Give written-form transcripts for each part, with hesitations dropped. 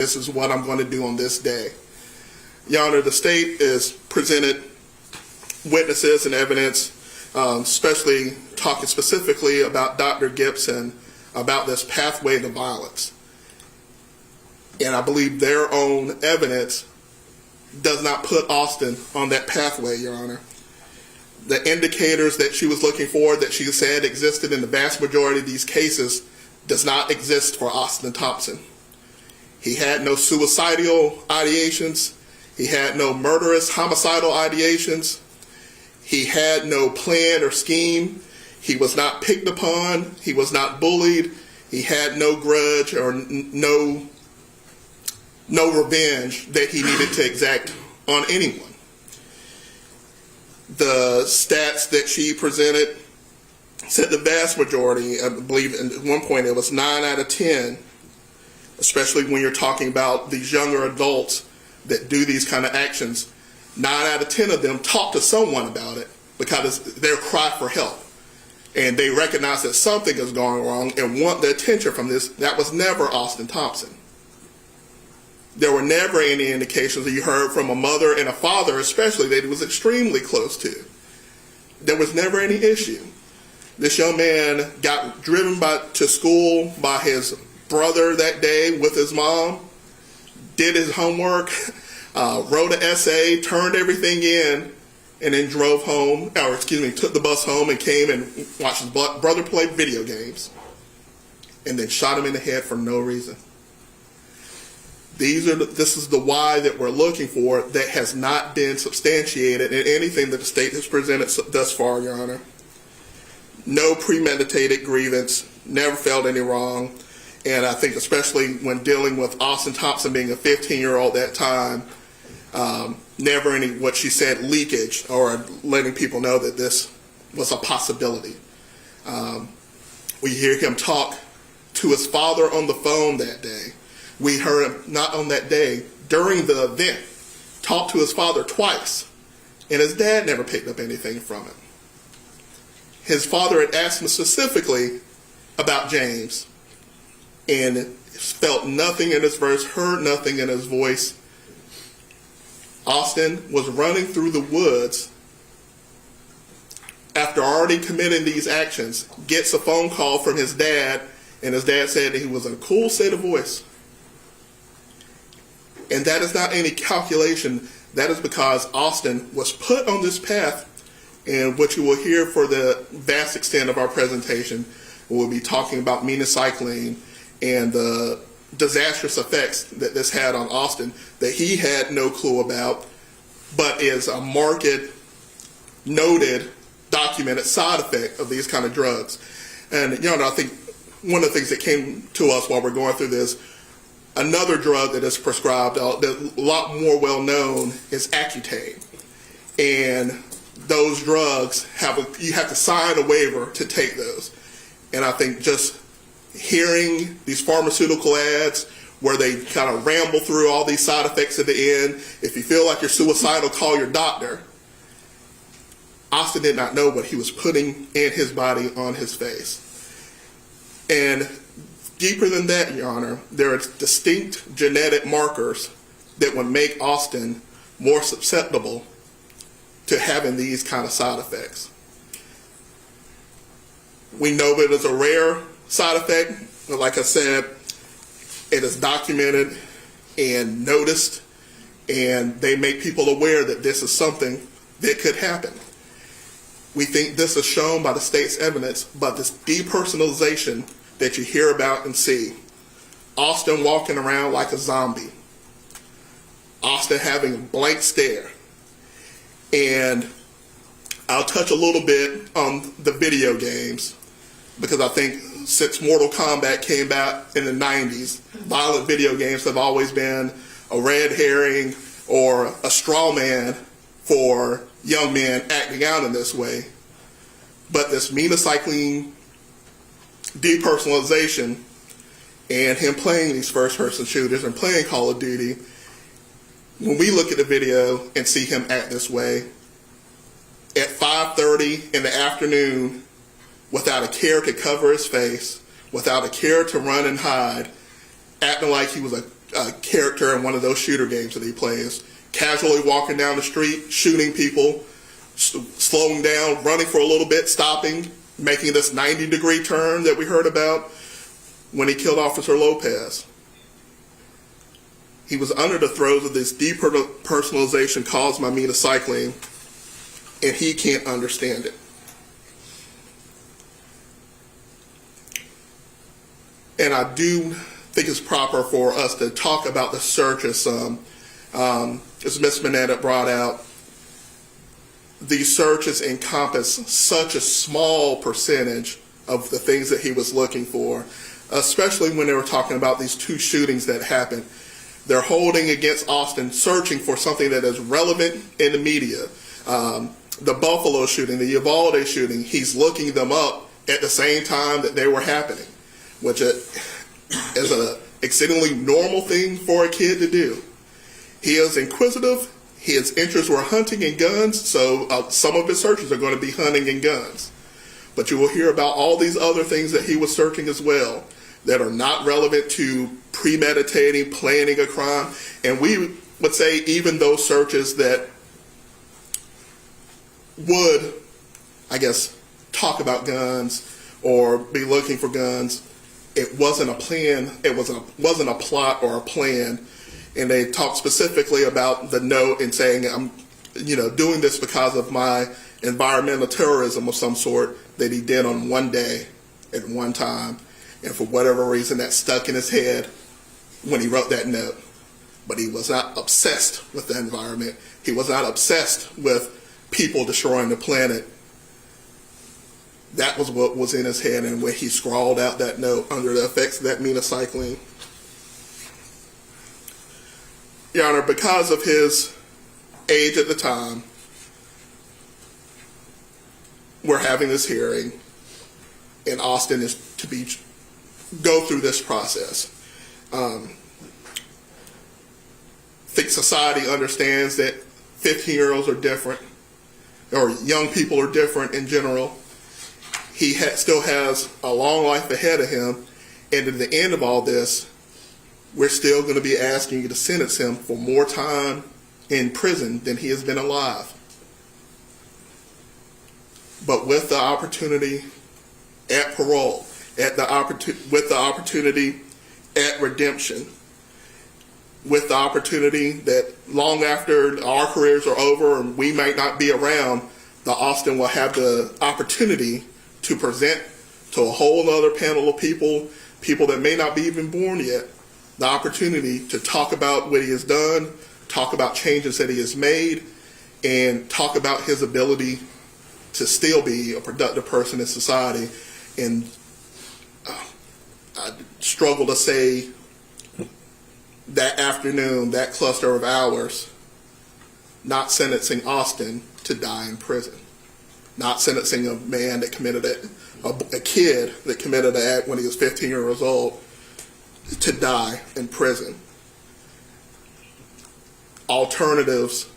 This is what I'm going to do on this day. Your Honor, the state is presented witnesses and evidence, especially talking specifically about Dr. Gibson, about this pathway to violence. And I believe their own evidence does not put Austin on that pathway, Your Honor. The indicators that she was looking for, that she said existed in the vast majority of these cases, does not exist for Austin Thompson. He had no suicidal ideations. He had no murderous, homicidal ideations. He had no plan or scheme. He was not picked upon. He was not bullied. He had no grudge or no revenge that he needed to exact on anyone. The stats that she presented said the vast majority, I believe at one point it was 9 out of 10, especially when you're talking about these younger adults that do these kind of actions, 9 out of 10 of them talk to someone about it because it's their cry for help. And they recognize that something is going wrong and want the attention from this. That was never Austin Thompson. There were never any indications that you heard from a mother and a father, especially, that he was extremely close to. There was never any issue. This young man got driven to school by his brother that day with his mom, did his homework, wrote an essay, turned everything in, and then drove home, took the bus home and came and watched his brother play video games, and then shot him in the head for no reason. This is the why that we're looking for that has not been substantiated in anything that the state has presented thus far, Your Honor. No premeditated grievance, never felt any wrong. And I think especially when dealing with Austin Thompson being a 15-year-old at that time, never any, what she said, leakage or letting people know that this was a possibility. We hear him talk to his father on the phone that day. We heard him, not on that day, during the event, talk to his father twice, and his dad never picked up anything from it. His father had asked him specifically about James, and felt nothing in his voice, heard nothing in his voice. Austin was running through the woods after already committing these actions, gets a phone call from his dad, and his dad said that he was in a cool state of voice. And that is not any calculation. That is because Austin was put on this path, and what you will hear for the vast extent of our presentation, we'll be talking about minocycline and the disastrous effects that this had on Austin that he had no clue about, but is a marked, noted, documented side effect of these kind of drugs. And I think one of the things that came to us while we're going through this, another drug that is prescribed, a lot more well known, is Accutane. And those drugs, you have to sign a waiver to take those. And I think just hearing these pharmaceutical ads where they kind of ramble through all these side effects at the end, if you feel like you're suicidal, call your doctor. Austin did not know what he was putting in his body on his face. And deeper than that, Your Honor, there are distinct genetic markers that would make Austin more susceptible to having these kind of side effects. We know that it's a rare side effect, but like I said, it is documented and noticed, and they make people aware that this is something that could happen. We think this is shown by the state's evidence, but this depersonalization that you hear about and see. Austin walking around like a zombie. Austin having a blank stare. And I'll touch a little bit on the video games, because I think since Mortal Kombat came out in the 90s, violent video games have always been a red herring or a straw man for young men acting out in this way. But this minocycline depersonalization and him playing these first-person shooters and playing Call of Duty, when we look at the video and see him act this way, at 5:30 in the afternoon, without a care to cover his face, without a care to run and hide, acting like he was a character in one of those shooter games that he plays, casually walking down the street, shooting people, slowing down, running for a little bit, stopping, making this 90-degree turn that we heard about when he killed Officer Lopez. He was under the throes of this depersonalization caused by metacycline, and he can't understand it. And I do think it's proper for us to talk about the searches some. As Ms. Manetta brought out, these searches encompass such a small percentage of the things that he was looking for, especially when they were talking about these two shootings that happened. They're holding against Austin, searching for something that is relevant in the media. The Buffalo shooting, the Uvalde shooting, he's looking them up at the same time that they were happening, which is an exceedingly normal thing for a kid to do. He is inquisitive. His interests were hunting and guns, so some of his searches are going to be hunting and guns. But you will hear about all these other things that he was searching as well that are not relevant to premeditating, planning a crime. And we would say even those searches that would, I guess, talk about guns or be looking for guns, it wasn't a plan, it wasn't a plot or a plan. And they talked specifically about the note and saying, I'm doing this because of my environmental terrorism of some sort that he did on one day at one time. And for whatever reason, that stuck in his head when he wrote that note. But he was not obsessed with the environment. He was not obsessed with people destroying the planet. That was what was in his head, and when he scrawled out that note under the effects of that metacycline. Your Honor, because of his age at the time, we're having this hearing, and Austin is to go through this process. I think society understands that 15-year-olds are different, or young people are different in general. He still has a long life ahead of him, and at the end of all this, we're still going to be asking you to sentence him for more time in prison than he has been alive. But with the opportunity at parole, with the opportunity at redemption, with the opportunity that long after our careers are over and we might not be around, the Austin will have the opportunity to present to a whole other panel of people that may not be even born yet, the opportunity to talk about what he has done, talk about changes that he has made, and talk about his ability to still be a productive person in society. And I struggle to say that afternoon, that cluster of hours, not sentencing Austin to die in prison. Not sentencing a man that committed a kid that committed an act when he was 15 years old to die in prison. Alternatives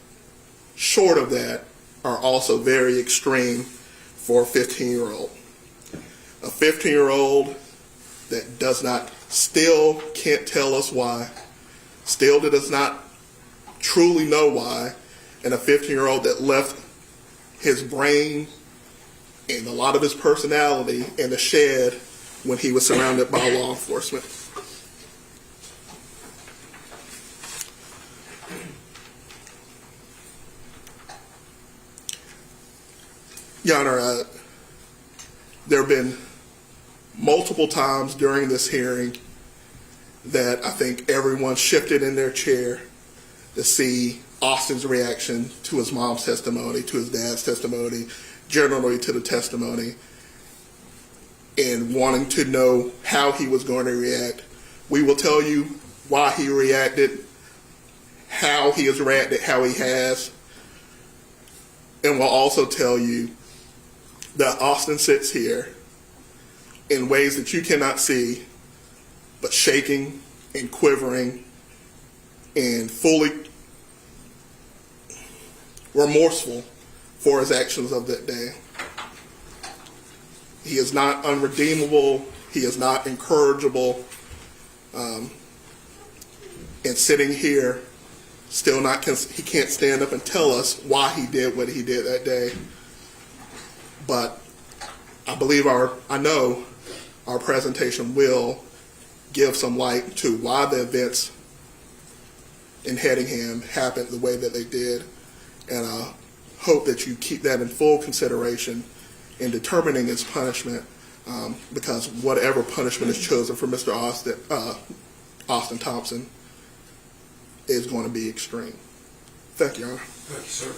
short of that are also very extreme for a 15-year-old. A 15-year-old that still can't tell us why, still does not truly know why, and a 15-year-old that left his brain and a lot of his personality in the shed when he was surrounded by law enforcement. Your Honor, there have been multiple times during this hearing that I think everyone shifted in their chair to see Austin's reaction to his mom's testimony, to his dad's testimony, generally to the testimony, and wanting to know how he was going to react. We will tell you why he reacted, how he has reacted, how he has, and we'll also tell you that Austin sits here in ways that you cannot see, but shaking and quivering and fully remorseful for his actions of that day. He is not unredeemable. He is not incorrigible. and sitting here, still not, he can't stand up and tell us why he did what he did that day. But I know our presentation will give some light to why the events in Hedingham happened the way that they did. And I hope that you keep that in full consideration in determining its punishment, because whatever punishment is chosen for Mr. Austin Thompson is going to be extreme. Thank you, Your Honor. Thank you, sir.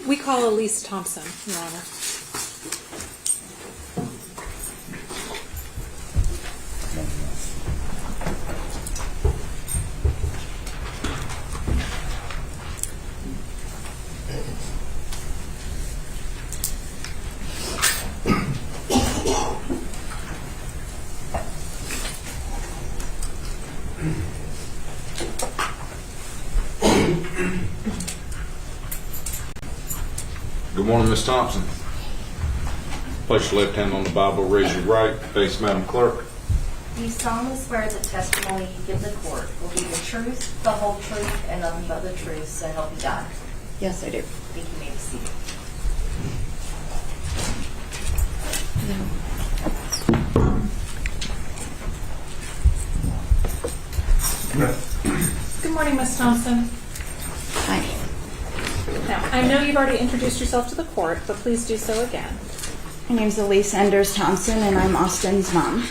We call Elise Thompson, Your Honor. Good morning, Ms. Thompson. Place your left hand on the Bible, raise your right, face Madam Clerk. Do you solemnly swear the testimony you give the court will be the truth, the whole truth, and nothing but the truth, so help you God? Yes, I do. Thank you, may be seated. Good morning, Ms. Thompson. Hi. Now, I know you've already introduced yourself to the court, but please do so again. My name's Elise Thompson, and I'm Austin's mom.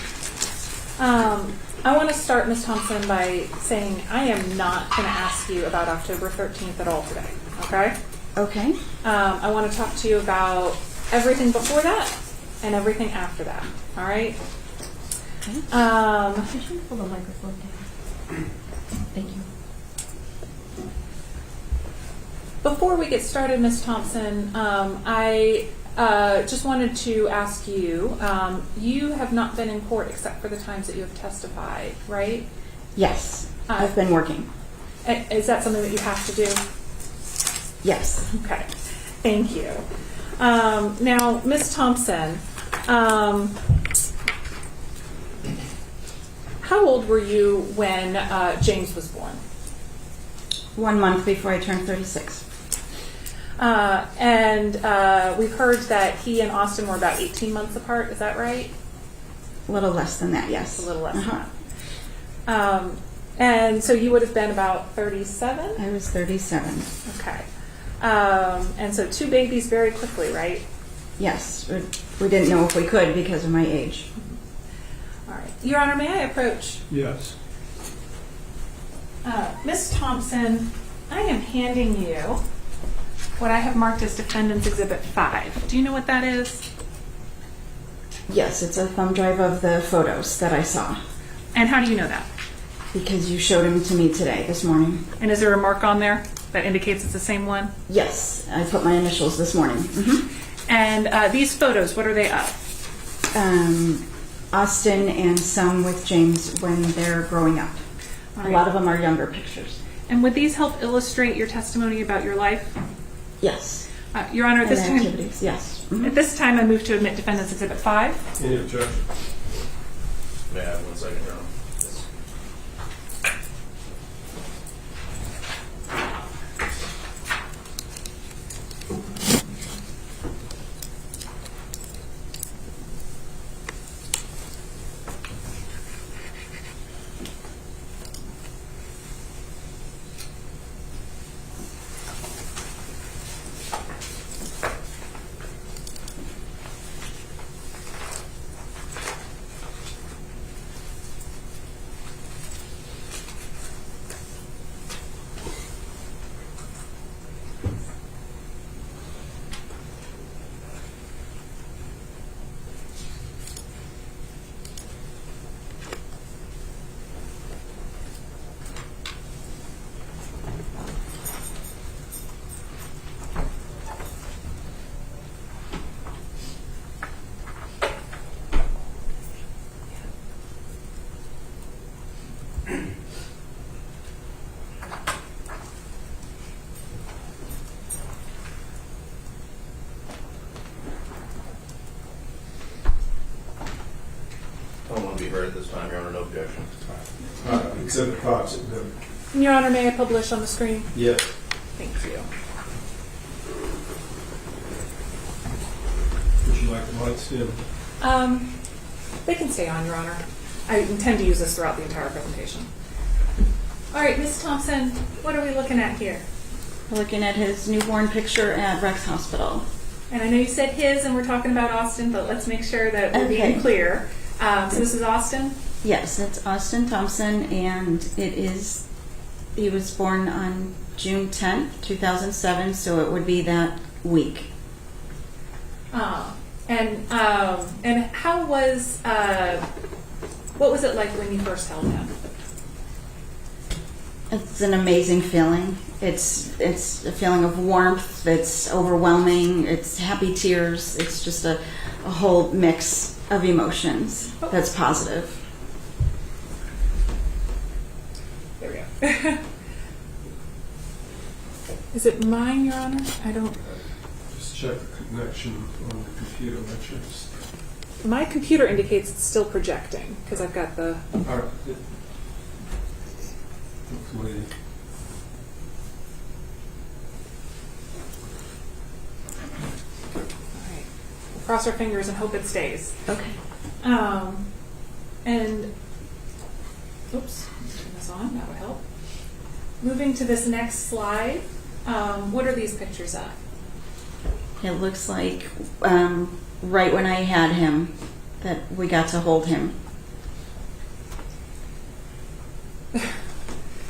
I want to start, Ms. Thompson, by saying I am not going to ask you about October 13th at all today, okay? Okay. I want to talk to you about everything before that and everything after that, all right? Okay. Could you pull the microphone down? Thank you. Before we get started, Ms. Thompson, I just wanted to ask you, you have not been in court except for the times that you have testified, right? Yes, I've been working. Is that something that you have to do? Yes. Okay, thank you. Now, Ms. Thompson, how old were you when James was born? 1 month before I turned 36. And we've heard that he and Austin were about 18 months apart. Is that right? A little less than that, yes. A little less than that. And so you would have been about 37? I was 37. Okay. And so 2 babies very quickly, right? Yes. We didn't know if we could because of my age. All right. Your Honor, may I approach? Yes. Ms. Thompson, I am handing you what I have marked as Defendant's Exhibit 5. Do you know what that is? Yes, it's a thumb drive of the photos that I saw And how do you know that? because you showed them to me today, this morning. And is there a mark on there that indicates it's the same one? Yes, I put my initials this morning. And these photos, what are they of? Austin and some with James when they're growing up. All A lot of them are younger pictures. And would these help illustrate your testimony about your life? Yes. Your Honor, at And this time, activities, yes. at this time, I move to admit Defendant's Exhibit 5. Any objection? May I have 1 second, Your Honor? I don't want to be heard at this time, Your Honor. No objection. It's in the closet, no. Your Honor, may I publish on the screen? Yes. Thank you. Would you like the lights dim? They can stay on, Your Honor. I intend to use this throughout the entire presentation. All right, Ms. Thompson, what are we looking at here? We're looking at his newborn picture at Rex Hospital. And I know you said his, and we're talking about Austin, but let's make sure that we're Okay. being clear. So this is Austin? Yes, it's Austin Thompson, and he was born on June 10th, 2007, so it would be that week. And how was, what was it like when you first held him? It's an amazing feeling. It's a feeling of warmth. It's overwhelming. It's happy tears. It's just a whole mix of emotions that's positive. There we go. Is it mine, Your Honor? I don't. Just check the connection on the computer. Make sure it's. My computer indicates it's still projecting because I've got the. All right. Hopefully. All right. Cross our fingers and hope it stays. Okay. And oops, turn this on. That would help. Moving to this next slide. What are these pictures of? It looks like right when I had him that we got to hold him.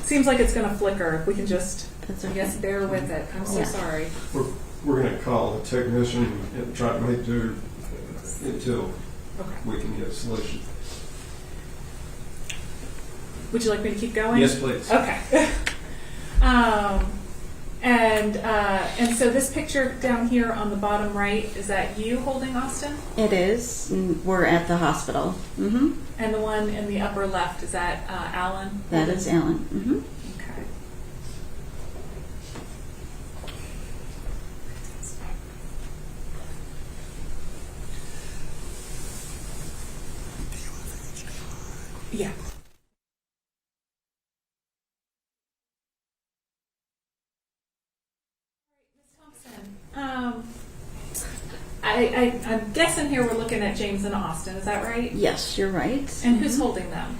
Seems like it's going to flicker. If we can just, That's I okay. guess, bear with it. I'm so Yeah. sorry. We're going to call a technician and try to make do until Okay. we can get a solution. Would you like me to keep going? Yes, please. Okay. And so this picture down here on the bottom right, is that you holding Austin? It is. And we're at the hospital. Hmm. And the one in the upper left, is that Alan? That is Alan. Hmm. Okay. Yeah. I'm guessing here we're looking at James and Austin. Is that right? Yes, you're right. And who's holding them?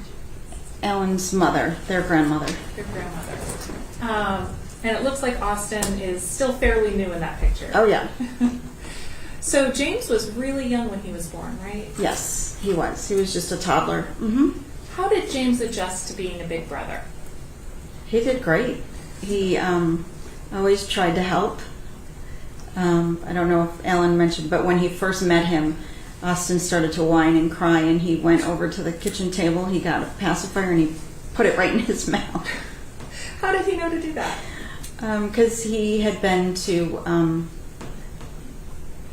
Alan's mother, their grandmother. Your grandmother. And it looks like Austin is still fairly new in that picture. Oh, yeah. So James was really young when he was born, right? Yes, he was. He was just a toddler. Hmm. How did James adjust to being a big brother? He did great. He always tried to help. I don't know if Alan mentioned, but when he first met him, Austin started to whine and cry, and he went over to the kitchen table. He got a pacifier and he put it right in his mouth. How did he know to do that? Because he had been to,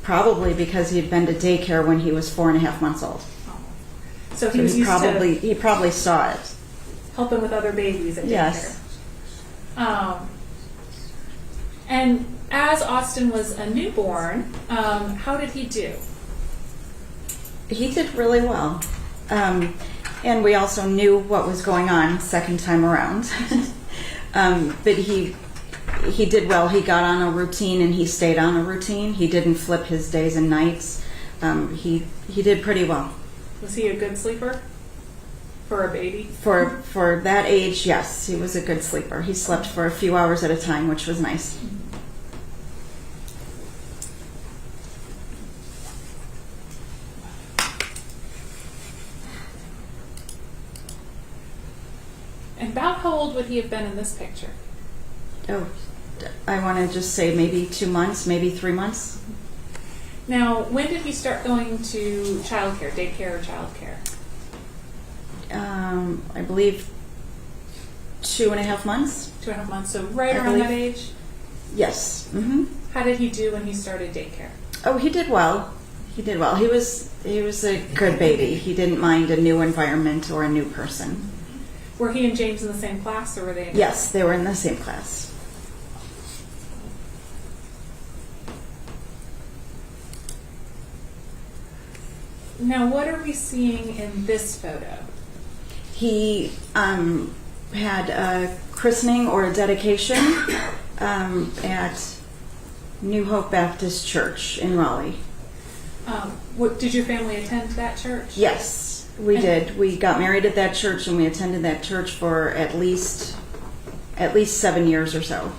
probably because he had been to daycare when he was 4.5 months old. So he So was used he probably saw it. to helping with other babies at daycare. Yes. And as Austin was a newborn, how did he do? He did really well. And we also knew what was going on second time around. But he did well. He got on a routine and he stayed on a routine. He didn't flip his days and nights. He did pretty well. Was he a good sleeper for a baby? For that age, yes, he was a good sleeper. He slept for a few hours at a time, which was nice. And about how old would he have been in this picture? Oh, I want to just say maybe 2 months, maybe 3 months. Now, when did he start going to childcare, daycare or childcare? I believe 2.5 months. 2.5 months, so right I around that believe- age? Yes. Hmm. How did he do when he started daycare? Oh, he did well. He did well. He was a good baby. He didn't mind a new environment or a new person. Were he and James in the same class, or were they in Yes, they were in the same class. Now, what are we seeing in this photo? He had a christening or a dedication at New Hope Baptist Church in Raleigh. Did your family attend that church? Yes, we did. We got married at that church, and we attended that church for at least 7 years or so,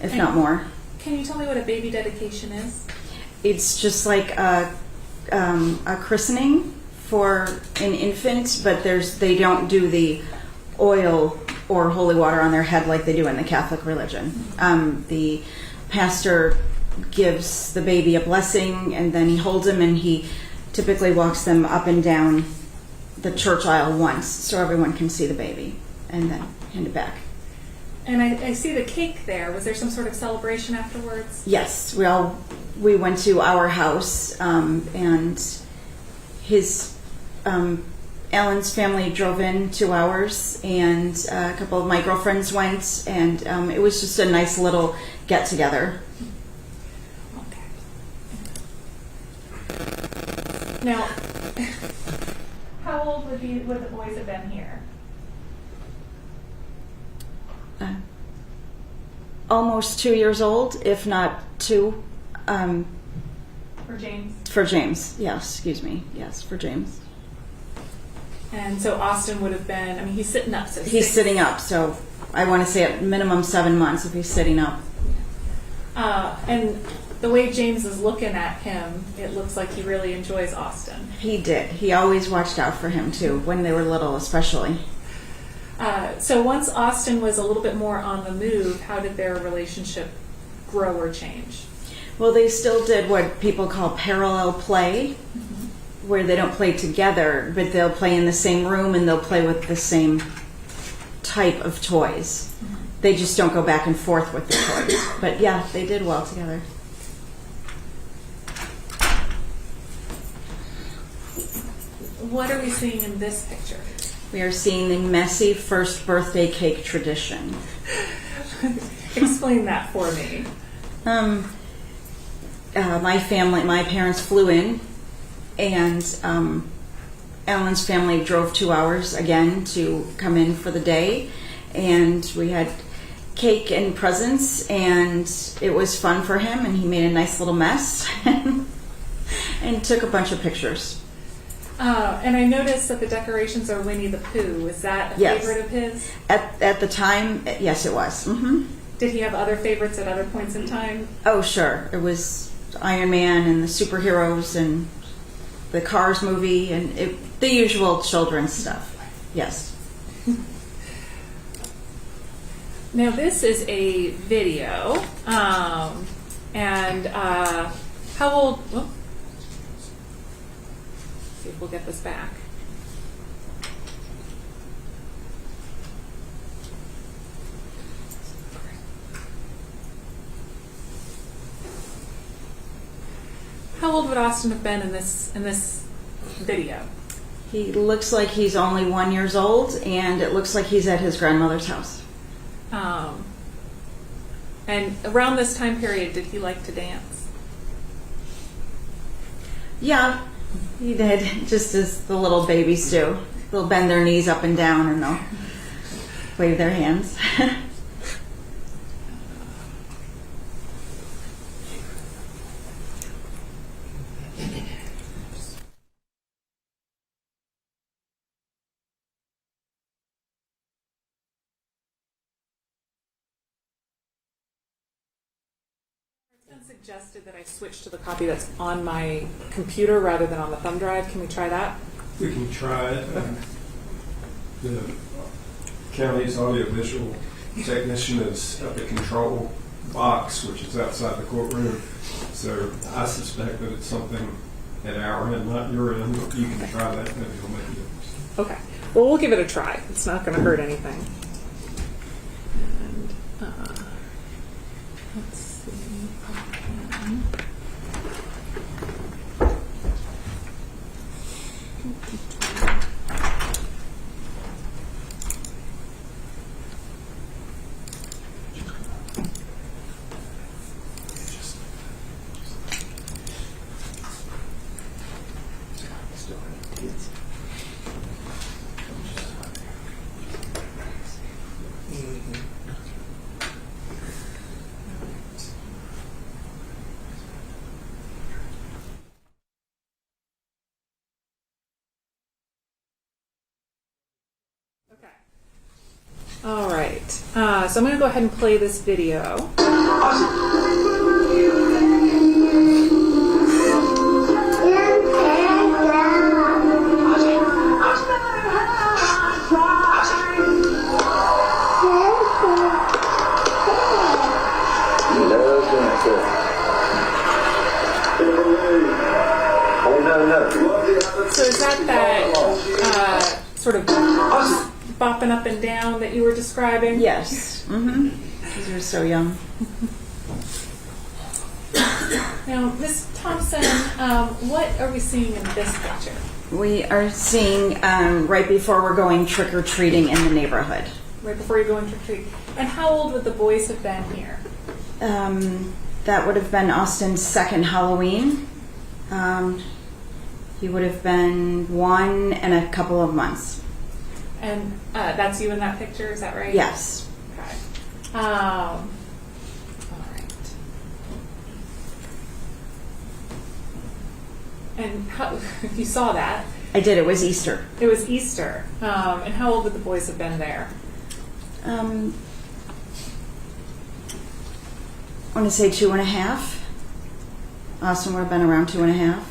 if not more. Can you tell me what a baby dedication is? It's just like a christening for an infant, but they don't do the oil or holy water on their head like they do in the Catholic religion. The pastor gives the baby a blessing, and then he holds him, and he typically walks them up and down the church aisle once so everyone can see the baby, and then hand it back. And I see the cake there. Was there some sort of celebration afterwards? Yes, we went to our house, and his Alan's family drove in 2 hours, and a couple of my girlfriends went, and it was just a nice little get together. Okay. Now, how old would the boys have been here? Almost 2 years old, if not 2. For James? For James, yes, excuse me. Yes, for James. And so Austin would have been, I mean, he's sitting up. So He's sitting up, so I want to say at minimum 7 months if he's sitting up. And the way James is looking at him, it looks like he really enjoys Austin. He did. He always watched out for him, too, when they were little especially. So once Austin was a little bit more on the move, how did their relationship grow or change? Well, they still did what people call parallel play, where they don't play together, but they'll play in the same room and they'll play with the same type of toys. They just don't go back and forth with the toys. But yeah, they did well together. What are we seeing in this picture? We are seeing the messy first birthday cake tradition. Explain that for me. My parents flew in, and Alan's family drove 2 hours again to come in for the day, and we had cake and presents, and it was fun for him, and he made a nice little mess and took a bunch of pictures. And I noticed that the decorations are Winnie the Pooh. Is that a Yes. favorite of his? At the time, yes, it was. Did he have other favorites at other points in time? Oh, sure. It was Iron Man and the superheroes and the Cars movie and the usual children's stuff. Yes. Now this is a video, and how old? Well, see if we'll get this back. How old would Austin have been in this video? He looks like he's only 1 year old, and it looks like he's at his grandmother's house. And around this time period, did he like to dance? Yeah, he did, just as the little babies do. They'll bend their knees up and down, and they'll wave their hands. It's been suggested that I switch to the copy that's on my computer rather than on the thumb drive. Can we try that? We can try it. The county's audiovisual technician is at the control box, which is outside the courtroom. So I suspect that it's something at our end, not your end, but you can try that. Maybe it'll make a difference. Okay. Well, we'll give it a try. It's not going to hurt anything. And let's see. All right. So I'm going to go ahead and play this video. So is that sort of bopping up and down that you were describing? Yes. Mm-hmm. Because you're so young. Now, Ms. Thompson, what are we seeing in this picture? We are seeing right before we're going trick-or-treating in the neighborhood. Right before you go into retreat. And how old would the boys have been here? That would have been Austin's second Halloween. He would have been 1 and a couple of months. And that's you in that picture, is that right? Yes. Okay. All right. And how, you saw that. I did. It was Easter. It was Easter. And how old would the boys have been there? I want to say 2.5. Austin would have been around 2.5.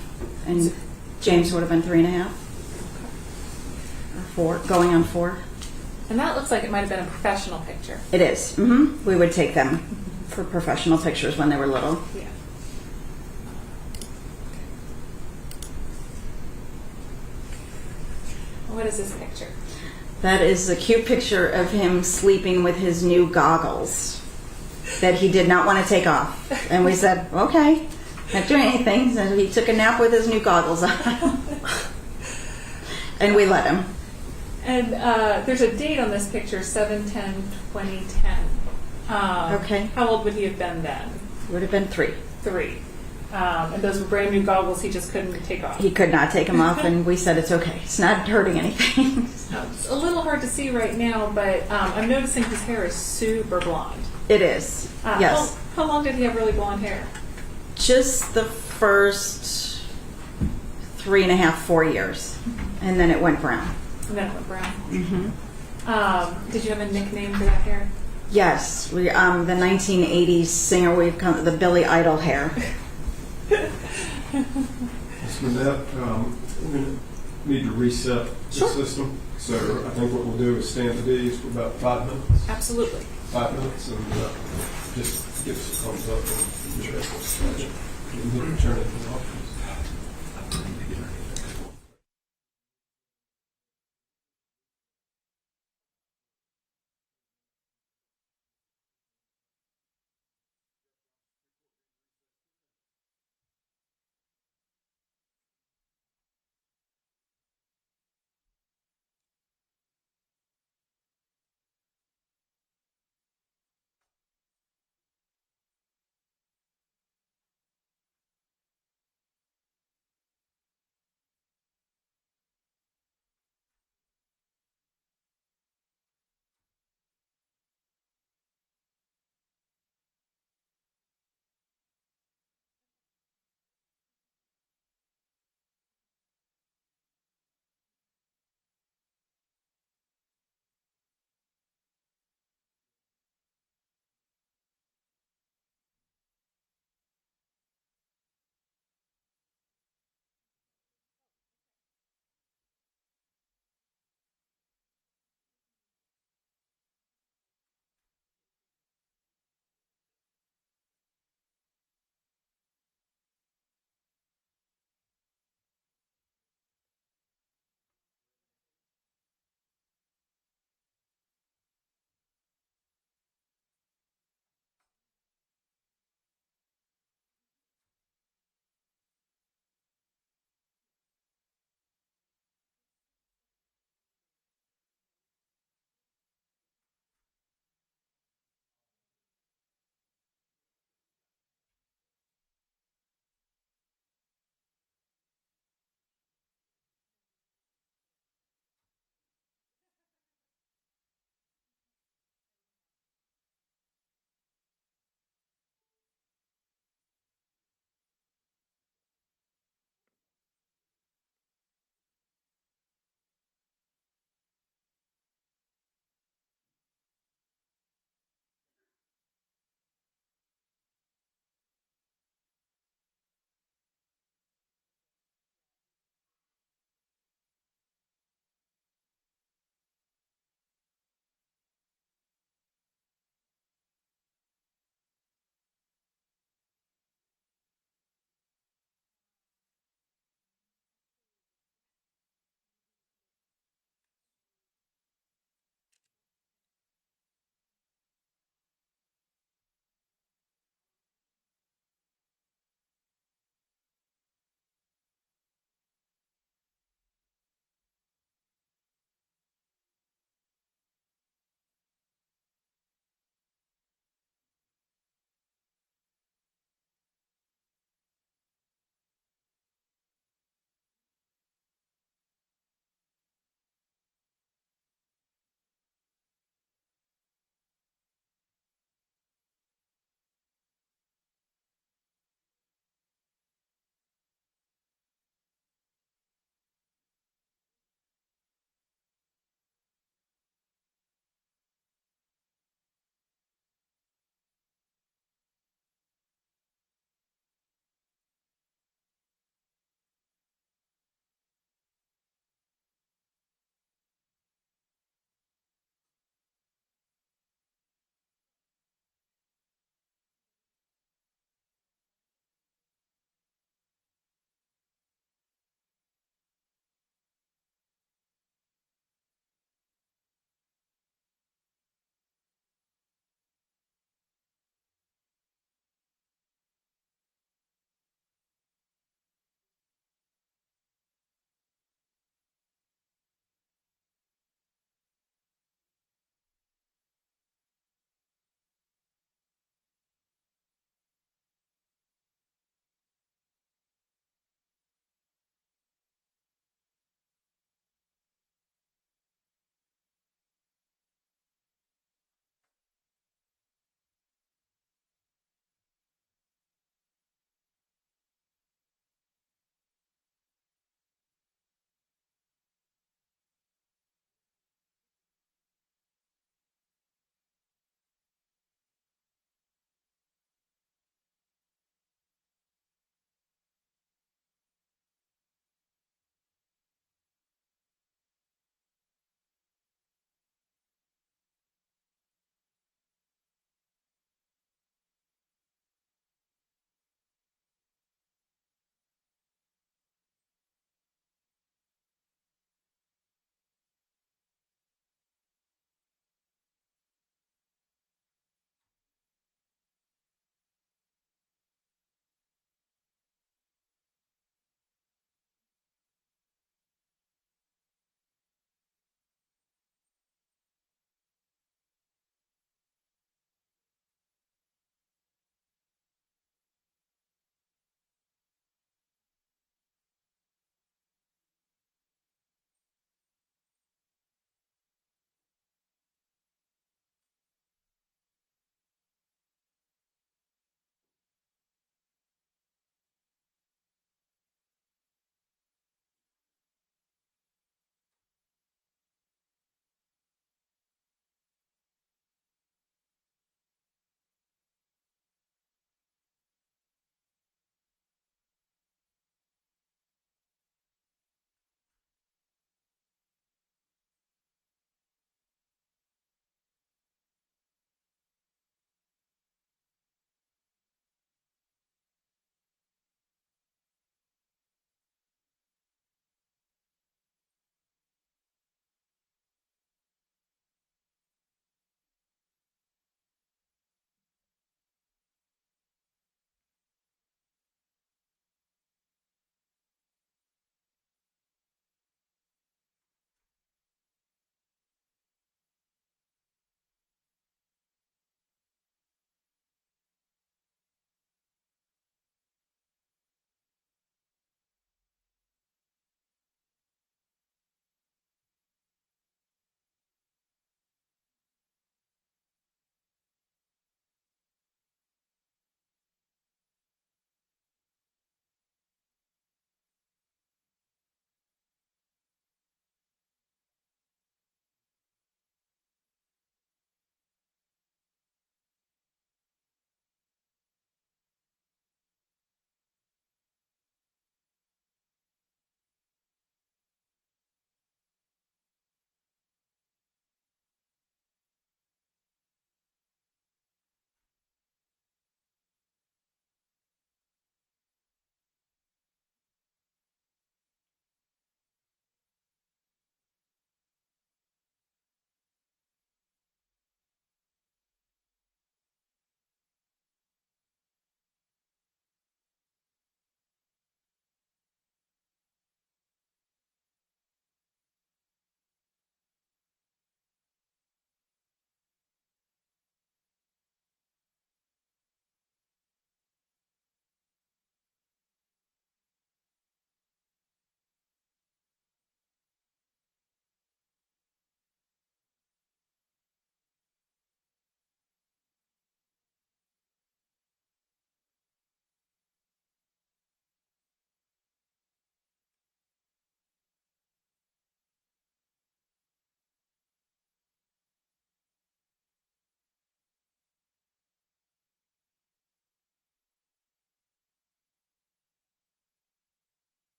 And James would have been 3.5. Or 4, going on 4. And that looks like it might have been a professional picture. It is. Mm-hmm. We would take them for professional pictures when they were little. Yeah. What is this picture? That is a cute picture of him sleeping with his new goggles that he did not want to take off. And we said, okay, not doing anything. So he took a nap with his new goggles on. And we let him. And there's a date on this picture, 7/10/2010. Okay. How old would he have been then? Would have been 3. 3. And those were brand new goggles he just couldn't take off. He could not take them off, and we said it's okay. It's not hurting anything. It's a little hard to see right now, but I'm noticing his hair is super blonde. It is. Yes. How long did he have really blonde hair? Just the first 3.5, 4 years. And then it went brown. And then it went brown. Mm-hmm. Did you have a nickname for that hair? Yes. We, the 1980s singer, we've come the Billy Idol hair. With that, we're going to need to reset the system. So I think what we'll do is stand at ease for about 5 minutes. Absolutely. 5 minutes, and just give us a thumbs up and address this question. And turn it off.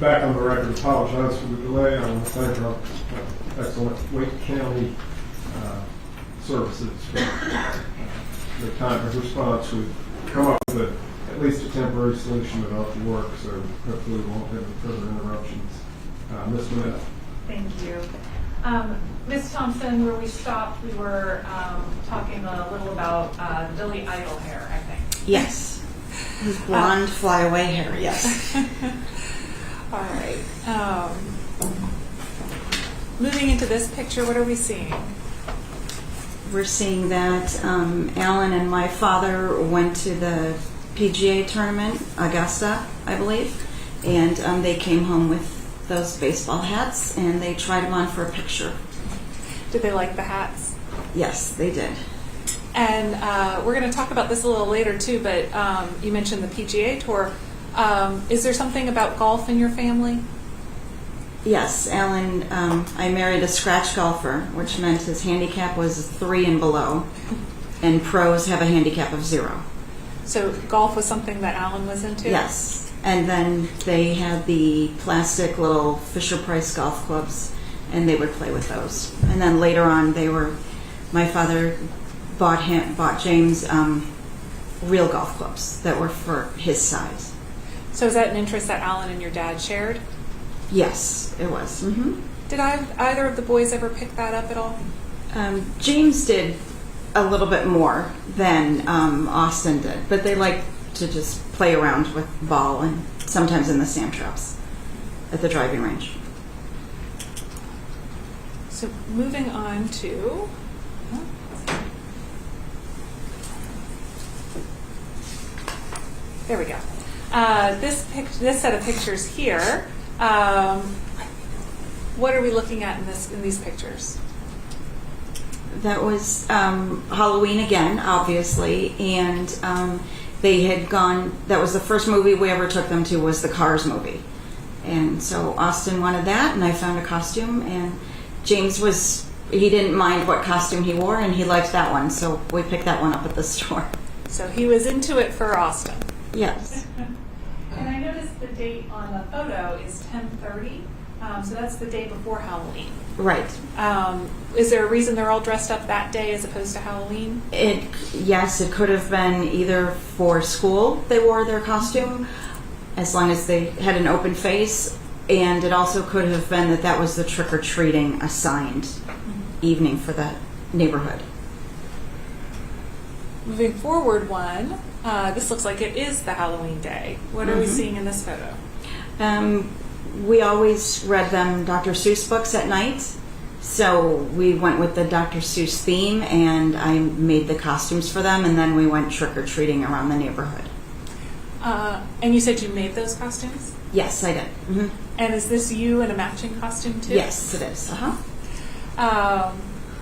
back on the record, apologize for the delay. I want to thank our excellent Wake County services for their time of response. We've come up with at least a temporary solution that ought to work, so hopefully we won't have any further interruptions. Ms. Manette. Thank you. Ms. Thompson, where we stopped, we were talking a little about Billy Idol hair, I think. Yes. His blonde flyaway hair, yes. All right. Moving into this picture, what are we seeing? We're seeing that Alan and my father went to the PGA tournament, Augusta, I believe, and they came home with those baseball hats and they tried them on for a picture. Did they like the hats? Yes, they did. And we're going to talk about this a little later too, but you mentioned the PGA Tour. Is there something about golf in your family? Yes, Alan, I married a scratch golfer, which meant his handicap was 3 and below, and pros have a handicap of 0. So golf was something that Alan was into? Yes, and then they had the plastic little Fisher-Price golf clubs, and they would play with those. And then later on, my father bought James real golf clubs that were for his size. So is that an interest that Alan and your dad shared? Yes, it was. Mm-hmm. Did either of the boys ever pick that up at all? James did a little bit more than Austin did, but they liked to just play around with the ball and sometimes in the sand traps at the driving range. So moving on to... There we go. This set of pictures here, what are we looking at in these pictures? That was Halloween again, obviously, and they had gone. That was the first movie we ever took them to, was the Cars movie, and so Austin wanted that, and I found a costume, and James he didn't mind what costume he wore, and he liked that one, so we picked that one up at the store. So he was into it for Austin. Yes. And I noticed the date on the photo is 10/30, so that's the day before Halloween. Right. Is there a reason they're all dressed up that day as opposed to Halloween? Yes, it could have been either for school they wore their costume, as long as they had an open face, and it also could have been that was the trick-or-treating assigned evening for the neighborhood. Moving forward one, this looks like it is the Halloween day. What are we seeing in this photo? We always read them Dr. Seuss books at night, so we went with the Dr. Seuss theme, and I made the costumes for them, and then we went trick-or-treating around the neighborhood. And you said you made those costumes? Yes, I did. Mm-hmm. And is this you in a matching costume too? Yes, it is.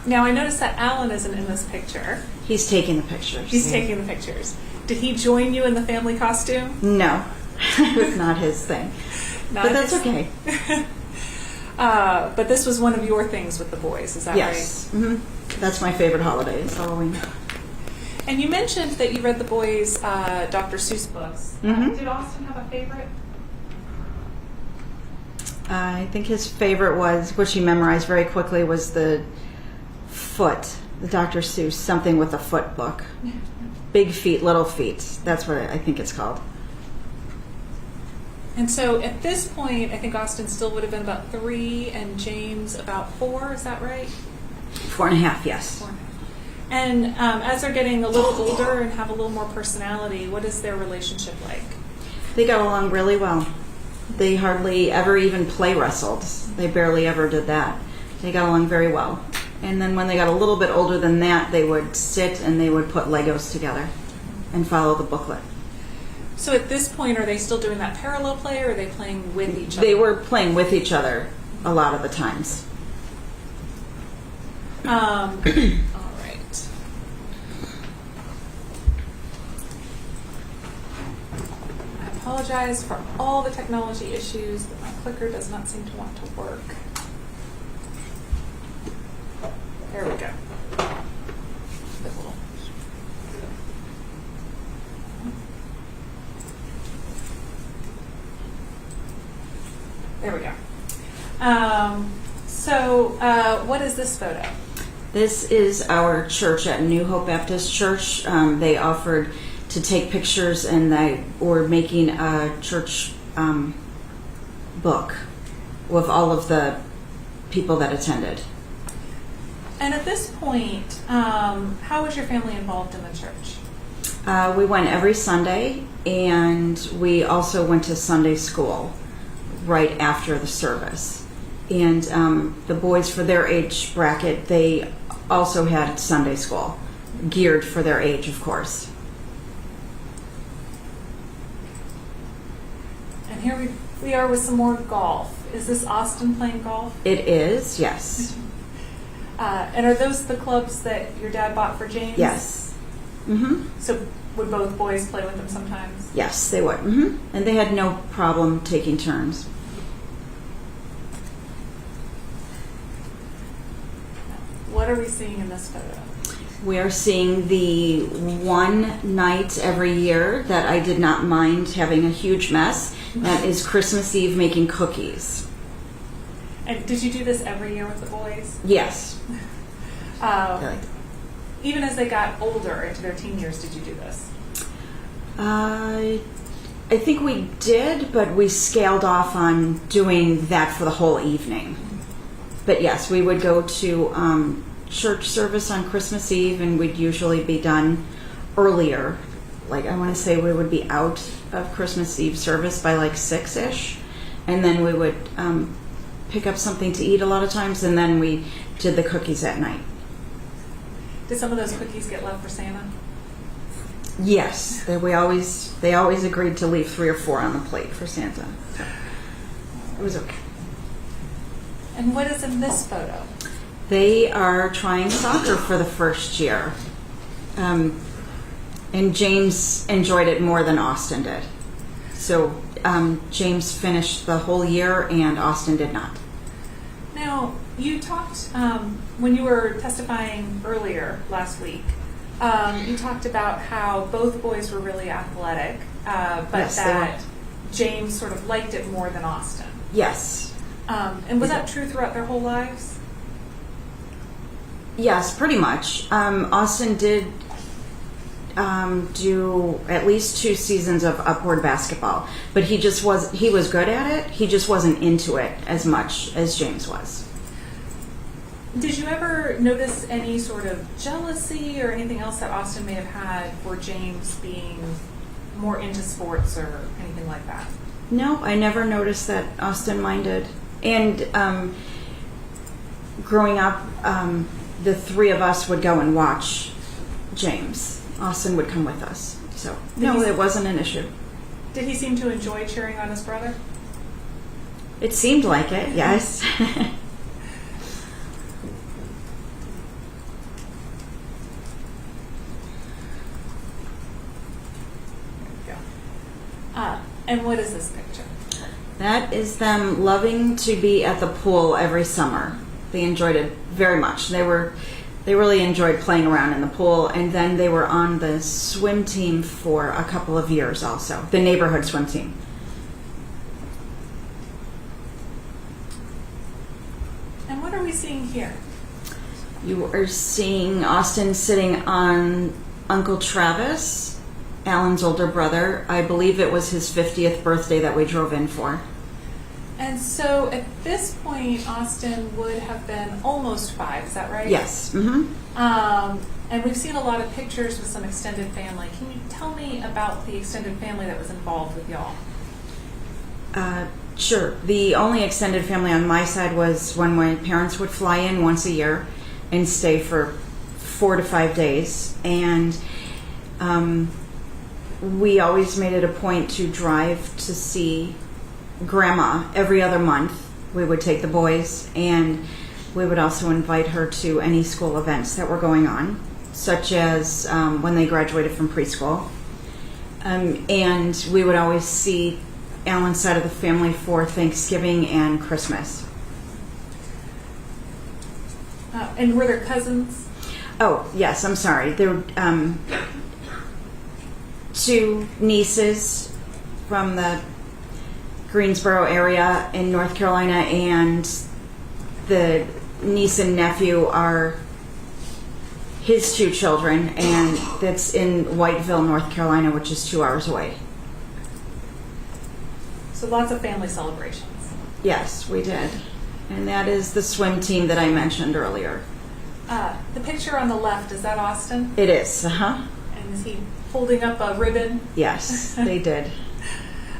Now I noticed that Alan isn't in this picture. He's taking the pictures. He's taking the pictures. Did he join you in the family costume? No, it was not his thing. But that's okay. But this was one of your things with the boys, is that yes. right? Mm-hmm. That's my favorite holiday, is Halloween. And you mentioned that you read the boys' Dr. Seuss books. Mm-hmm. Did Austin have a favorite? I think his favorite was, which he memorized very quickly, was the Dr. Seuss, something with a foot book. Big feet, little feet. That's what I think it's called. And so at this point, I think Austin still would have been about 3 and James about 4. Is that right? 4.5, yes. 4.5. And as they're getting a little older and have a little more personality, what is their relationship like? They got along really well. They hardly ever even play wrestled. They barely ever did that. They got along very well. And then when they got a little bit older than that, they would sit and they would put Legos together and follow the booklet. So at this point, are they still doing that parallel play, or are they playing with each other? They were playing with each other a lot of the times. All right. I apologize for all the technology issues, but my clicker does not seem to want to work. There we go. Bit little. There we go. What is this photo? This is our church at New Hope Baptist Church. They offered to take pictures, and they were making a church book with all of the people that attended. And at this point, how was your family involved in the church? We went every Sunday, and we also went to Sunday school right after the service. And the boys, for their age bracket, they also had Sunday school, geared for their age, of course. And here we are with some more golf. Is this Austin playing golf? It is, yes. And are those the clubs that your dad bought for James? Yes. Mm-hmm. So would both boys play with them sometimes? Yes, they would. Mm-hmm. And they had no problem taking turns. What are we seeing in this photo? We are seeing the one night every year that I did not mind having a huge mess. That is Christmas Eve making cookies. And did you do this every year with the boys? Yes. Even as they got older, into their teen years, did you do this? I think we did, but we scaled off on doing that for the whole evening. But yes, we would go to church service on Christmas Eve, and we'd usually be done earlier. Like, I want to say we would be out of Christmas Eve service by like 6-ish, and then we would pick up something to eat a lot of times, and then we did the cookies at night. Did some of those cookies get left for Santa? Yes, they always agreed to leave 3 or 4 on the plate for Santa. So it was okay. And what is in this photo? They are trying soccer for the first year. And James enjoyed it more than Austin did. So James finished the whole year and Austin did not. Now, you talked, when you were testifying earlier last week, you talked about how both boys were really athletic, but Yes, they that James sort of liked it more than Austin. Yes. And was that true throughout their whole lives? Yes, pretty much. Austin did do at least 2 seasons of upward basketball, but he was good at it. He just wasn't into it as much as James was. Did you ever notice any sort of jealousy or anything else that Austin may have had for James being more into sports or anything like that? No, I never noticed that Austin minded. And growing up, the 3 of us would go and watch James. Austin would come with us. So, no, it wasn't an issue. Did he seem to enjoy cheering on his brother? It seemed like it, yes. And what is this picture? That is them loving to be at the pool every summer. They enjoyed it very much. They really enjoyed playing around in the pool, and then they were on the swim team for a couple of years also, the neighborhood swim team. And what are we seeing here? You are seeing Austin sitting on Uncle Travis, Alan's older brother. I believe it was his 50th birthday that we drove in for. And so at this point, Austin would have been almost 5, is that right? Yes. Mm-hmm. And we've seen a lot of pictures with some extended family. Can you tell me about the extended family that was involved with y'all? Sure. The only extended family on my side was when my parents would fly in once a year and stay for 4 to 5 days. And we always made it a point to drive to see Grandma every other month. We would take the boys, and we would also invite her to any school events that were going on, such as when they graduated from preschool. And we would always see Alan's side of the family for Thanksgiving and Christmas. And were there cousins? Oh, yes, I'm sorry. There were 2 nieces from the Greensboro area in North Carolina, and the niece and nephew are his two children, and that's in Whiteville, North Carolina, which is 2 hours away. So lots of family celebrations. Yes, we did. And that is the swim team that I mentioned earlier. The picture on the left, is that Austin? It is, uh-huh. And is he holding up a ribbon? Yes, they did.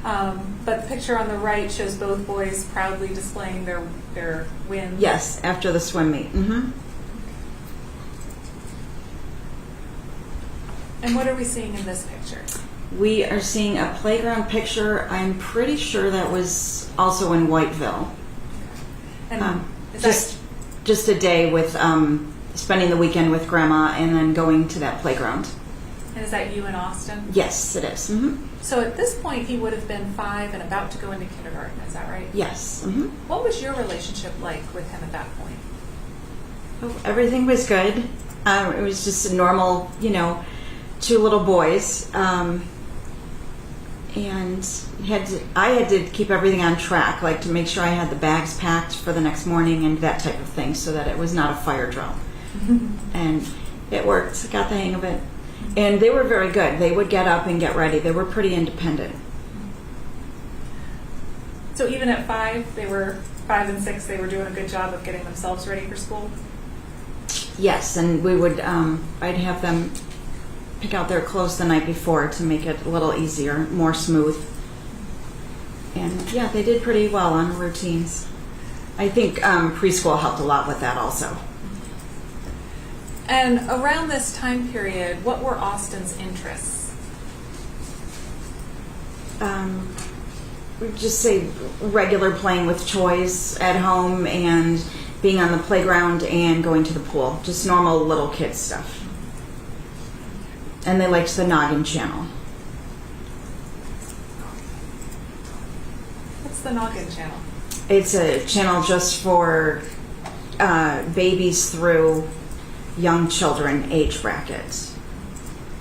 But the picture on the right shows both boys proudly displaying their wins. Yes, after the swim meet. Mm-hmm. And what are we seeing in this picture? We are seeing a playground picture. I'm pretty sure that was also in Whiteville. And is Just a day with spending the weekend with Grandma and then going to that playground. and is that you in Austin? Yes, it is. Mm-hmm. So at this point, he would have been 5 and about to go into kindergarten. Is that right? Yes. Mm-hmm. What was your relationship like with him at that point? Oh, everything was good. It was just a normal, 2 little boys. And I had to keep everything on track, like to make sure I had the bags packed for the next morning and that type of thing, so that it was not a fire drill. And it worked. I got the hang of it. And they were very good. They would get up and get ready. They were pretty independent. So even at 5, they were 5 and 6. They were doing a good job of getting themselves ready for school. Yes, and we would. I'd have them pick out their clothes the night before to make it a little easier, more smooth. And yeah, they did pretty well on routines. I think preschool helped a lot with that also. And around this time period, what were Austin's interests? We'd just say regular playing with toys at home and being on the playground and going to the pool. Just normal little kid stuff. And they liked the Noggin channel. What's the Noggin channel? It's a channel just for babies through young children age brackets.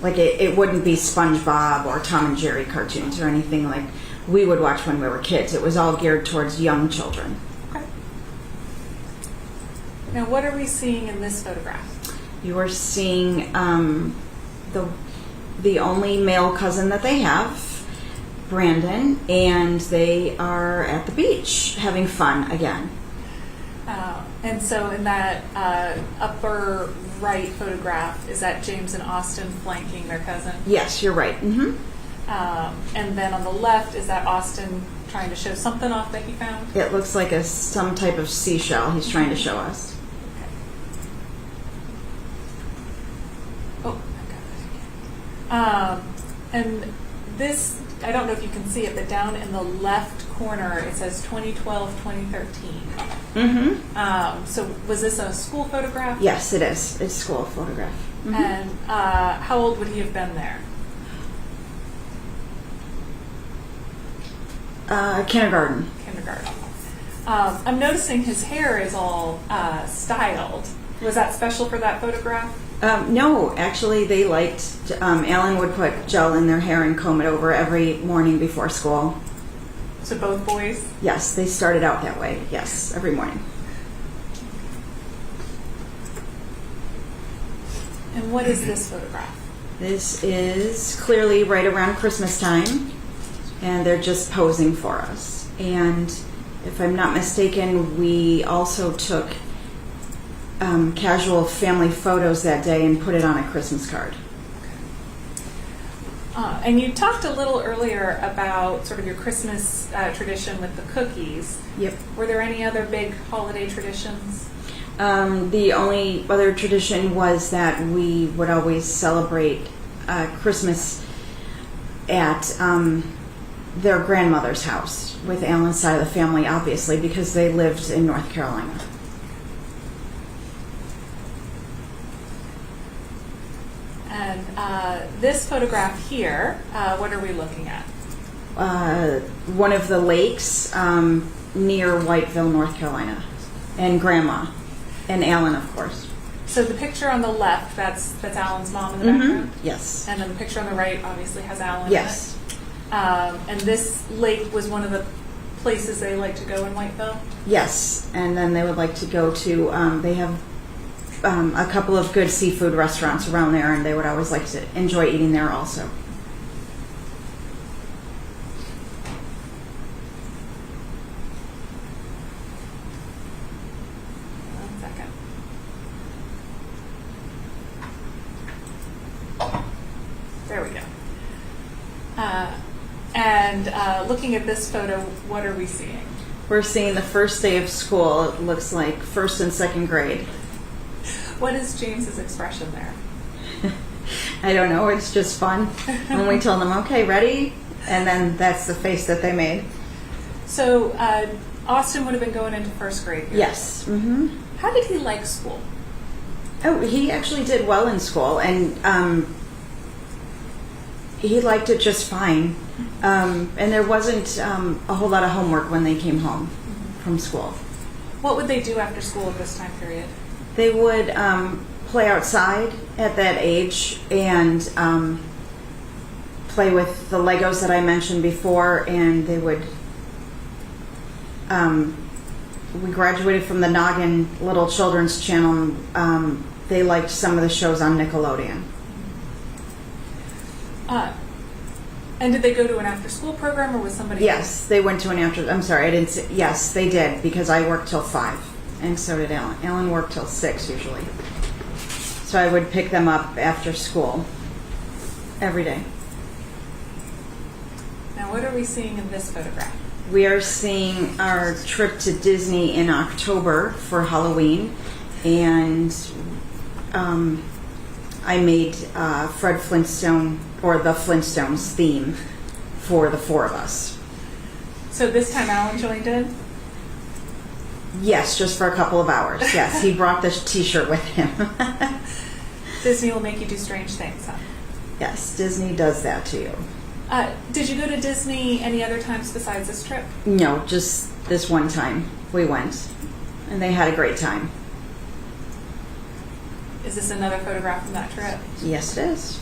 Like it wouldn't be SpongeBob or Tom and Jerry cartoons or anything like we would watch when we were kids. It was all geared towards young children. Okay. Now, what are we seeing in this photograph? You are seeing the only male cousin that they have, Brandon, and they are at the beach having fun again. And so in that upper right photograph, is that James and Austin flanking their cousin? Yes, you're right. Mm-hmm. And then on the left, is that Austin trying to show something off that he found? It looks like some type of seashell he's trying to show us. Oh, I got it. And this, I don't know if you can see it, but down in the left corner, it says 2012, 2013. Mm-hmm. So was this a school photograph? Yes, it is. It's a school photograph. Mm-hmm. And how old would he have been there? Kindergarten. I'm noticing his hair is all styled. Was that special for that photograph? No, actually, they liked. Alan would put gel in their hair and comb it over every morning before school. So both boys? Yes, they started out that way. Yes, every morning. And what is this photograph? This is clearly right around Christmas time, and they're just posing for us. And if I'm not mistaken, we also took casual family photos that day and put it on a Christmas card. And you talked a little earlier about sort of your Christmas tradition with the cookies. Yep. Were there any other big holiday traditions? The only other tradition was that we would always celebrate Christmas at their grandmother's house with Alan's side of the family, obviously, because they lived in North Carolina. And this photograph here, what are we looking at? One of the lakes near Whiteville, North Carolina, and Grandma, and Alan, of course. So the picture on the left, that's Alan's mom in the background? Yes. And then the picture on the right obviously has Alan Yes. in it. And this lake was one of the places they like to go in Whiteville? Yes, and then they would like to go to, they have a couple of good seafood restaurants around there, and they would always like to enjoy eating there also. One second. There we go. Looking at this photo, what are we seeing? We're seeing the first day of school. It looks like first and second grade. What is James's expression there? I don't know, it's just fun. When we told them, okay, ready? And then that's the face that they made. So, Austin would have been going into first grade here. Yes. Mm-hmm. How did he like school? Oh, he actually did well in school, and he liked it just fine. And there wasn't a whole lot of homework when they came home from school. What would they do after school at this time period? They would play outside at that age and play with the Legos that I mentioned before, and they would. We graduated from the Noggin Little Children's Channel. They liked some of the shows on Nickelodeon. And did they go to an after-school program, or was somebody? Yes, they went to an after. I'm sorry, I didn't say. Yes, they did, because I worked till 5, and so did Alan. Alan worked till 6 usually. So I would pick them up after school every day. Now, what are we seeing in this photograph? We are seeing our trip to Disney in October for Halloween, and I made Fred Flintstone, or the Flintstones theme for the 4 of us. So this time Alan joined in? Yes, just for a couple of hours. Yes, he brought the t-shirt with him. Disney will make you do strange things, huh? Yes, Disney does that to you. Did you go to Disney any other times besides this trip? No, just this one time we went, and they had a great time. Is this another photograph from that trip? Yes, it is.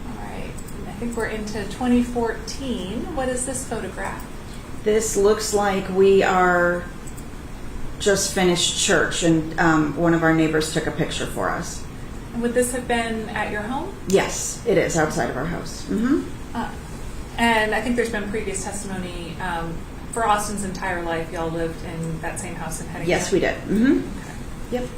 All right. I think we're into 2014. What is this photograph? This looks like we are just finished church, and one of our neighbors took a picture for us. And would this have been at your home? Yes, it is outside of our house. Mm-hmm. And I think there's been previous testimony for Austin's entire life. Y'all lived in that same house in Hennigan? Yes, we did. Mm-hmm. Okay. Yep.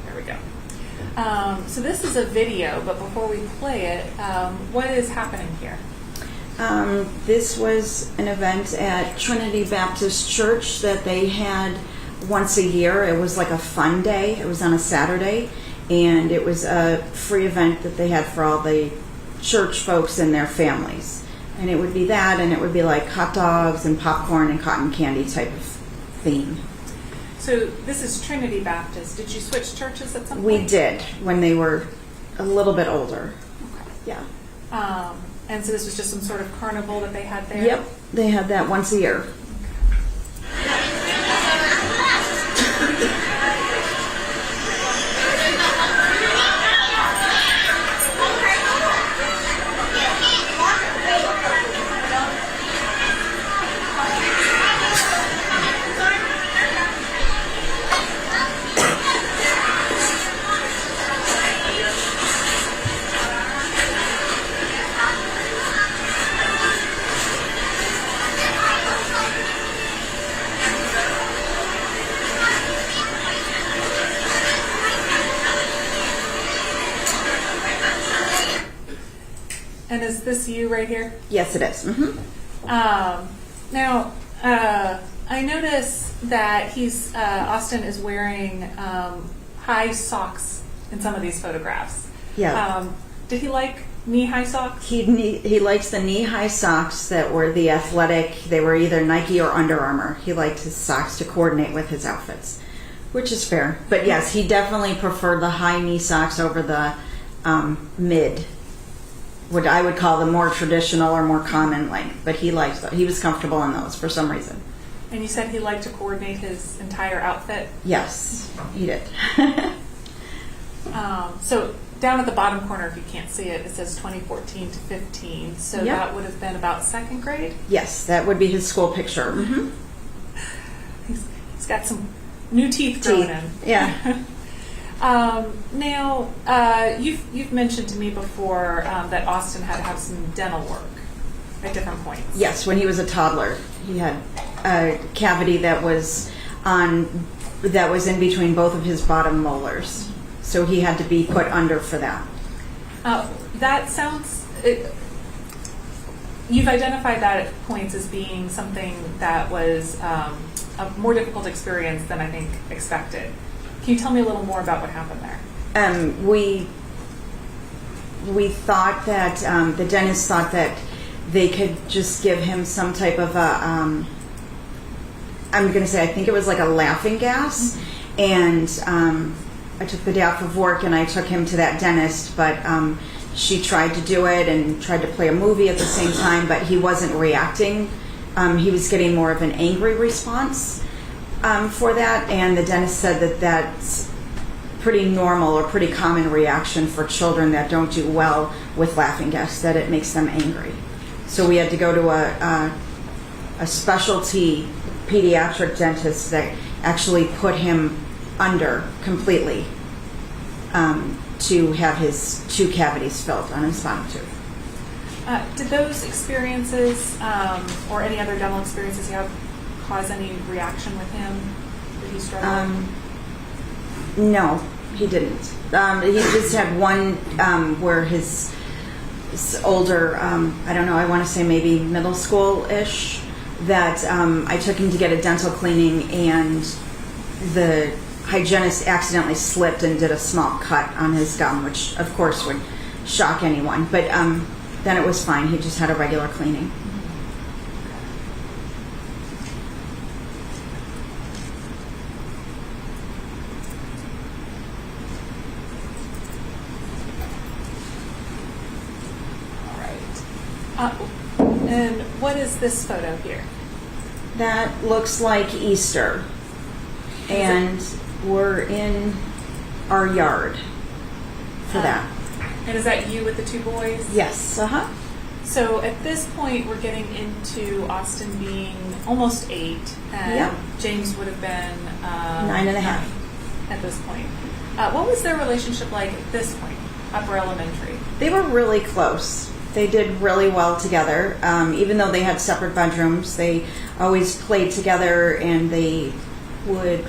There we go. So this is a video, but before we play it, what is happening here? This was an event at Trinity Baptist Church that they had once a year. It was like a fun day. It was on a Saturday, and it was a free event that they had for all the church folks and their families. And it would be that, and it would be like hot dogs and popcorn and cotton candy type of theme. So this is Trinity Baptist. Did you switch churches at some point? We did when they were a little bit older. Okay. Yeah. And so this was just some sort of carnival that they had there? Yep. They had that once a year. And is this you right here? Yes, it is. Mm-hmm. Now, I notice that Austin is wearing high socks in some of these photographs. Yeah. Did he like knee-high socks? He likes the knee-high socks that were the athletic. They were either Nike or Under Armour. He liked his socks to coordinate with his outfits, which is fair. But yes, he definitely preferred the high knee socks over the mid what I would call the more traditional or more common length. But he liked that. He was comfortable in those for some reason. And you said he liked to coordinate his entire outfit. Yes, he did. So down at the bottom corner, if you can't see it, it says 2014 to 15. So Yep. that would have been about second grade. Yes, that would be his school picture. Mm-hmm. He's got some new teeth growing in. Yeah. Now, you've mentioned to me before that Austin had to have some dental work at different points. Yes, when he was a toddler, he had a cavity that was in between both of his bottom molars. So he had to be put under for that. That sounds. You've identified that at points as being something that was a more difficult experience than I think expected. Can you tell me a little more about what happened there? We thought that the dentist thought that they could just give him some type of a. I'm going to say I think it was like a laughing gas, and I took the day off of work and I took him to that dentist, but she tried to do it and tried to play a movie at the same time, but he wasn't reacting. He was getting more of an angry response for that, and the dentist said that that's pretty normal or pretty common reaction for children that don't do well with laughing gas, that it makes them angry. So we had to go to a specialty pediatric dentist that actually put him under completely to have his 2 cavities filled on his bottom tooth. Did those experiences or any other dental experiences you have cause any reaction with him? Did he struggle? No, he didn't. He just had one where his older, I don't know, I want to say maybe middle school-ish, that I took him to get a dental cleaning and the hygienist accidentally slipped and did a small cut on his gum, which of course would shock anyone. But then it was fine. He just had a regular cleaning. And what is this photo here? That looks like Easter. And we're in our yard for that. And is that you with the 2 boys? Yes. Uh-huh. So at this point, we're getting into Austin being almost 8, and Yep. James would have been 9.5 at this point. What was their relationship like at this point, upper elementary? They were really close. They did really well together. Even though they had separate bedrooms, they always played together, and they would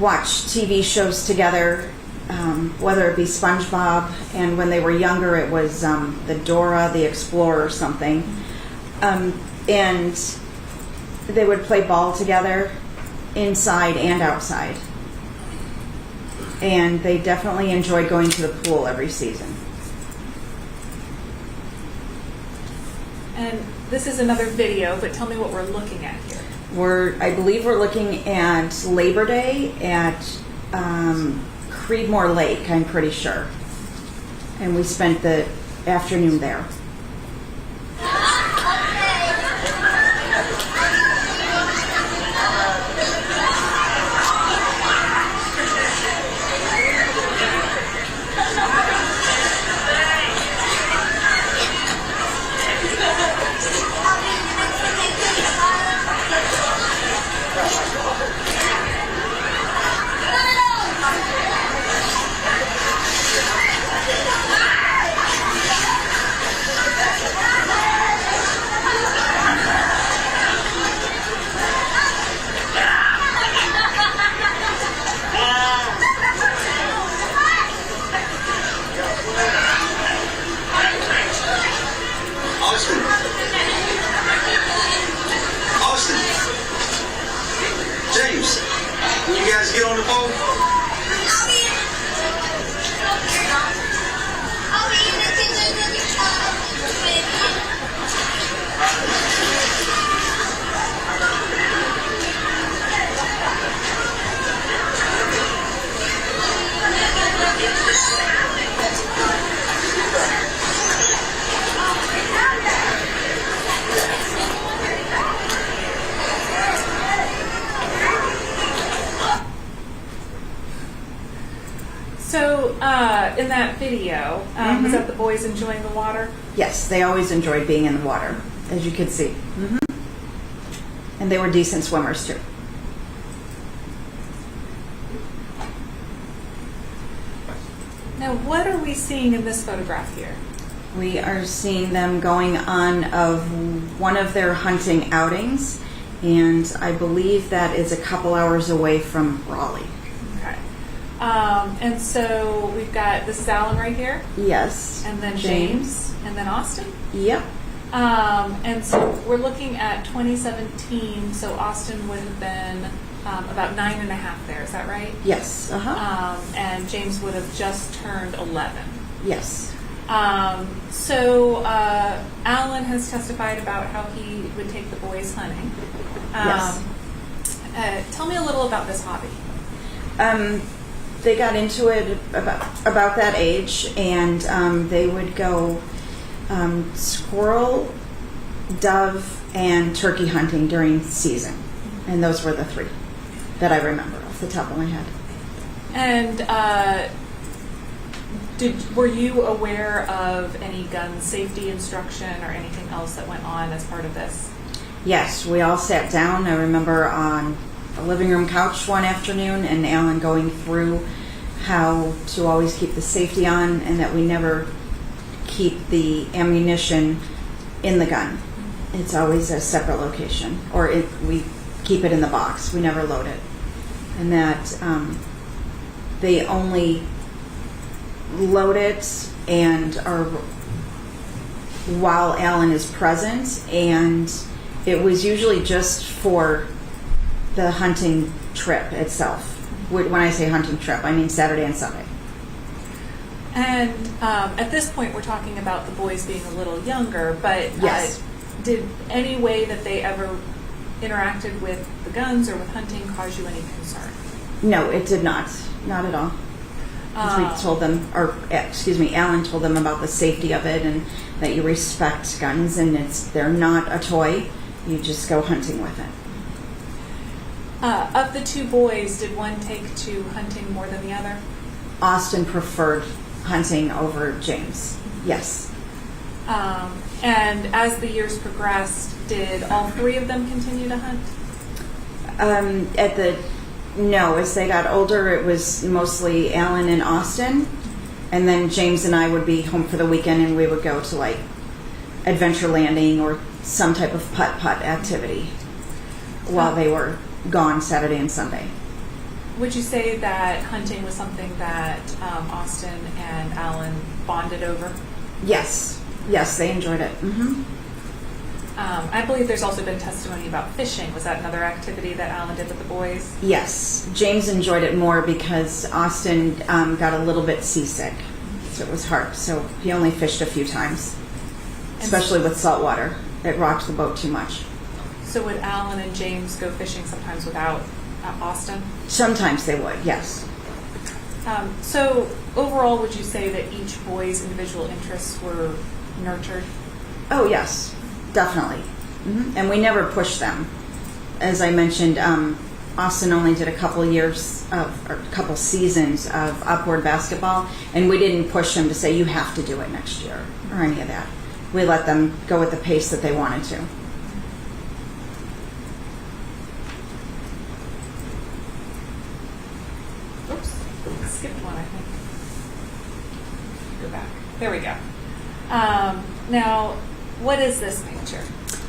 watch TV shows together, whether it be SpongeBob, and when they were younger it was the Dora the Explorer or something. And they would play ball together inside and outside. And they definitely enjoyed going to the pool every season. And this is another video, but tell me what we're looking at here. I believe we're looking at Labor Day at Creedmoor Lake, I'm pretty sure. And we spent the afternoon there. in that video, was that the boys enjoying the water? Yes, they always enjoyed being in the water, as you could see. And they were decent swimmers too. Now, what are we seeing in this photograph here? We are seeing them going on of one of their hunting outings, and I believe that is a couple hours away from Raleigh. Okay. And so we've got, this is Alan right here, Yes. and then James, and then Austin. Yep. And so we're looking at 2017, so Austin would have been about 9.5 there, is that right? Yes. And James would have just turned 11. Yes. So Alan has testified about how he would take the boys hunting. Yes. Tell me a little about this hobby. They got into it about that age, and they would go squirrel, dove, and turkey hunting during season. And those were the three that I remember off the top of my head. And were you aware of any gun safety instruction or anything else that went on as part of this? Yes, we all sat down. I remember on the living room couch one afternoon, and Alan going through how to always keep the safety on, and that we never keep the ammunition in the gun. It's always a separate location, or we keep it in the box. We never load it. And that they only load it and are while Alan is present, and it was usually just for the hunting trip itself. When I say hunting trip, I mean Saturday and Sunday. And at this point, we're talking about the boys being a little younger, but Yes. Did any way that they ever interacted with the guns or with hunting cause you any concern? No, it did not. Not at all. 'Cause we told them, Alan told them about the safety of it, and that you respect guns, and they're not a toy. You just go hunting with it. Of the two boys, did one take to hunting more than the other? Austin preferred hunting over James. Yes. And as the years progressed, did all three of them continue to hunt? No, as they got older, it was mostly Alan and Austin, and then James and I would be home for the weekend, and we would go to like adventure landing or some type of putt-putt activity while they were gone Saturday and Sunday. Would you say that hunting was something that Austin and Alan bonded over? Yes, they enjoyed it. I believe there's also been testimony about fishing. Was that another activity that Alan did with the boys? Yes, James enjoyed it more because Austin got a little bit seasick, so it was hard. So he only fished a few times, especially with salt water. It rocked the boat too much. So would Alan and James go fishing sometimes without Austin? Sometimes they would, yes. So overall, would you say that each boy's individual interests were nurtured? Oh, yes, definitely. And we never pushed them. As I mentioned, Austin only did a couple seasons of upward basketball, and we didn't push him to say, you have to do it next year, or any of that. We let them go at the pace that they wanted to. Oops, skipped one, I think. Go back. There we go. Now, what is this picture?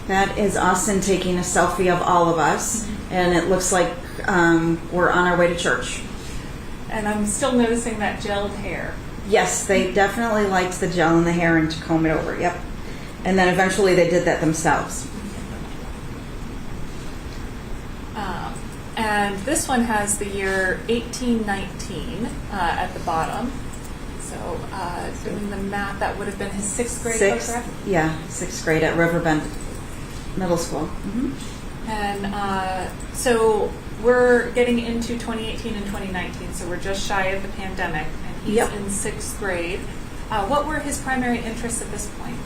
That is Austin taking a selfie of all of us, and it looks like we're on our way to church. And I'm still noticing that gelled hair. Yes, they definitely liked the gel in the hair and to comb it over, yep. And then eventually they did that themselves. And this one has the year 1819 at the bottom. So doing the math, that would have been his 6th grade photograph? Yeah, 6th grade at Riverbend Middle School. And so we're getting into 2018 and 2019, so we're just shy of the pandemic, and he's Yep. in 6th grade. What were his primary interests at this point?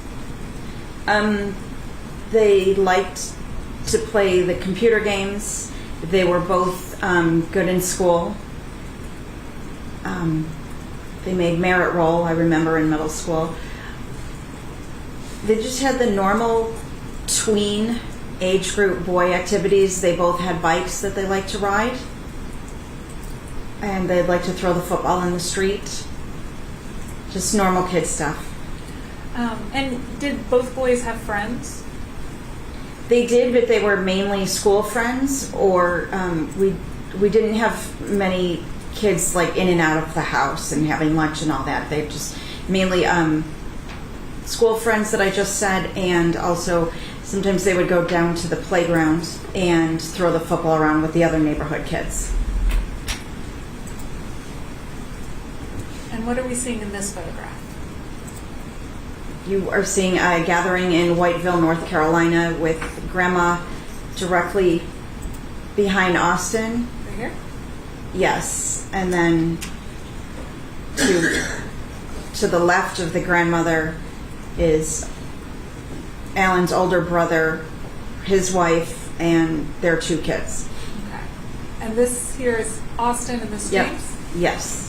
They liked to play the computer games. They were both good in school. They made merit roll, I remember, in middle school. They just had the normal tween age group boy activities. They both had bikes that they liked to ride. And they'd like to throw the football in the street. Just normal kid stuff. And did both boys have friends? They did, but they were mainly school friends, or we didn't have many kids like in and out of the house and having lunch and all that. They just mainly school friends that I just said, and also sometimes they would go down to the playground and throw the football around with the other neighborhood kids. And what are we seeing in this photograph? You are seeing a gathering in Whiteville, North Carolina, with Grandma directly behind Austin. Right here? Yes, and then to the left of the grandmother is Alan's older brother, his wife, and their 2 kids. Okay. And this here is Austin and this Yep. James? Yes.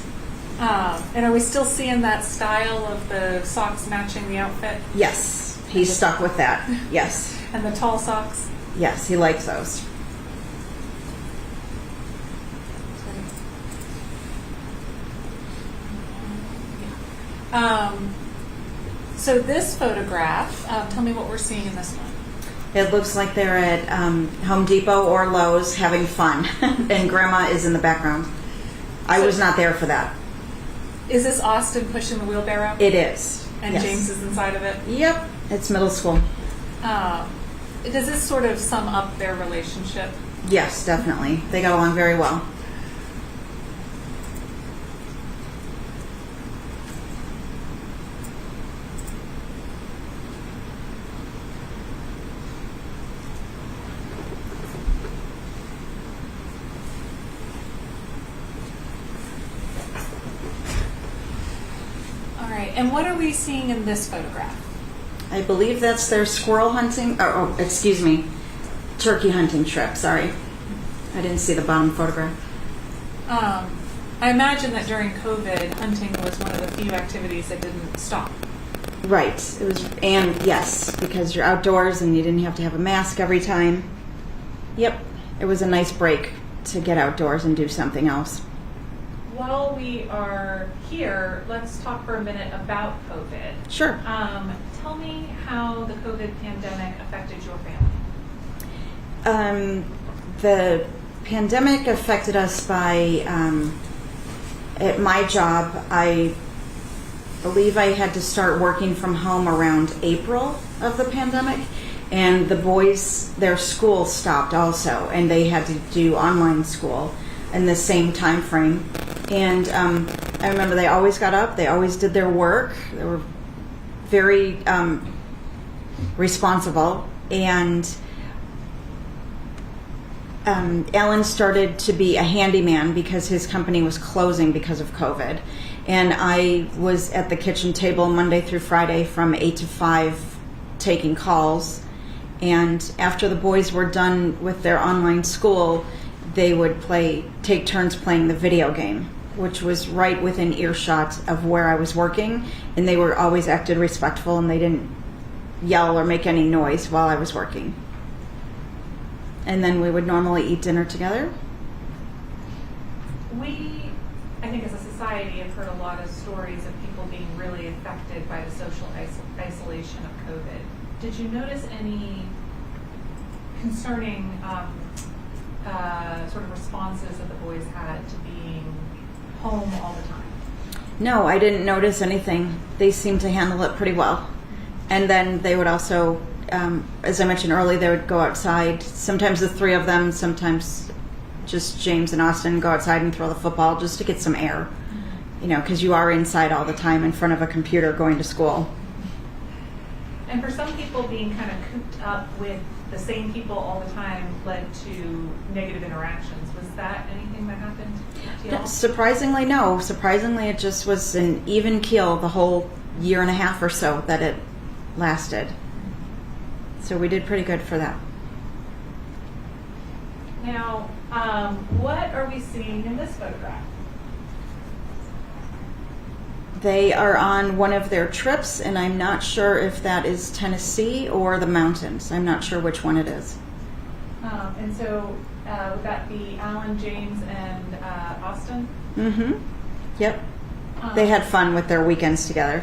And are we still seeing that style of the socks matching the outfit? Yes. He's stuck with that. Yes. And the tall socks? Yes, he likes those. So this photograph, tell me what we're seeing in this one. It looks like they're at Home Depot or Lowe's having fun, and Grandma is in the background. I was not there for that. Is this Austin pushing the wheelbarrow? It is. And Yes. James is inside of it? Yep. It's middle school. Does this sort of sum up their relationship? Yes, definitely. They got along very well. All right. And what are we seeing in this photograph? I believe that's their squirrel hunting, excuse me, turkey hunting trip. Sorry. I didn't see the bottom photograph. I imagine that during COVID, hunting was one of the few activities that didn't stop. Right. It was, and yes, because you're outdoors and you didn't have to have a mask every time. Yep. It was a nice break to get outdoors and do something else. While we are here, let's talk for a minute about COVID. Sure. Tell me how the COVID pandemic affected your family. The pandemic affected us by, at my job, I believe I had to start working from home around April of the pandemic, and the boys, their school stopped also, and they had to do online school in the same time frame. And I remember they always got up, they always did their work, they were very responsible, and Alan started to be a handyman because his company was closing because of COVID. And I was at the kitchen table Monday through Friday from 8 to 5 taking calls. And after the boys were done with their online school, they would take turns playing the video game, which was right within earshot of where I was working. And they were always acted respectful, and they didn't yell or make any noise while I was working. And then we would normally eat dinner together. We, I think as a society, have heard a lot of stories of people being really affected by the social isolation of COVID. Did you notice any concerning sort of responses that the boys had to being home all the time? No, I didn't notice anything. They seemed to handle it pretty well. And then they would also, as I mentioned earlier, they would go outside. Sometimes the 3 of them, sometimes just James and Austin go outside and throw the football just to get some air. You know, because you are inside all the time in front of a computer going to school. And for some people, being kind of cooped up with the same people all the time led to negative interactions. Was that anything that happened to y'all? Surprisingly, no. Surprisingly, it just was an even keel the whole year and a half or so that it lasted. So we did pretty good for that. Now, what are we seeing in this photograph? They are on one of their trips, and I'm not sure if that is Tennessee or the mountains. I'm not sure which one it is. And so would that be Alan, James, and Austin? Mm-hmm. Yep. They had fun with their weekends together.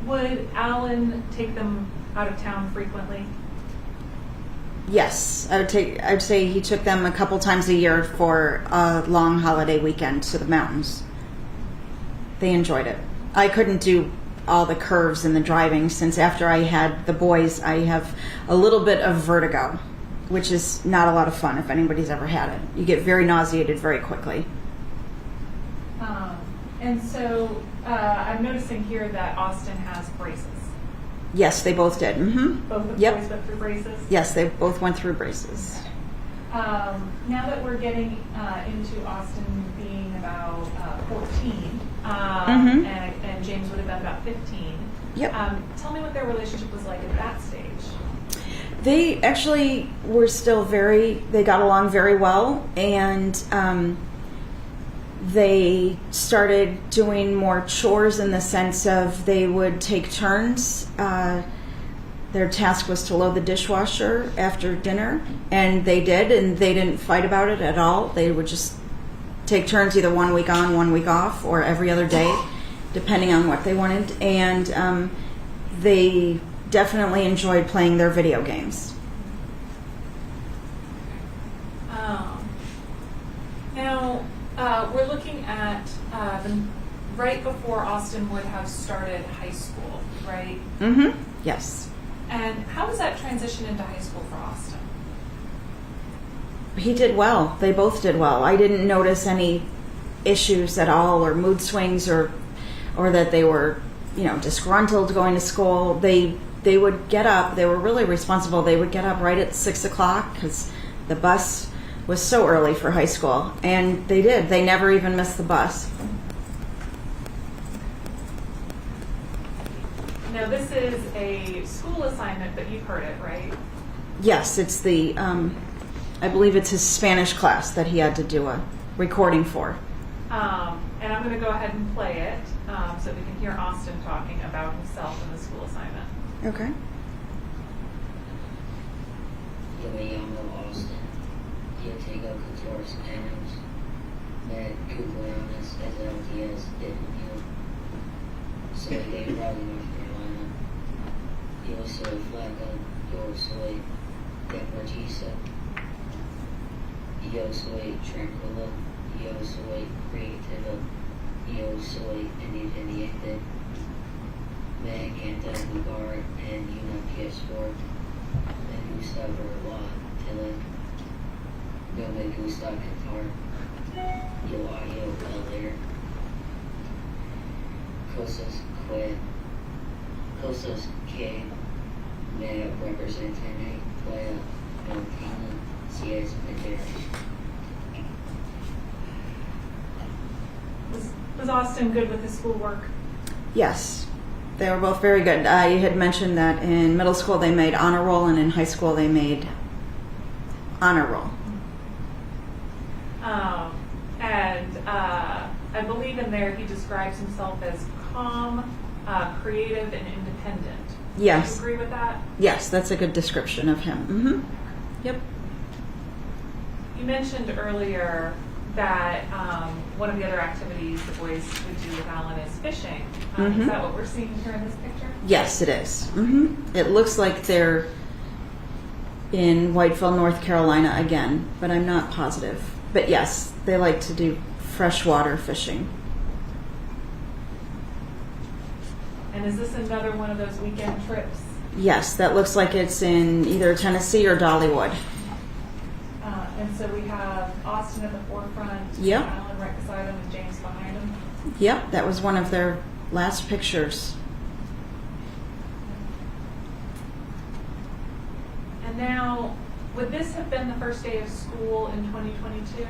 Would Alan take them out of town frequently? Yes, I'd say he took them a couple times a year for a long holiday weekend to the mountains. They enjoyed it. I couldn't do all the curves and the driving since after I had the boys, I have a little bit of vertigo, which is not a lot of fun if anybody's ever had it. You get very nauseated very quickly. And so I'm noticing here that Austin has braces. Yes, they both did. Mm-hmm. Both of the Yep. boys went through braces? Yes, they both went through braces. Now that we're getting into Austin being about 14, Mhm. and James would have been about 15, Yep. tell me what their relationship was like at that stage. They actually were still they got along very well, and they started doing more chores in the sense of they would take turns. Their task was to load the dishwasher after dinner, and they did, and they didn't fight about it at all. They would just take turns, either 1 week on, 1 week off, or every other day, depending on what they wanted. And they definitely enjoyed playing their video games. Now, we're looking at right before Austin would have started high school, right? Mm-hmm. Yes. And how does that transition into high school for Austin? He did well. They both did well. I didn't notice any issues at all, or mood swings, or that they were, disgruntled going to school. They would get up. They were really responsible. They would get up right at 6 o'clock because the bus was so early for high school, and they did. They never even missed the bus. Now, this is a school assignment, but you've heard it, right? Yes, it's I believe it's his Spanish class that he had to do a recording for. And I'm going to go ahead and play it so we can hear Austin talking about himself and the school assignment. Okay. Yo me llamo Austin. Yo tengo 14 años. Me cumpleaños es el 10 de junio. Soy de Raleigh, North Carolina. Yo soy flaca. Yo soy deportista. Yo soy tranquila. Yo soy creativa. Yo soy independiente. Me encanta jugar en una PS4. Me gusta ver la tele. No me gusta cantar. Yo odio leer. Cosas que me representan pueda mantener si es mentira. Was Austin good with his schoolwork? Yes, they were both very good. You had mentioned that in middle school they made honor roll, and in high school they made honor roll. I believe in there he describes himself as calm, creative, and independent. Yes. Do you agree with that? Yes, that's a good description of him. Mm-hmm. Yep. You mentioned earlier that one of the other activities the boys would do with Alan is fishing. Mhm. Is that what we're seeing here in this picture? Yes, it is. Mm-hmm. It looks like they're in Whiteville, North Carolina again, but I'm not positive. But yes, they like to do freshwater fishing. And is this another one of those weekend trips? Yes, that looks like it's in either Tennessee or Dollywood. And so we have Austin at the forefront, Yep. Alan right beside him, and James behind him. Yep, that was one of their last pictures. And now, would this have been the first day of school in 2022?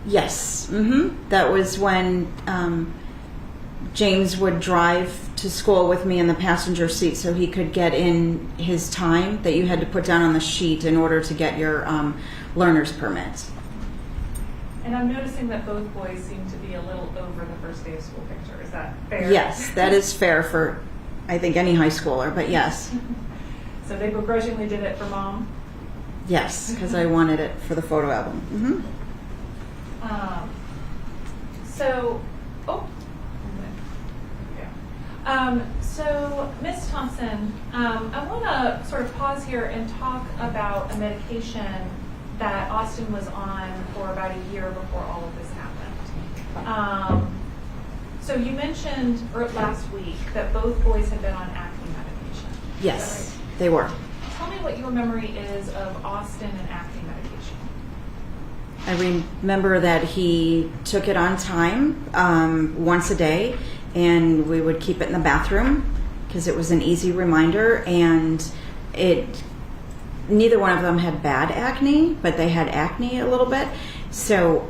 Yes. Mm-hmm. That was when James would drive to school with me in the passenger seat so he could get in his time that you had to put down on the sheet in order to get your learner's permit. And I'm noticing that both boys seem to be a little over the first day of school picture. Is that fair? Yes, that is fair for, I think, any high schooler, but yes. So they begrudgingly did it for mom? Yes, because I wanted it for the photo album. So, Ms. Thompson, I want to sort of pause here and talk about a medication that Austin was on for about a year before all of this happened. So you mentioned last week that both boys had been on acne medication. Is Yes, that they were. right? Tell me what your memory is of Austin and acne medication. I remember that he took it on time, once a day, and we would keep it in the bathroom because it was an easy reminder. And neither one of them had bad acne, but they had acne a little bit. So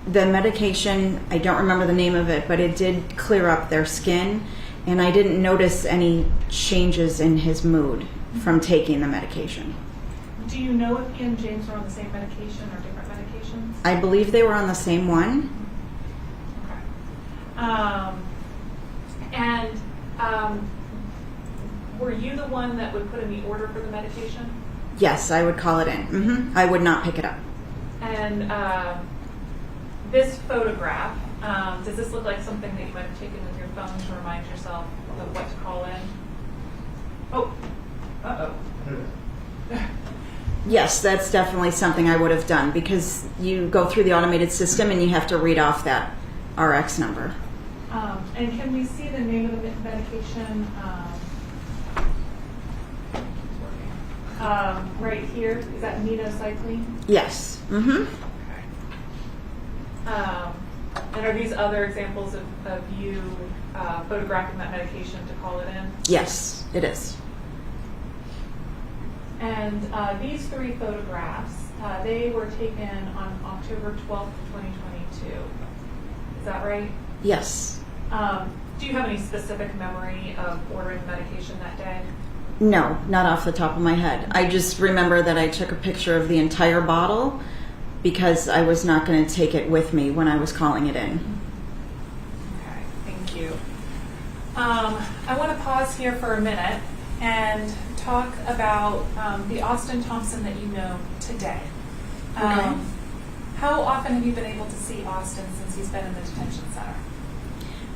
the medication, I don't remember the name of it, but it did clear up their skin, and I didn't notice any changes in his mood from taking the medication. Do you know if he and James were on the same medication or different medications? I believe they were on the same one. Okay. Were you the one that would put in the order for the medication? Yes, I would call it in. I would not pick it up. And this photograph, does this look like something that you might have taken with your phone to remind yourself of what to call in? Oh, uh-oh. Yes, that's definitely something I would have done because you go through the automated system and you have to read off that RX number. And can we see the name of the medication? Right here, is that minocycline? Yes. Okay. And are these other examples of you photographing that medication to call it in? Yes, it is. And these three photographs, they were taken on October 12th, 2022. Is that right? Yes. Do you have any specific memory of ordering the medication that day? No, not off the top of my head. I just remember that I took a picture of the entire bottle because I was not going to take it with me when I was calling it in. Okay, thank you. I want to pause here for a minute and talk about the Austin Thompson that you know today. Okay. How often have you been able to see Austin since he's been in the detention center?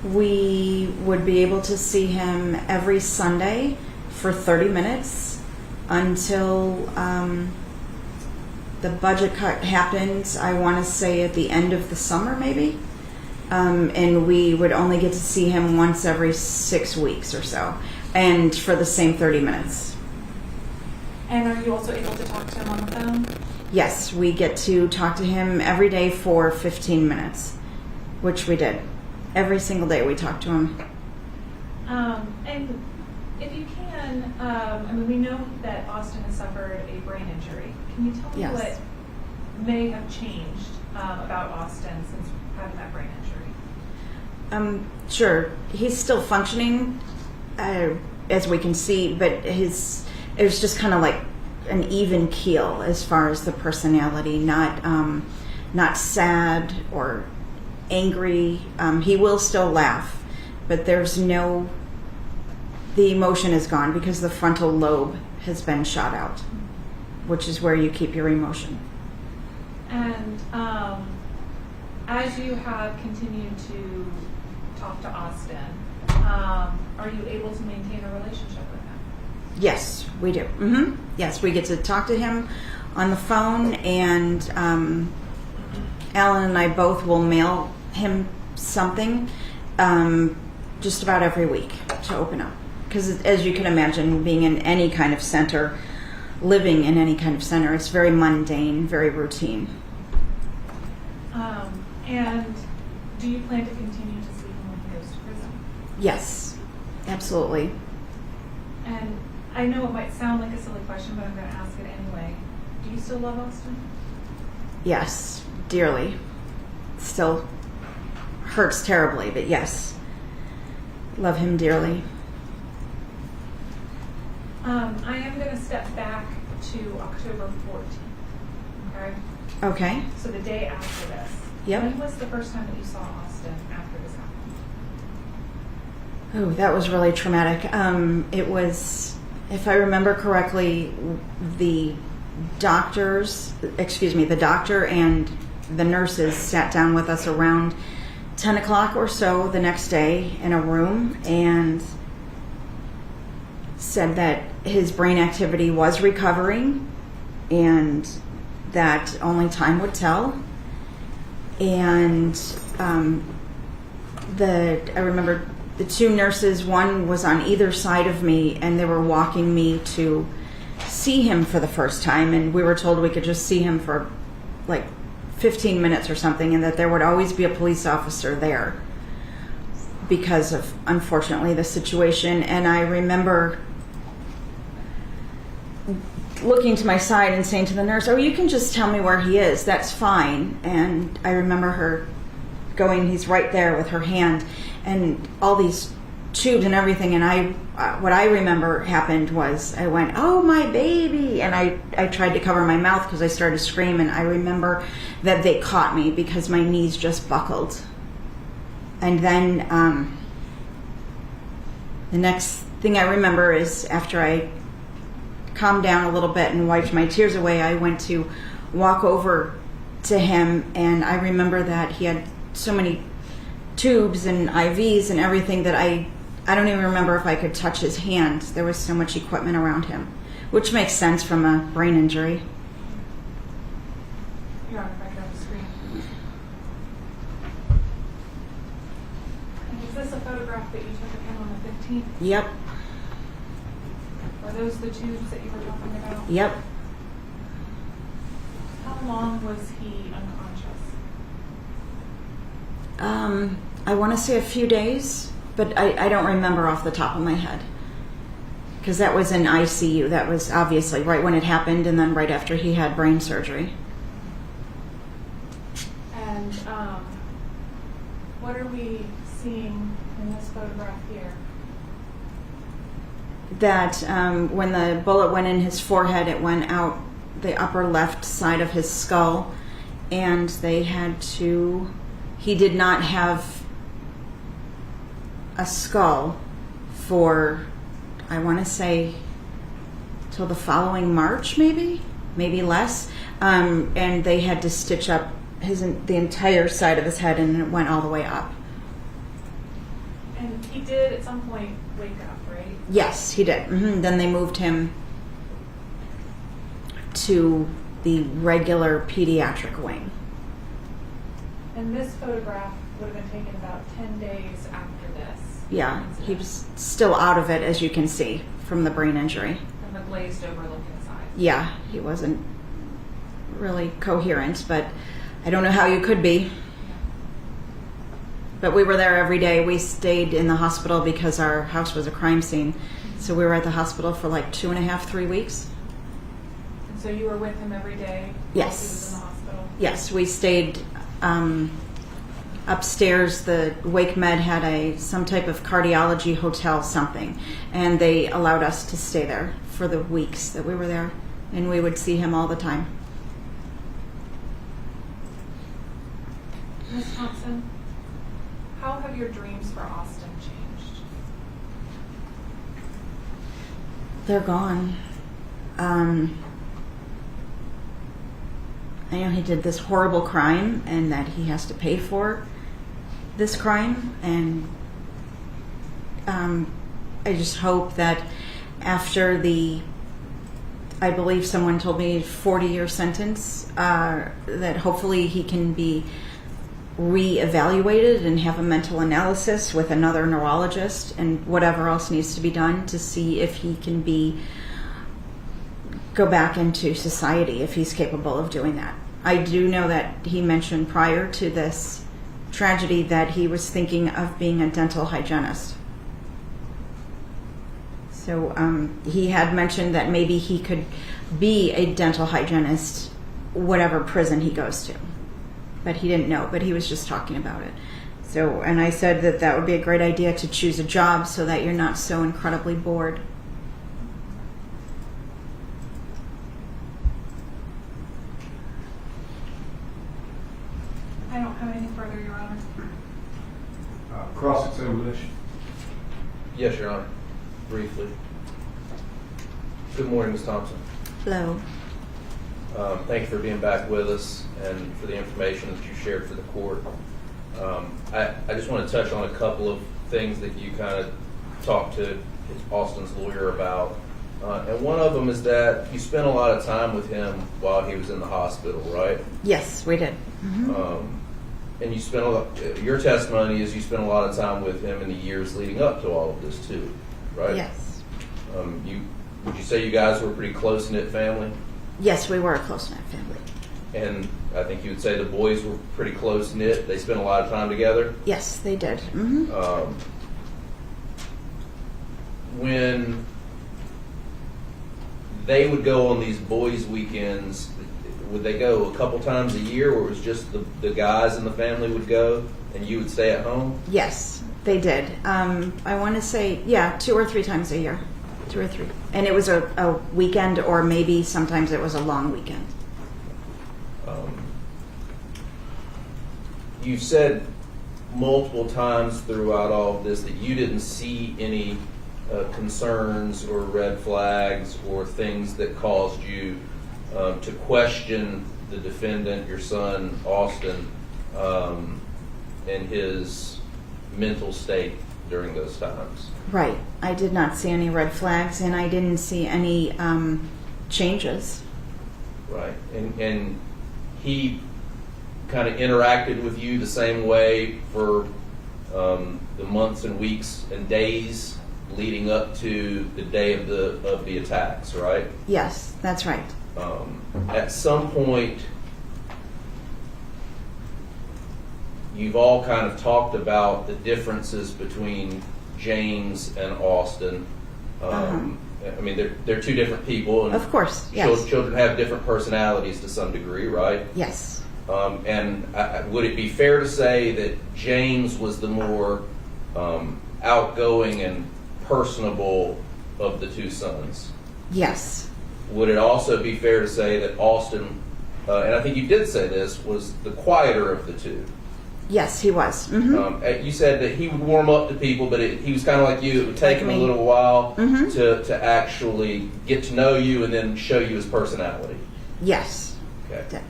We would be able to see him every Sunday for 30 minutes until the budget cut happened, I want to say at the end of the summer maybe. And we would only get to see him once every 6 weeks or so, and for the same 30 minutes. And are you also able to talk to him on the phone? Yes, we get to talk to him every day for 15 minutes, which we did. Every single day we talked to him. And if you can, I mean, we know that Austin has suffered a brain injury. Can you tell me Yes. what may have changed about Austin since having that brain injury? Sure, he's still functioning, as we can see, but it was just kind of like an even keel as far as the personality, not sad or angry. He will still laugh, but the emotion is gone because the frontal lobe has been shot out, which is where you keep your emotion. And as you have continued to talk to Austin, are you able to maintain a relationship with him? Yes, we do. Yes, we get to talk to him on the phone, and Alan and I both will mail him something just about every week to open up. Because as you can imagine, being in any kind of center, living in any kind of center, it's very mundane, very routine. And do you plan to continue to see him when he goes to prison? Yes, absolutely. And I know it might sound like a silly question, but I'm going to ask it anyway. Do you still love Austin? Yes, dearly. Still hurts terribly, but yes, love him dearly. I am going to step back to October 14th. Okay? Okay. So the day after this. Yep. When was the first time that you saw Austin after this happened? Oh, that was really traumatic. It was, if I remember correctly, the doctor and the nurses sat down with us around 10 o'clock or so the next day in a room and said that his brain activity was recovering and that only time would tell. And I remember the two nurses, one was on either side of me, and they were walking me to see him for the first time, and we were told we could just see him for like 15 minutes or something, and that there would always be a police officer there because of, unfortunately, the situation. And I remember looking to my side and saying to the nurse, "Oh, you can just tell me where he is, that's fine." And I remember her going, "He's right there," with her hand and all these tubes and everything. And what I remember happened was I went, "Oh, my baby," and I tried to cover my mouth because I started to scream. And I remember that they caught me because my knees just buckled. And then the next thing I remember is after I calmed down a little bit and wiped my tears away, I went to walk over to him, and I remember that he had so many tubes and IVs and everything that I don't even remember if I could touch his hand. There was so much equipment around him, which makes sense from a brain injury. You're on it right there on the screen. And is this a photograph that you took of him on the 15th? Yep, Are those the tubes that you were talking about? yep. How long was he unconscious? I want to say a few days, but I don't remember off the top of my head. Because that was in ICU. That was obviously right when it happened and then right after he had brain surgery. And what are we seeing in this photograph here? That when the bullet went in his forehead, it went out the upper left side of his skull, and they had to, he did not have a skull for, I want to say, till the following March, maybe less, and they had to stitch up the entire side of his head, and it went all the way up. And he did at some point wake up, right? Yes, he did. Then they moved him to the regular pediatric wing. And this photograph would have been taken about 10 days after this. Yeah, he was still out of it, as you can see, from the brain injury. And the glazed over look inside. Yeah, he wasn't really coherent, but I don't know how you could be. But we were there every day. We stayed in the hospital because our house was a crime scene. So we were at the hospital for like 2.5, 3 weeks. And so you were with him every day? Yes. While he was in the hospital? Yes, we stayed upstairs. The Wake Med had some type of cardiology hotel something, and they allowed us to stay there for the weeks that we were there, and we would see him all the time. Ms. Thompson, how have your dreams for Austin changed? They're gone. I know he did this horrible crime and that he has to pay for this crime, and I just hope that after I believe someone told me 40-year sentence, that hopefully he can be re-evaluated and have a mental analysis with another neurologist and whatever else needs to be done to see if he can go back into society, if he's capable of doing that. I do know that he mentioned prior to this tragedy that he was thinking of being a dental hygienist. So he had mentioned that maybe he could be a dental hygienist, whatever prison he goes to. But he didn't know, but he was just talking about it. So, and I said that would be a great idea to choose a job so that you're not so incredibly bored. I don't have order, Your Honor. Cross-examination. Yes, Your Honor. Briefly. Good morning, Ms. Thompson. Hello. Thank you for being back with us and for the information that you shared for the court. I just want to touch on a couple of things that you kind of talked to Austin's lawyer about. And one of them is that you spent a lot of time with him while he was in the hospital, right? Yes, we did. And you spent your testimony is you spent a lot of time with him in the years leading up to all of this too, right? Yes. Would you say you guys were a pretty close-knit family? Yes, we were a close-knit family. And I think you would say the boys were pretty close-knit. They spent a lot of time together? Yes, they did. When they would go on these boys' weekends, would they go a couple times a year, or it was just the guys in the family would go and you would stay at home? Yes, they did. I want to say, 2 or 3 times a year. 2 or 3. And it was a weekend, or maybe sometimes it was a long weekend. You've said multiple times throughout all of this that you didn't see any concerns or red flags or things that caused you to question the defendant, your son, Austin, and his mental state during those times. Right. I did not see any red flags, and I didn't see any changes. Right. And he kind of interacted with you the same way for the months and weeks and days leading up to the day of the attacks, right? Yes, that's right. At some point, you've all kind of talked about the differences between James and Austin. I mean, they're two different people. And Of course, yes. Children have different personalities to some degree, right? Yes. And would it be fair to say that James was the more outgoing and personable of the two sons? Yes. Would it also be fair to say that Austin, and I think you did say this, was the quieter of the two? Yes, he was. You said that he would warm up to people, but he was kind of like you. It would take him a me. little while to actually get to know you and then show you his personality. Yes. Okay.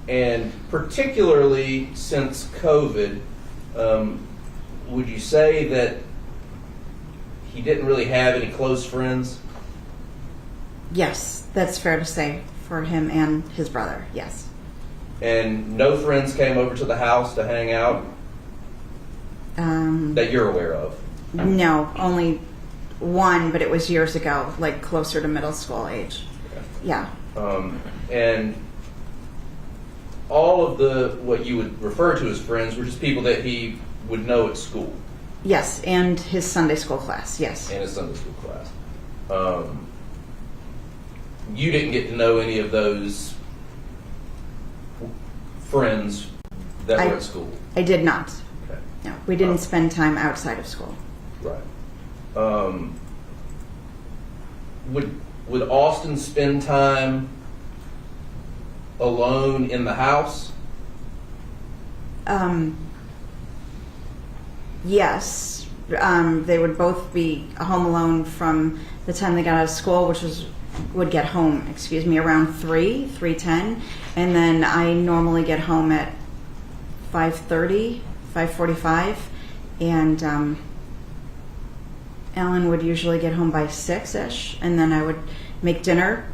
And particularly since COVID, would you say that he didn't really have any close friends? Yes, that's fair to say for him and his brother. Yes. And no friends came over to the house to hang out that you're aware of? No, only one, but it was years ago, like closer to middle school age. Okay. Yeah. And all of what you would refer to as friends were just people that he would know at school. Yes, and his Sunday school class. Yes. And his Sunday school class. You didn't get to know any of those friends that were at school. I did not. Okay. No, we didn't spend time outside of school. Right. Would Austin spend time alone in the house? Yes. They would both be home alone from the time they got out of school, which would get home, around 3:10, and then I normally get home at 5:30, 5:45, and Alan would usually get home by 6-ish, and then I would make dinner,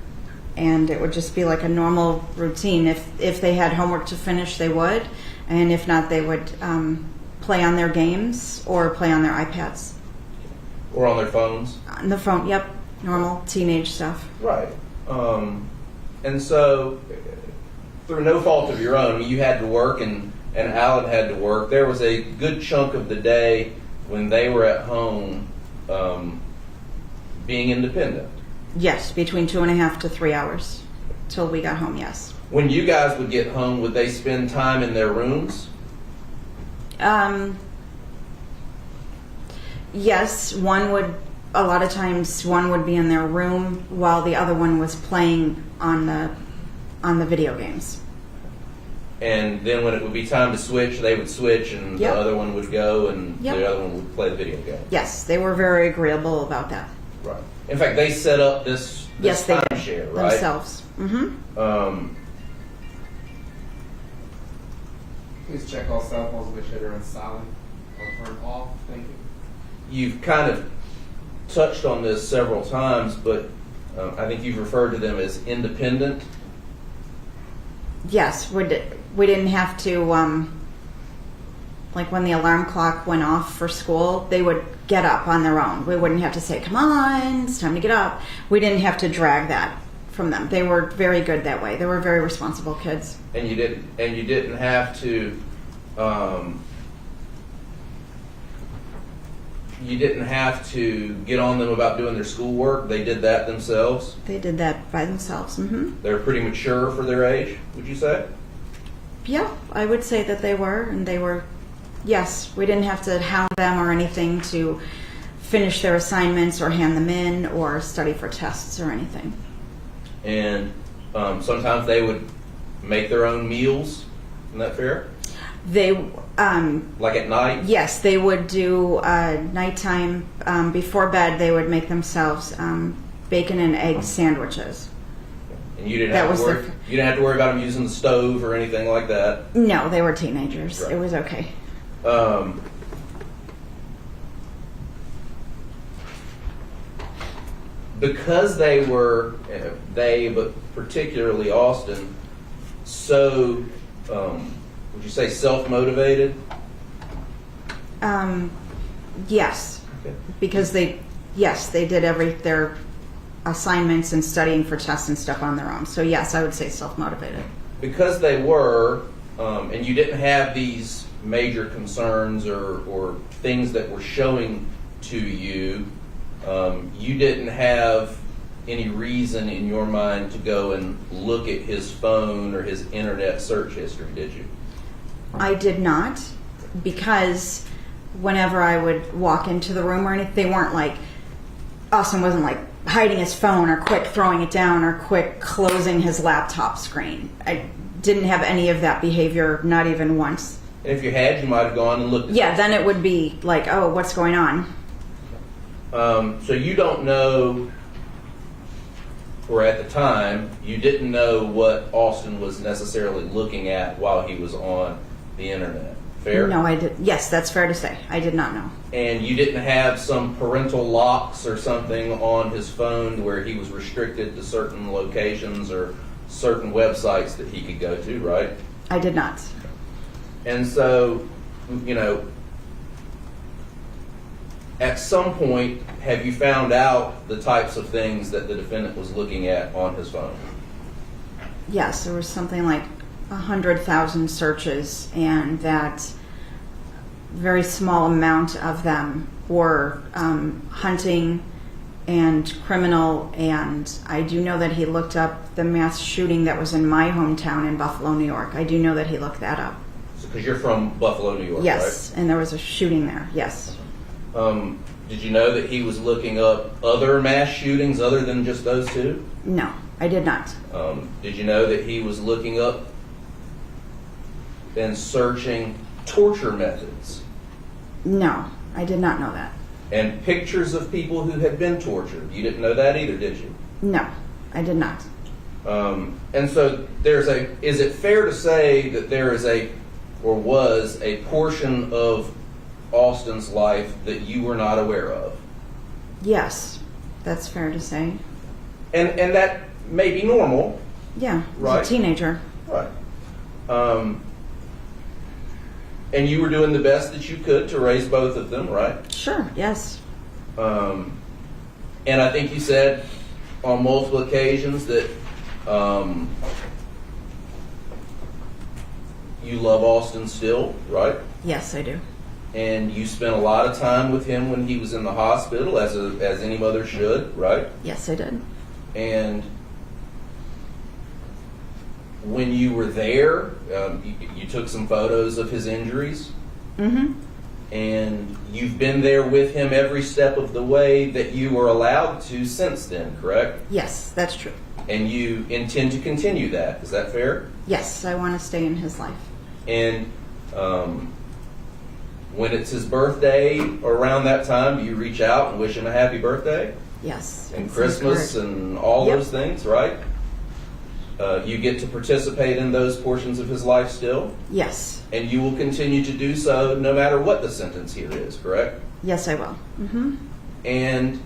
and it would just be like a normal routine. If they had homework to finish, they would, and if not, they would play on their games or play on their iPads. Or on their phones? On the phone, yep. Normal teenage stuff. Right. And so, through no fault of your own, you had to work and Alan had to work. There was a good chunk of the day when they were at home being independent. Yes, between 2.5 to 3 hours till we got home, yes. When you guys would get home, would they spend time in their rooms? Yes, a lot of times one would be in their room while the other one was playing on the video games. And then when it would be time to switch, they would switch, and Yep. the other one would go, and Yep. the other one would play the video game. Yes, they were very agreeable about that. Right. In fact, they set up this Yes, they did timeshare, right? themselves. Mm-hmm. Please check all cell phones, make sure they're on silent or turned off. Thank you. You've kind of touched on this several times, but I think you've referred to them as independent. Yes, we didn't have to, like when the alarm clock went off for school, they would get up on their own. We wouldn't have to say, come on, it's time to get up. We didn't have to drag that from them. They were very good that way. They were very responsible kids. And you didn't have to get on them about doing their schoolwork. They did that themselves. They did that by themselves. Mm-hmm. They're pretty mature for their age, would you say? Yeah, I would say that they were, and they were, yes, we didn't have to hound them or anything to finish their assignments or hand them in or study for tests or anything. And sometimes they would make their own meals. Isn't that fair? They, Like at night? yes, they would do nighttime, before bed, they would make themselves bacon and egg sandwiches. And you didn't That have was to worry. the- You didn't have to worry about them using the stove or anything like that. No, they were teenagers. Right. It was okay. Because but particularly Austin, so would you say self-motivated? Yes, Okay. because they did their assignments and studying for tests and stuff on their own. So yes, I would say self-motivated. Because they were, and you didn't have these major concerns or things that were showing to you, you didn't have any reason in your mind to go and look at his phone or his internet search history, did you? I did not, because whenever I would walk into the room or anything, they weren't like, Austin wasn't like hiding his phone or quick throwing it down or quick closing his laptop screen. I didn't have any of that behavior, not even once. And if you had, you might have gone and looked at Yeah, then it would be like, oh, what's going on? So you don't know, or at the time, you didn't know what Austin was necessarily looking at while he was on the internet. Fair? No, I did. Yes, that's fair to say. I did not know. And you didn't have some parental locks or something on his phone where he was restricted to certain locations or certain websites that he could go to, right? I did not. And so, at some point, have you found out the types of things that the defendant was looking at on his phone? Yes, there was something like 100,000 searches, and that very small amount of them were hunting and criminal. And I do know that he looked up the mass shooting that was in my hometown in Buffalo, New York. I do know that he looked that up. Because you're from Buffalo, New York, Yes, and there was a shooting there. Yes. right? Did you know that he was looking up other mass shootings other than just those two? No, I did not. Did you know that he was looking up and searching torture methods No, I did not know that. and pictures of people who had been tortured? You didn't know that either, did you? No, I did not. And so is it fair to say that there is was a portion of Austin's life that you were not aware of? Yes, that's fair to say. And that may be normal, Yeah, as Right. a teenager. right? And you were doing the best that you could to raise both of them, right? Sure, yes. And I think you said on multiple occasions that you love Austin still, right? Yes, I do. And you spent a lot of time with him when he was in the hospital, as any mother should, right? Yes, I did. And when you were there, you took some photos of his injuries. Mm-hmm. And you've been there with him every step of the way that you were allowed to since then, correct? Yes, that's true. And you intend to continue that. Is that fair? Yes, I want to stay in his life. And when it's his birthday, around that time, do you reach out and wish him a happy birthday? Yes. And it's Christmas encouraged. and all Yep. those things, right? You get to participate in those portions of his life still, Yes. and you will continue to do so no matter what the sentence here is, correct? Yes, I will. Mm-hmm. And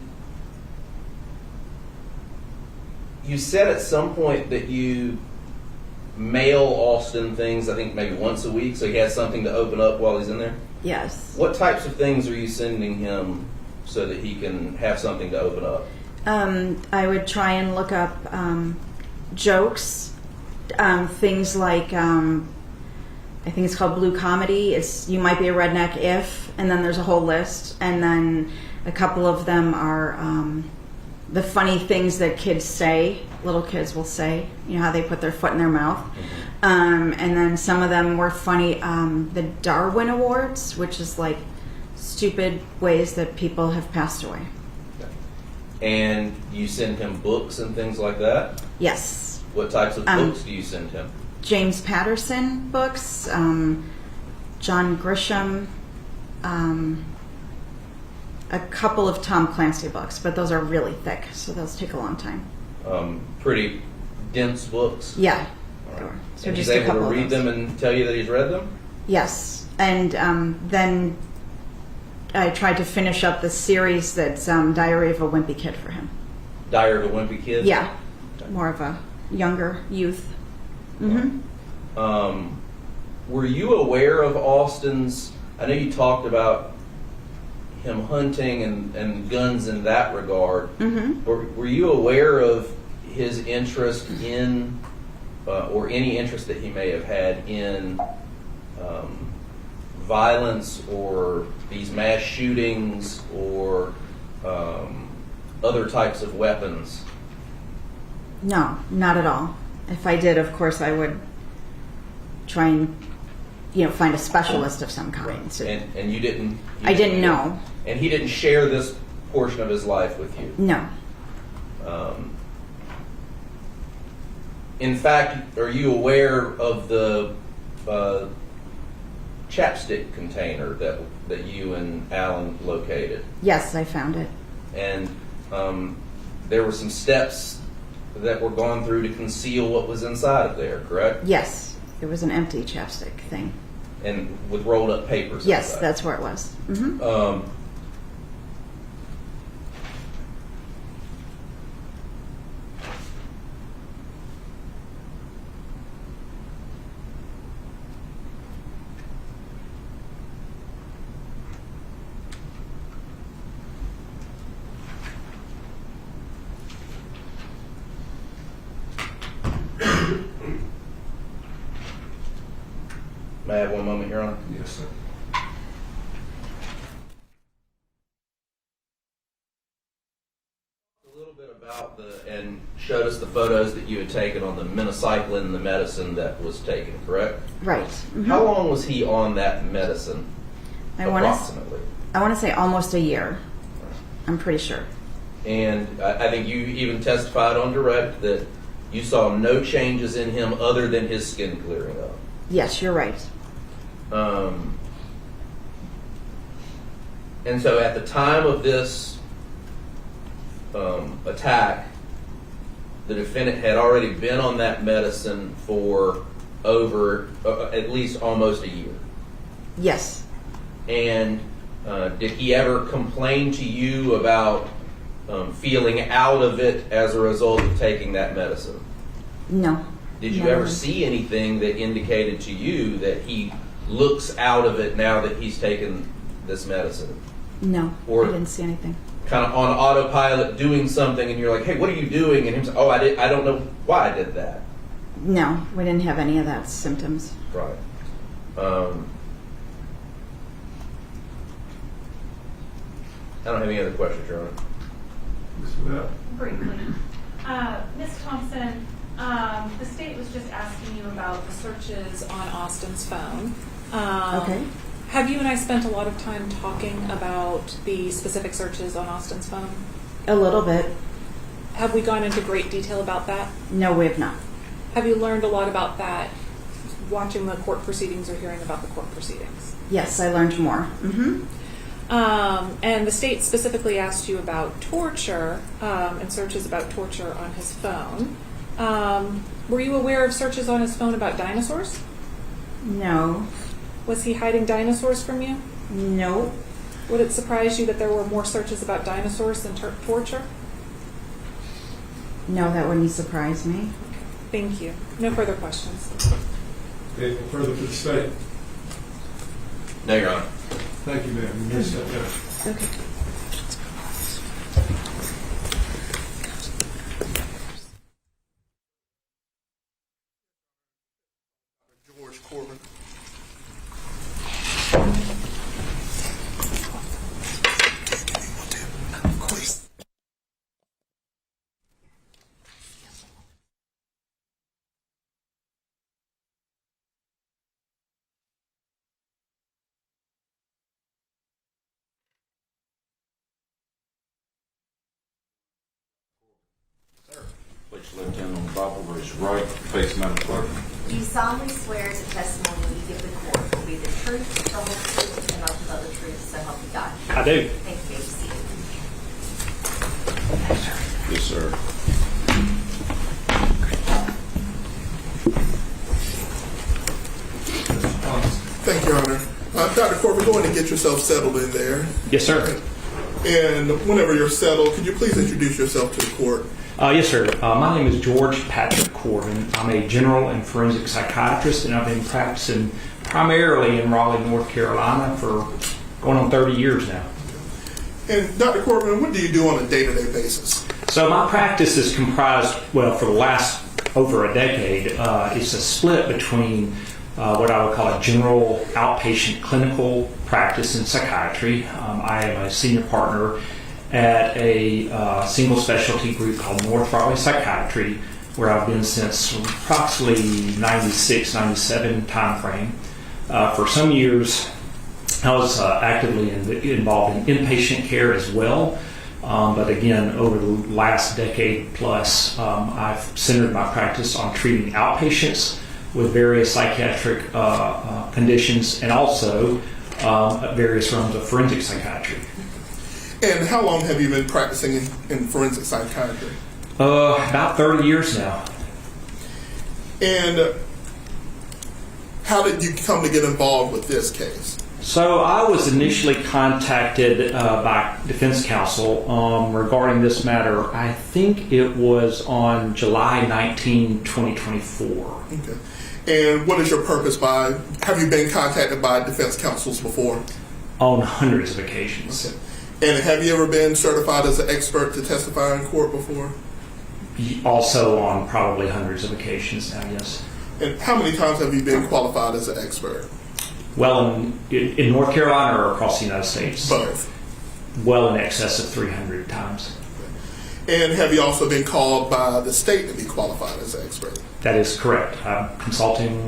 you said at some point that you mail Austin things, I think maybe once a week, so he has something to open up while he's in there? Yes. What types of things are you sending him so that he can have something to open up? I would try and look up jokes, things like I think it's called Blue Comedy. It's You Might Be a Redneck If, and then there's a whole list, and then a couple of them are the funny things that kids say, little kids will say, you know how they put their foot in their mouth. And then some of them were funny, the Darwin Awards, which is like stupid ways that people have passed away. And you send him books and things like that? Yes. What types of books do you send him? James Patterson books, John Grisham, a couple of Tom Clancy books, but those are really thick, so those take a long time. Pretty dense books? Yeah. All right. So And he's just a able couple to of read those. them and tell you that he's read them? Yes, and then I tried to finish up the series that's Diary of a Wimpy Kid for him. Diary of a Wimpy Kid? Yeah, more of a younger youth. Mm-hmm. Were you aware of Austin's, I know you talked about him hunting and guns in that regard. Mm-hmm. Were you aware of his interest in, or any interest that he may have had in violence or these mass shootings or other types of weapons? No, not at all. If I did, of course, I would try and, find a specialist of some kind. So And you didn't? I didn't know. And he didn't share this portion of his life with you? No. In fact, are you aware of the chapstick container that you and Alan located? Yes, I found it. And there were some steps that were gone through to conceal what was inside of there, correct? Yes, it was an empty chapstick thing. And with rolled up papers. Yes, inside. that's where it was. Mm-hmm. May I have one moment, Your Honor? Yes, sir. A little bit about and showed us the photos that you had taken on the minocycline, the medicine that was taken, correct? Right. Mm-hmm. How long was he on that medicine? I want approximately. to say almost a year. I'm pretty sure. And I think you even testified on direct that you saw no changes in him other than his skin clearing up. Yes, you're right. And so at the time of this attack, the defendant had already been on that medicine for over at least almost a year. Yes. And did he ever complain to you about feeling out of it as a result of taking that medicine? No. Did you Never. ever see anything that indicated to you that he looks out of it now that he's taken this medicine? No. Or- I didn't see anything. Kind of on autopilot doing something and you're like, hey, what are you doing? And him saying, I don't know why I did that. No, we didn't have any of that symptoms. Right. I don't have any other questions, Your Honor. Ms. Webb? Briefly. Ms. Thompson, the state was just asking you about the searches on Austin's phone. Okay. Have you and I spent a lot of time talking about the specific searches on Austin's phone? A little bit. Have we gone into great detail about that? No, we have not. Have you learned a lot about that watching the court proceedings or hearing about the court proceedings? Yes, I learned more. And the state specifically asked you about torture and searches about torture on his phone. Were you aware of searches on his phone about dinosaurs? No. Was he hiding dinosaurs from you? No. Would it surprise you that there were more searches about dinosaurs than torture? No, that wouldn't surprise me. Thank you. No further questions. Anything further for the state? No, Your Honor. Thank you, ma'am. You may step down. Okay. George Corbin. Of course. Place your left hand on the Bible, raise your right, face Madam Clerk. Do you solemnly swear the testimony you give the court will be the truth, the whole truth, and nothing but the truth, so help you God? I do. Thank you. Be seated. Yes, sir. Thank you, Your Honor. Dr. Corbin, go ahead and get yourself settled in there. Yes, sir. And whenever you're settled, could you please introduce yourself to the court? Yes, sir. My name is George Patrick Corbin. I'm a general and forensic psychiatrist, and I've been practicing primarily in Raleigh, North Carolina for going on 30 years now. And Dr. Corbin, what do you do on a day-to-day basis? So my practice is comprised, well, for the last over a decade, it's a split between what I would call a general outpatient clinical practice in psychiatry. I am a senior partner at a single specialty group called North Raleigh Psychiatry, where I've been since approximately 96, 97 time frame. For some years, I was actively involved in inpatient care as well. But again, over the last decade plus, I've centered my practice on treating outpatients with various psychiatric conditions and also various realms of forensic psychiatry. And how long have you been practicing in forensic psychiatry? About 30 years now. And how did you come to get involved with this case? So I was initially contacted by defense counsel regarding this matter. I think it was on July 19, 2024. Okay. And what is your purpose by, have you been contacted by defense counsels before? On hundreds of occasions. Okay. And have you ever been certified as an expert to testify in court before? Also on probably hundreds of occasions now, yes. And how many times have you been qualified as an expert? Well, in North Carolina or across the United States? Both. Well in excess of 300 times. And have you also been called by the state to be qualified as an expert? That is correct. I'm consulting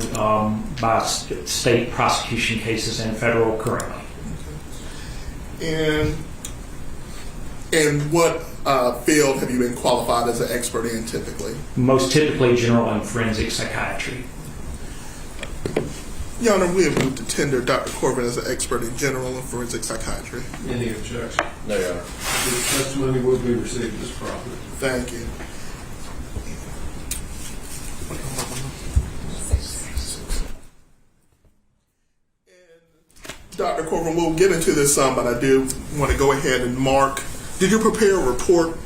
by state prosecution cases and federal currently. And what field have you been qualified as an expert in typically? Most typically general and forensic psychiatry. Your Honor, we have moved to tender Dr. Corbin as an expert in general and forensic psychiatry. Any objection? No, Your Honor. The testimony will be received as proper. Thank you. Dr. Corbin, we'll get into this some, but I do want to go ahead and mark. Did you prepare a report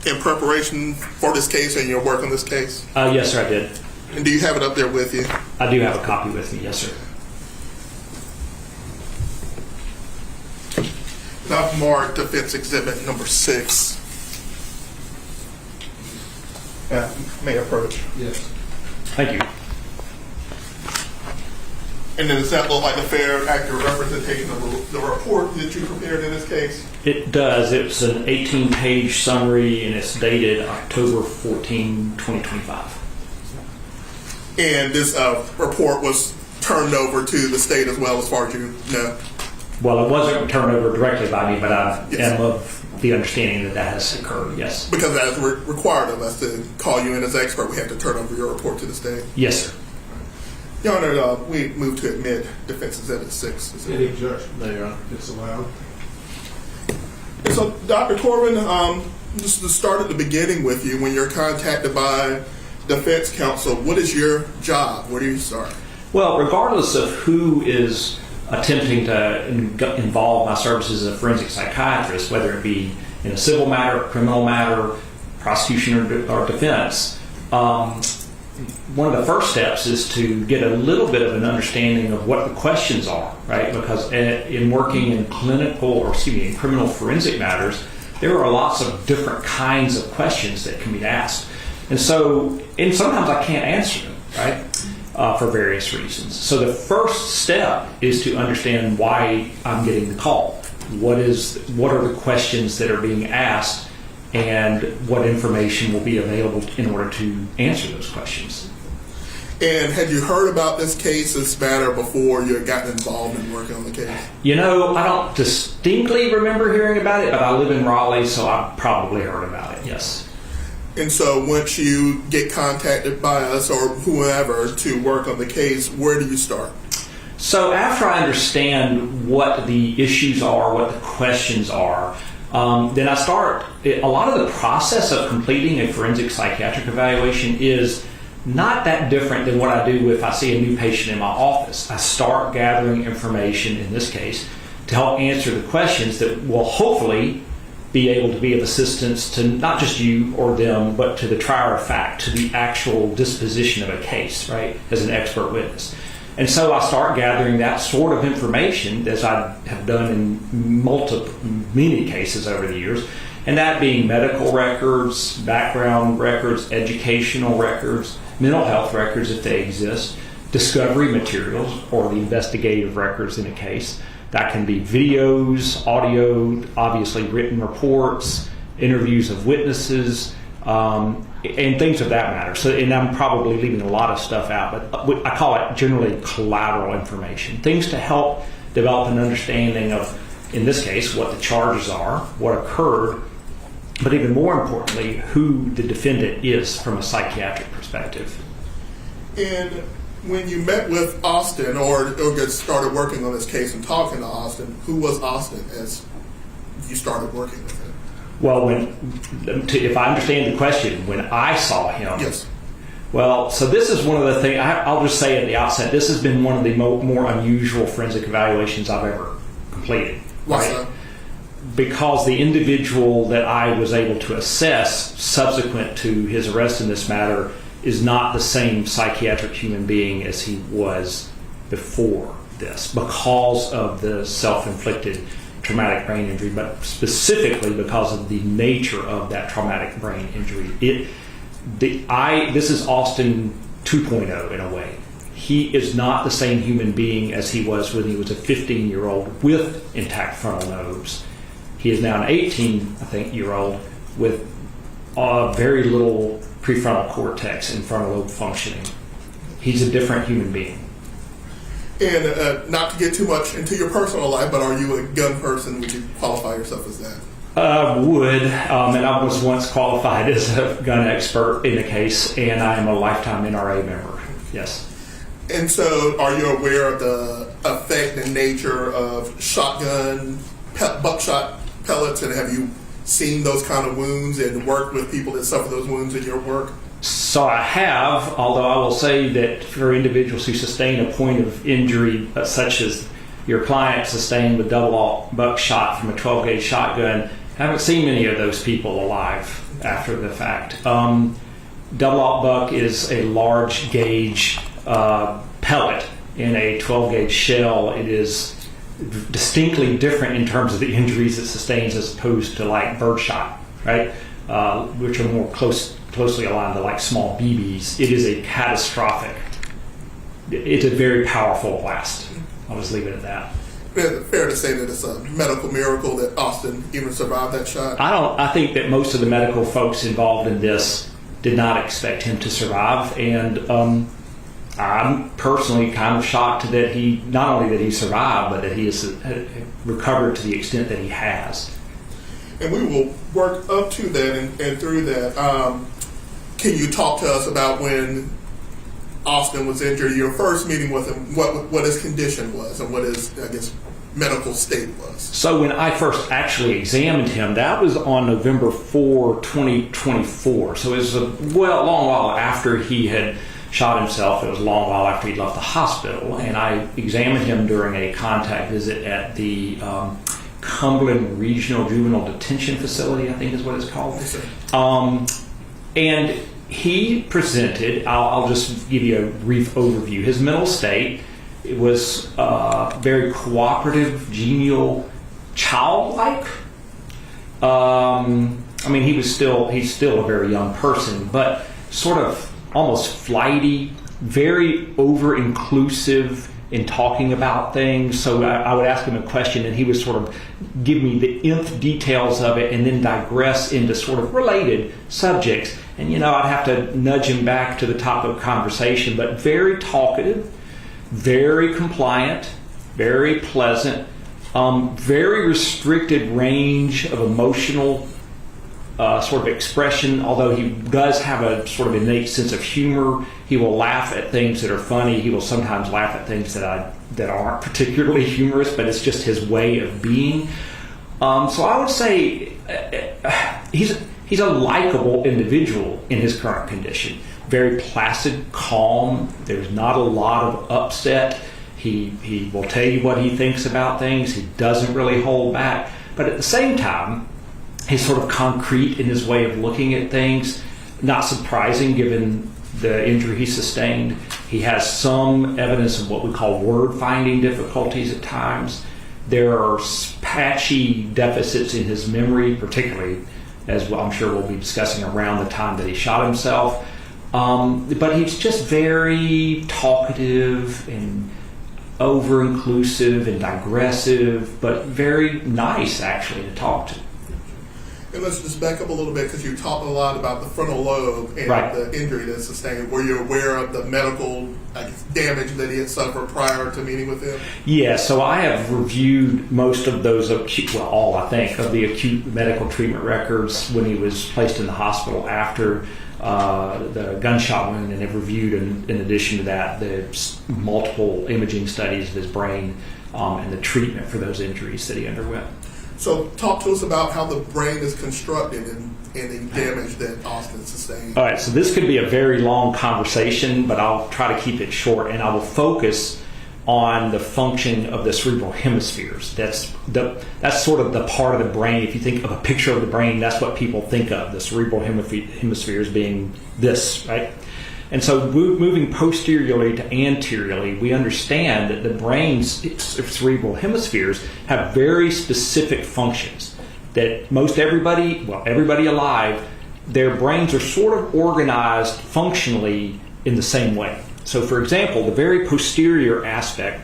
in preparation for this case and your work on this case? Yes, sir, I did. And do you have it up there with you? I do have a copy with me, yes, sir. And I've marked offense exhibit number 6. May approach. Yes. Thank you. And then does that look like a fair, accurate representation of the report that you prepared in this case? It does. It's an 18-page summary, and it's dated October 14, 2025. And this report was turned over to the state as well, as far as you know? Well, it wasn't turned over directly by me, but I Yes. am of the understanding that that has occurred, yes. Because that is required of us to call you in as expert. We have to turn over your report to the state. Yes, sir. Your Honor, we move to admit defense exhibit 6. Is it- Any objection? No, Your Honor. It's allowed. And so, Dr. Corbin, just to start at the beginning with you, when you're contacted by defense counsel, what is your job? Where do you start? Well, regardless of who is attempting to involve my services as a forensic psychiatrist, whether it be in a civil matter, criminal matter, prosecution, or defense, one of the first steps is to get a little bit of an understanding of what the questions are, right? Because in working in in criminal forensic matters, there are lots of different kinds of questions that can be asked. And sometimes I can't answer them, right? For various reasons. So the first step is to understand why I'm getting the call. What are the questions that are being asked, and what information will be available in order to answer those questions. And had you heard about this matter before you had gotten involved in working on the case? You know, I don't distinctly remember hearing about it, but I live in Raleigh, so I probably heard about it, yes. And so once you get contacted by us or whoever to work on the case, where do you start? So after I understand what the issues are, what the questions are, then I start. A lot of the process of completing a forensic psychiatric evaluation is not that different than what I do if I see a new patient in my office. I start gathering information, in this case, to help answer the questions that will hopefully be able to be of assistance to not just you or them, but to the trier of fact, to the actual disposition of a case, right, as an expert witness. And so I start gathering that sort of information, as I have done in many cases over the years, and that being medical records, background records, educational records, mental health records if they exist, discovery materials or the investigative records in a case. That can be videos, audio, obviously written reports, interviews of witnesses, and things of that matter. So, and I'm probably leaving a lot of stuff out, but I call it generally collateral information. Things to help develop an understanding of, in this case, what the charges are, what occurred, but even more importantly, who the defendant is from a psychiatric perspective. And when you met with Austin or started working on this case and talking to Austin, who was Austin as you started working with him? Well, if I understand the question, when I saw him, yes. Well, so this is one of the things, I'll just say at the outset, this has been one of the more unusual forensic evaluations I've ever completed. Why so? Because the individual that I was able to assess subsequent to his arrest in this matter is not the same psychiatric human being as he was before this, because of the self-inflicted traumatic brain injury, but specifically because of the nature of that traumatic brain injury. This is Austin 2.0 in a way. He is not the same human being as he was when he was a 15-year-old with intact frontal lobes. He is now an 18-year-old with very little prefrontal cortex and frontal lobe functioning. He's a different human being. And not to get too much into your personal life, but are you a gun person? Would you qualify yourself as that? And I was once qualified as a gun expert in a case, and I am a lifetime NRA member, yes. And so are you aware of the effect and nature of shotgun, buckshot pellets, and have you seen those kind of wounds and worked with people that suffer those wounds in your work? So I have, although I will say that for individuals who sustain a point of injury such as your client sustained with double-aught buckshot from a 12-gauge shotgun, I haven't seen many of those people alive after the fact. Double-aught buck is a large gauge pellet in a 12-gauge shell. It is distinctly different in terms of the injuries it sustains as opposed to like birdshot, right? Which are more closely aligned to like small BBs. It is a catastrophic. It's a very powerful blast. I'll just leave it at that. Fair to say that it's a medical miracle that Austin even survived that shot? I think that most of the medical folks involved in this did not expect him to survive, and I'm personally kind of shocked that he, not only that he survived, but that he has recovered to the extent that he has. And we will work up to that and through that. Can you talk to us about when Austin was injured, your first meeting with him, what his condition was and what his, I guess, medical state was? So when I first actually examined him, that was on November 4, 2024. So it was a long while after he had shot himself. It was a long while after he'd left the hospital. And I examined him during a contact visit at the Cumberland Regional Juvenile Detention Facility, I think is what it's called. Yes, sir. And he presented, I'll just give you a brief overview. His mental state, it was very cooperative, genial, childlike. I mean, he's still a very young person, but sort of almost flighty, very over-inclusive in talking about things. So I would ask him a question and he would sort of give me the nth details of it and then digress into sort of related subjects. And, I'd have to nudge him back to the top of the conversation, but very talkative, very compliant, very pleasant, very restricted range of emotional sort of expression. Although he does have a sort of innate sense of humor, he will laugh at things that are funny. He will sometimes laugh at things that aren't particularly humorous, but it's just his way of being. So I would say he's a likable individual in his current condition. Very placid, calm. There's not a lot of upset. He will tell you what he thinks about things. He doesn't really hold back. But at the same time, he's sort of concrete in his way of looking at things. Not surprising given the injury he sustained. He has some evidence of what we call word-finding difficulties at times. There are patchy deficits in his memory, particularly, as I'm sure we'll be discussing, around the time that he shot himself. But he's just very talkative and over-inclusive and digressive, but very nice, actually, to talk to. And let's just back up a little bit, because you talked a lot about the frontal lobe and Right. the injury that's sustained. Were you aware of the medical damage that he had suffered prior to meeting with him? Yeah, so I have reviewed most of those acute, well, all I think, of the acute medical treatment records when he was placed in the hospital after the gunshot wound, and have reviewed, in addition to that, the multiple imaging studies of his brain and the treatment for those injuries that he underwent. So talk to us about how the brain is constructed and the damage that Austin sustained. All right, so this could be a very long conversation, but I'll try to keep it short, and I will focus on the function of the cerebral hemispheres. That's sort of the part of the brain. If you think of a picture of the brain, that's what people think of, the cerebral hemispheres being this, right? And so moving posteriorly to anteriorly, we understand that the brain's cerebral hemispheres have very specific functions that everybody alive, their brains are sort of organized functionally in the same way. So for example, the very posterior aspect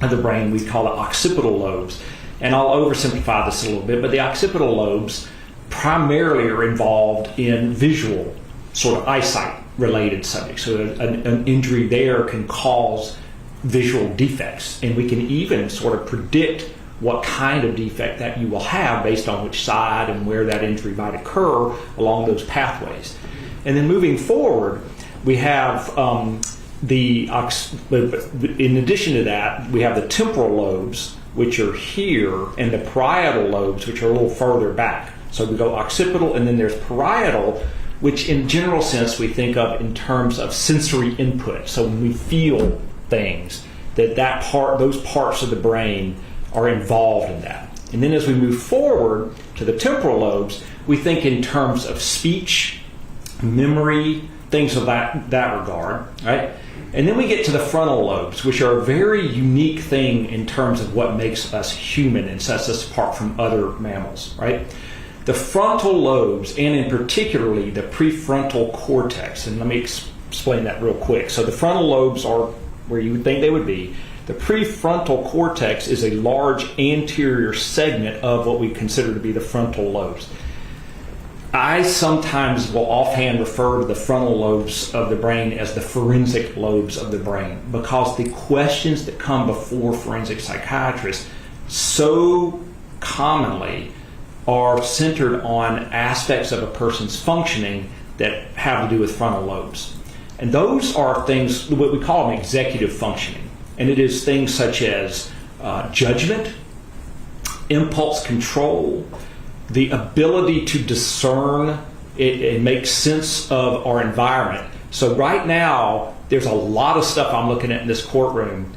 of the brain we call the occipital lobes. And I'll oversimplify this a little bit, but the occipital lobes primarily are involved in visual, sort of eyesight related subjects. So an injury there can cause visual defects, and we can even sort of predict what kind of defect that you will have based on which side and where that injury might occur along those pathways. And then moving forward, we have in addition to that, we have the temporal lobes, which are here, and the parietal lobes, which are a little further back. So we go occipital, and then there's parietal, which in general sense we think of in terms of sensory input. So when we feel things, those parts of the brain are involved in that. And then as we move forward to the temporal lobes, we think in terms of speech, memory, things of that regard, right? And then we get to the frontal lobes, which are a very unique thing in terms of what makes us human and sets us apart from other mammals, right? The frontal lobes, and in particularly the prefrontal cortex, and let me explain that real quick. So the frontal lobes are where you would think they would be. The prefrontal cortex is a large anterior segment of what we consider to be the frontal lobes. I sometimes will offhand refer to the frontal lobes of the brain as the forensic lobes of the brain, because the questions that come before forensic psychiatrists so commonly are centered on aspects of a person's functioning that have to do with frontal lobes. And those are things, what we call them executive functioning. And it is things such as judgment, impulse control, the ability to discern and make sense of our environment. So right now, there's a lot of stuff I'm looking at in this courtroom,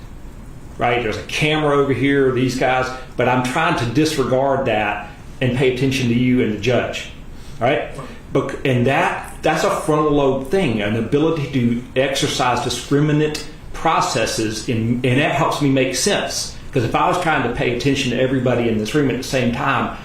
right? There's a camera over here, these guys, but I'm trying to disregard that and pay attention to you and the judge, right? And that's a frontal lobe thing, an ability to exercise discriminate processes, and that helps me make sense. Because if I was trying to pay attention to everybody in this room at the same time,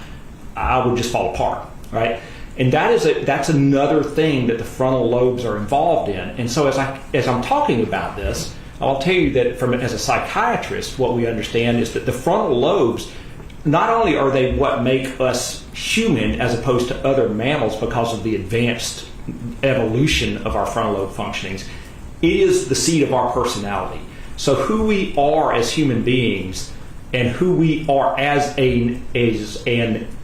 I would just fall apart, right? And that's another thing that the frontal lobes are involved in. And so as I'm talking about this, I'll tell you that as a psychiatrist, what we understand is that the frontal lobes, not only are they what make us human as opposed to other mammals because of the advanced evolution of our frontal lobe functionings, it is the seat of our personality. So who we are as human beings and who we are as an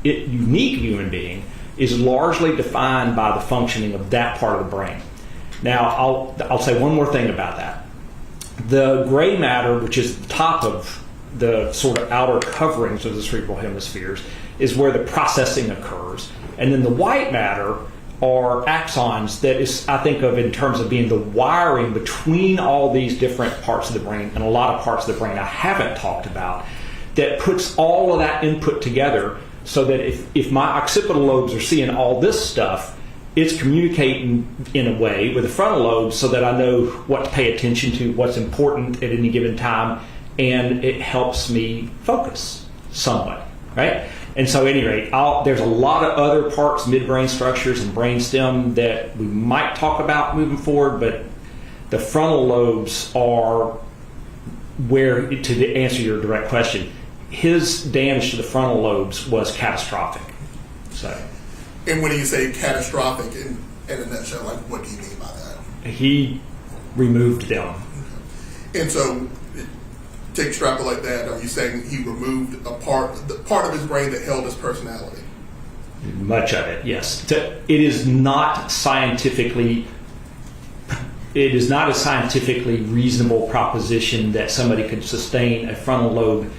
unique human being is largely defined by the functioning of that part of the brain. Now, I'll say one more thing about that. The gray matter, which is the top of the sort of outer coverings of the cerebral hemispheres, is where the processing occurs. And then the white matter are axons that is, I think of in terms of being the wiring between all these different parts of the brain, and a lot of parts of the brain I haven't talked about, that puts all of that input together so that if my occipital lobes are seeing all this stuff, it's communicating in a way with the frontal lobes so that I know what to pay attention to, what's important at any given time, and it helps me focus somewhat, right? And so at any rate, there's a lot of other parts, midbrain structures and brainstem that we might talk about moving forward, but the frontal lobes are where, to answer your direct question, his damage to the frontal lobes was catastrophic. So, And when you say catastrophic, in a nutshell, like what do you mean by that? He removed them. Okay. And so, to extrapolate that, are you saying he removed the part of his brain that held his personality? Much of it, yes. It is not a scientifically reasonable proposition that somebody could sustain a frontal lobe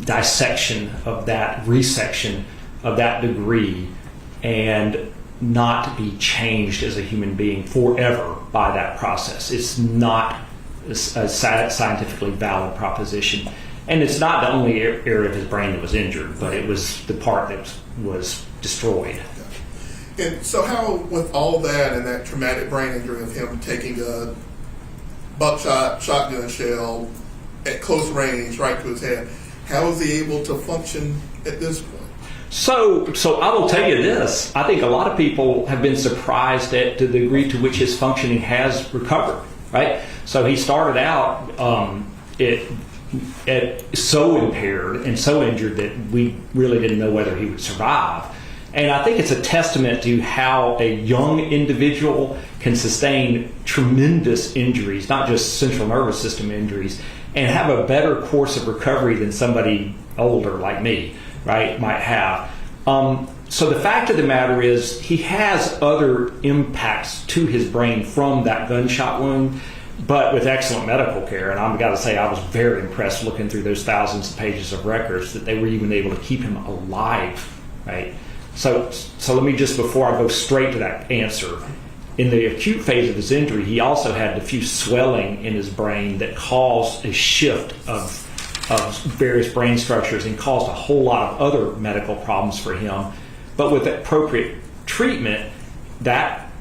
dissection of that, resection of that degree, and not be changed as a human being forever by that process. It's not a scientifically valid proposition. And it's not the only area of his brain that was injured, but it was the part that was destroyed. And so how, with all that and that traumatic brain injury of him taking a buckshot shotgun shell at close range right to his head, how is he able to function at this point? So I will tell you this. I think a lot of people have been surprised at the degree to which his functioning has recovered, right? So he started out so impaired and so injured that we really didn't know whether he would survive. And I think it's a testament to how a young individual can sustain tremendous injuries, not just central nervous system injuries, and have a better course of recovery than somebody older like me, right, might have. So the fact of the matter is he has other impacts to his brain from that gunshot wound, but with excellent medical care. And I've got to say, I was very impressed looking through those thousands of pages of records that they were even able to keep him alive, right? So let me just, before I go straight to that answer, in the acute phase of his injury, he also had diffuse swelling in his brain that caused a shift of various brain structures and caused a whole lot of other medical problems for him. But with appropriate treatment, that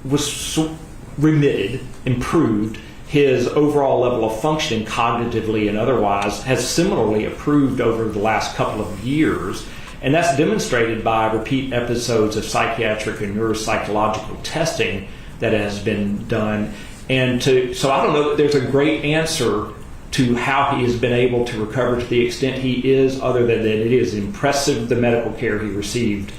was remitted, improved. His overall level of functioning cognitively and otherwise has similarly improved over the last couple of years. And that's demonstrated by repeat episodes of psychiatric and neuropsychological testing that has been done. So I don't know that there's a great answer to how he has been able to recover to the extent he is, other than that it is impressive the medical care he received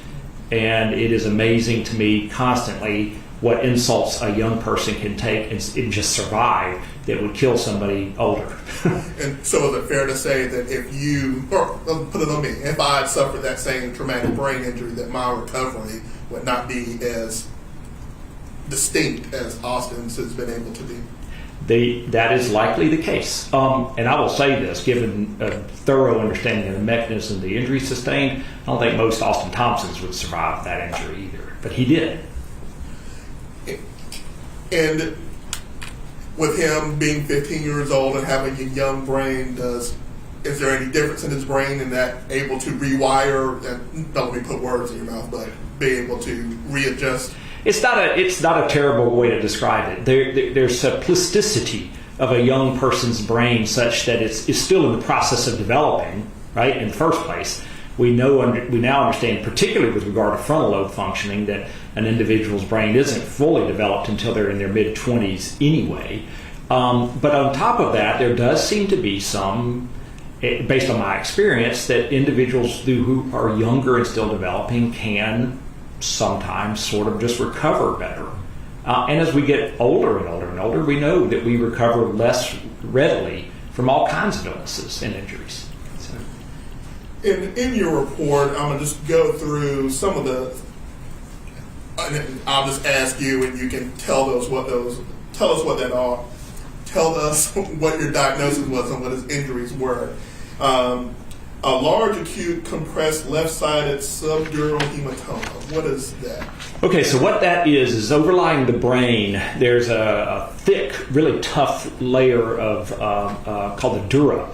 And it is amazing to me constantly what insults a young person can take and just survive that would kill somebody older. And so is it fair to say that if you, or put it on me, if I had suffered that same traumatic brain injury, that my recovery would not be as distinct as Austin's has been able to be? That is likely the case. And I will say this, given a thorough understanding of the mechanism of the injury sustained, I don't think most Austin Thompsons would survive that injury either. But he did. And with him being 15 years old and having a young brain, is there any difference in his brain in that able to rewire, and don't let me put words in your mouth, but be able to readjust? It's not a terrible way to describe it. There's a plasticity of a young person's brain such that it's still in the process of developing, right, in the first place. We now understand, particularly with regard to frontal lobe functioning, that an individual's brain isn't fully developed until they're in their mid-20s anyway. But on top of that, there does seem to be some, based on my experience, that individuals who are younger and still developing can sometimes sort of just recover better. And as we get older and older and older, we know that we recover less readily from all kinds of illnesses and injuries. So. In your report, I'm going to just go through some of the, I'll just ask you and you can tell us what that are. Tell us what your diagnosis was and what his injuries were. A large acute compressed left-sided subdural hematoma. What is that? Okay, so what that is overlying the brain, there's a thick, really tough layer of called the dura,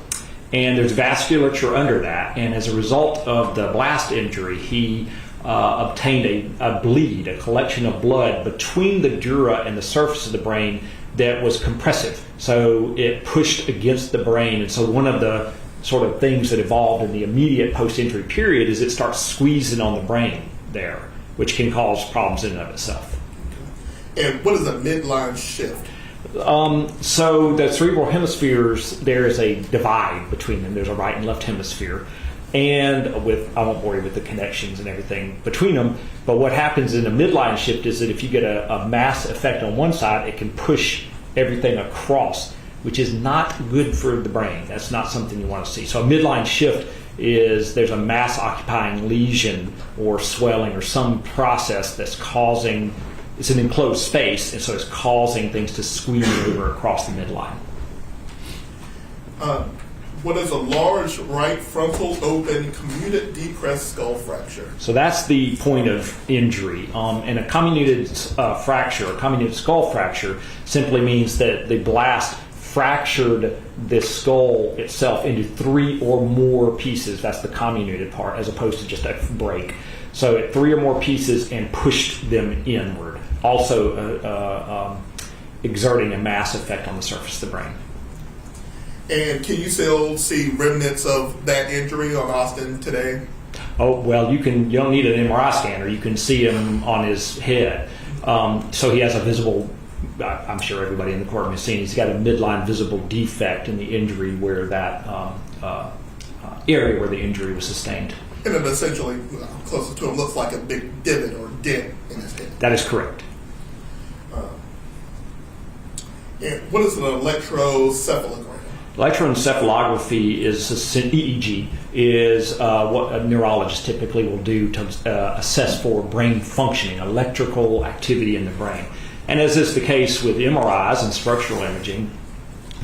and there's vasculature under that. And as a result of the blast injury, he obtained a bleed, a collection of blood between the dura and the surface of the brain that was compressive. So it pushed against the brain, and so one of the sort of things that evolved in the immediate post-injury period is it starts squeezing on the brain there, which can cause problems in and of itself. And what is a midline shift? So the cerebral hemispheres, there is a divide between them. There's a right and left hemisphere. And I won't bore you with the connections and everything between them, but what happens in a midline shift is that if you get a mass effect on one side, it can push everything across, which is not good for the brain. That's not something you want to see. So a midline shift is there's a mass occupying lesion or swelling or some process that's causing, it's an enclosed space, and so it's causing things to squeeze over across the midline. What is a large right frontal open comminuted depressed skull fracture? So that's the point of injury. And a comminuted fracture, a comminuted skull fracture, simply means that the blast fractured the skull itself into 3 or more pieces. That's the comminuted part, as opposed to just a break. So 3 or more pieces and pushed them inward, also exerting a mass effect on the surface of the brain. And can you still see remnants of that injury on Austin today? Oh, well, you don't need an MRI scanner. You can see him on his head. So he has a visible, I'm sure everybody in the courtroom has seen, he's got a midline visible defect in the injury where that area where the injury was sustained. And it essentially, closest to him, looks like a big divot or dent in his head. That is correct. And what is an electrocephalogram? Electroencephalography is EEG is what a neurologist typically will do to assess for brain functioning, electrical activity in the brain. And as is the case with MRIs and structural imaging,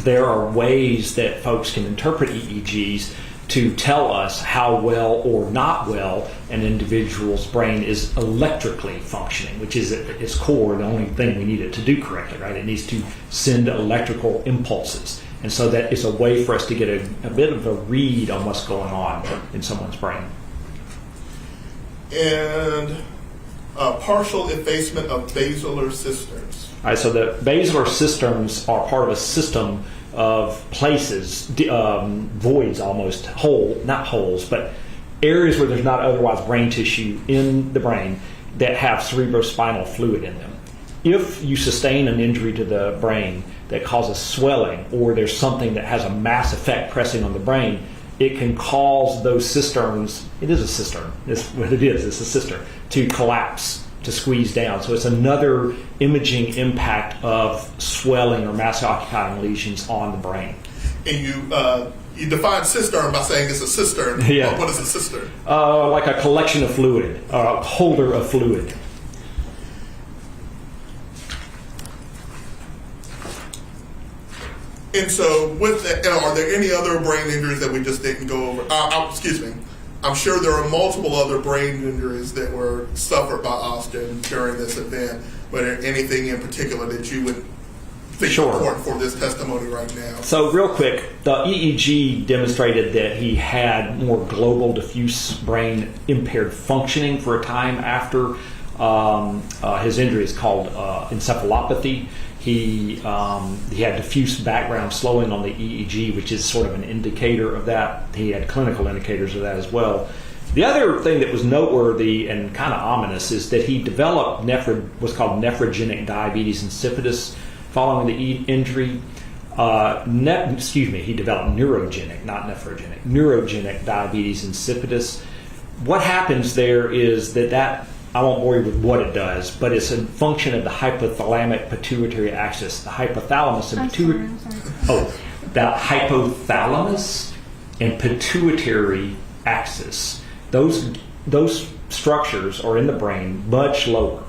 there are ways that folks can interpret EEGs to tell us how well or not well an individual's brain is electrically functioning, which is at its core the only thing we need it to do correctly, right? It needs to send electrical impulses. And so that is a way for us to get a bit of a read on what's going on in someone's brain. And partial effacement of basilar cisterns. All right, so the basilar cisterns are part of a system of places, voids almost, not holes, but areas where there's not otherwise brain tissue in the brain that have cerebrospinal fluid in them. If you sustain an injury to the brain that causes swelling, or there's something that has a mass effect pressing on the brain, it can cause those cisterns, it is a cistern, it's what it is, it's a cistern, to collapse, to squeeze down. So it's another imaging impact of swelling or mass occupying lesions on the brain. And you define cistern by saying it's a cistern. Yeah. What is a cistern? Like a collection of fluid, a holder of fluid. And so, with that, are there any other brain injuries that we just didn't go over? Excuse me. I'm sure there are multiple other brain injuries that were suffered by Austin during this event. But anything in particular that you would think Sure. important for this testimony right now? So real quick, the EEG demonstrated that he had more global diffuse brain impaired functioning for a time after his injury. Is called encephalopathy. He had diffuse background slowing on the EEG, which is sort of an indicator of that. He had clinical indicators of that as well. The other thing that was noteworthy and kind of ominous is that he developed what's called nephrogenic diabetes insipidus following the injury. He developed neurogenic, not nephrogenic, neurogenic diabetes insipidus. What happens there is that I won't bore you with what it does, but it's a function of the hypothalamic pituitary axis. The hypothalamus and pituitary. The hypothalamus and pituitary axis. Those structures are in the brain much lower.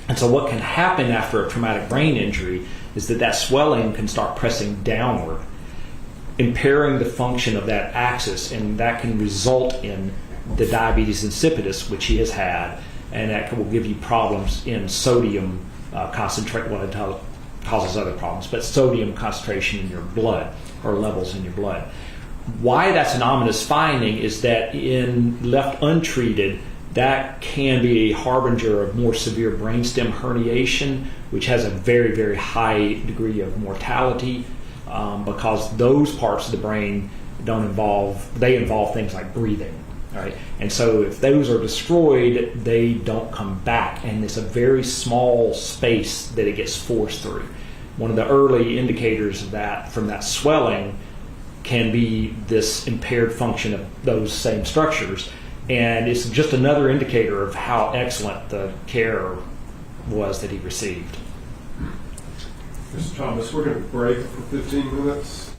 And so what can happen after a traumatic brain injury is that swelling can start pressing downward, impairing the function of that axis, and that can result in the diabetes insipidus, which he has had, and that will give you problems in sodium concentration. Well, it causes other problems, but sodium concentration in your blood or levels in your blood. Why that's an ominous finding is that in left untreated, that can be a harbinger of more severe brainstem herniation, which has a very, very high degree of mortality because those parts of the brain involve things like breathing. Right? And so if those are destroyed, they don't come back, and it's a very small space that it gets forced through. One of the early indicators of that from that swelling can be this impaired function of those same structures, and it's just another indicator of how excellent the care was that he received. Mr. Thomas, we're going to break for 15 minutes.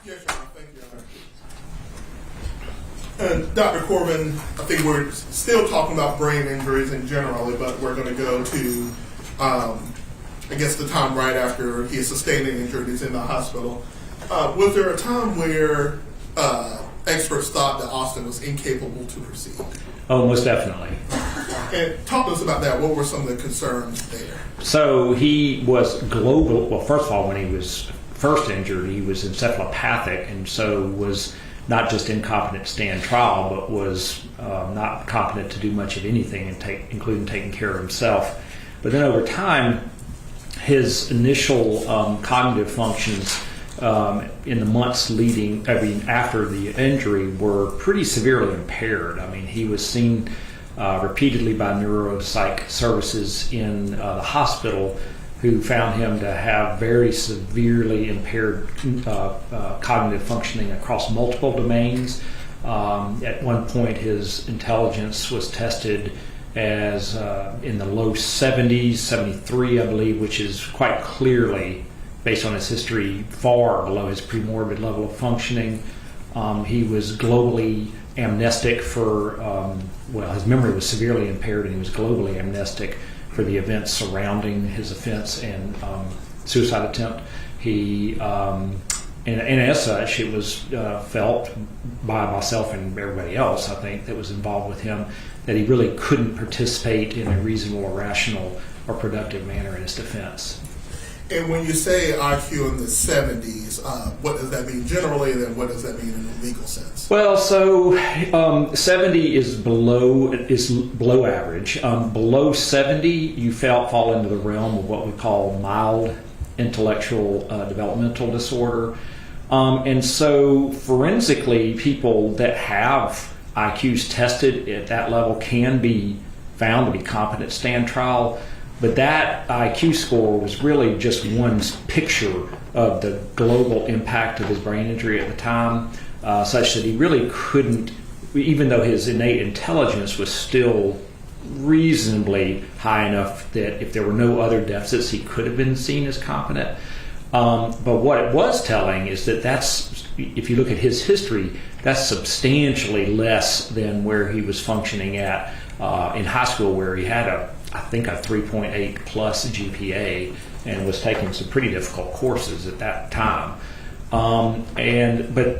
Yes, Your Honor. Thank you, Your Honor. And Dr. Corbin, I think we're still talking about brain injuries in generally, but we're going to go to, I guess, the time right after he sustained an injury and he's in the hospital. Was there a time where experts thought that Austin was incapable to proceed? Oh, most definitely. And talk to us about that. What were some of the concerns there? So he was global. Well, first of all, when he was first injured, he was encephalopathic, and so was not just incompetent to stand trial, but was not competent to do much of anything, including taking care of himself. But then over time, his initial cognitive functions in the months after the injury were pretty severely impaired. I mean, he was seen repeatedly by neuropsych services in the hospital, who found him to have very severely impaired cognitive functioning across multiple domains. At one point, his intelligence was tested as in the low 70s, 73, I believe, which is quite clearly, based on his history, far below his premorbid level of functioning. He was globally amnestic for, his memory was severely impaired, and he was globally amnestic for the events surrounding his offense and suicide attempt. He, and as such, it was felt by myself and everybody else, I think, that was involved with him, that he really couldn't participate in a reasonable, or rational, or productive manner in his defense. And when you say IQ in the 70s, what does that mean generally, and then what does that mean in a legal sense? Well, so 70 is below average. Below 70, you fall into the realm of what we call mild intellectual developmental disorder. And so forensically, people that have IQs tested at that level can be found to be competent to stand trial. But that IQ score was really just one picture of the global impact of his brain injury at the time, such that he really couldn't, even though his innate intelligence was still reasonably high enough that if there were no other deficits, he could have been seen as competent. But what it was telling is that if you look at his history, that's substantially less than where he was functioning at in high school, where he had I think a 3.8 plus GPA and was taking some pretty difficult courses at that time. But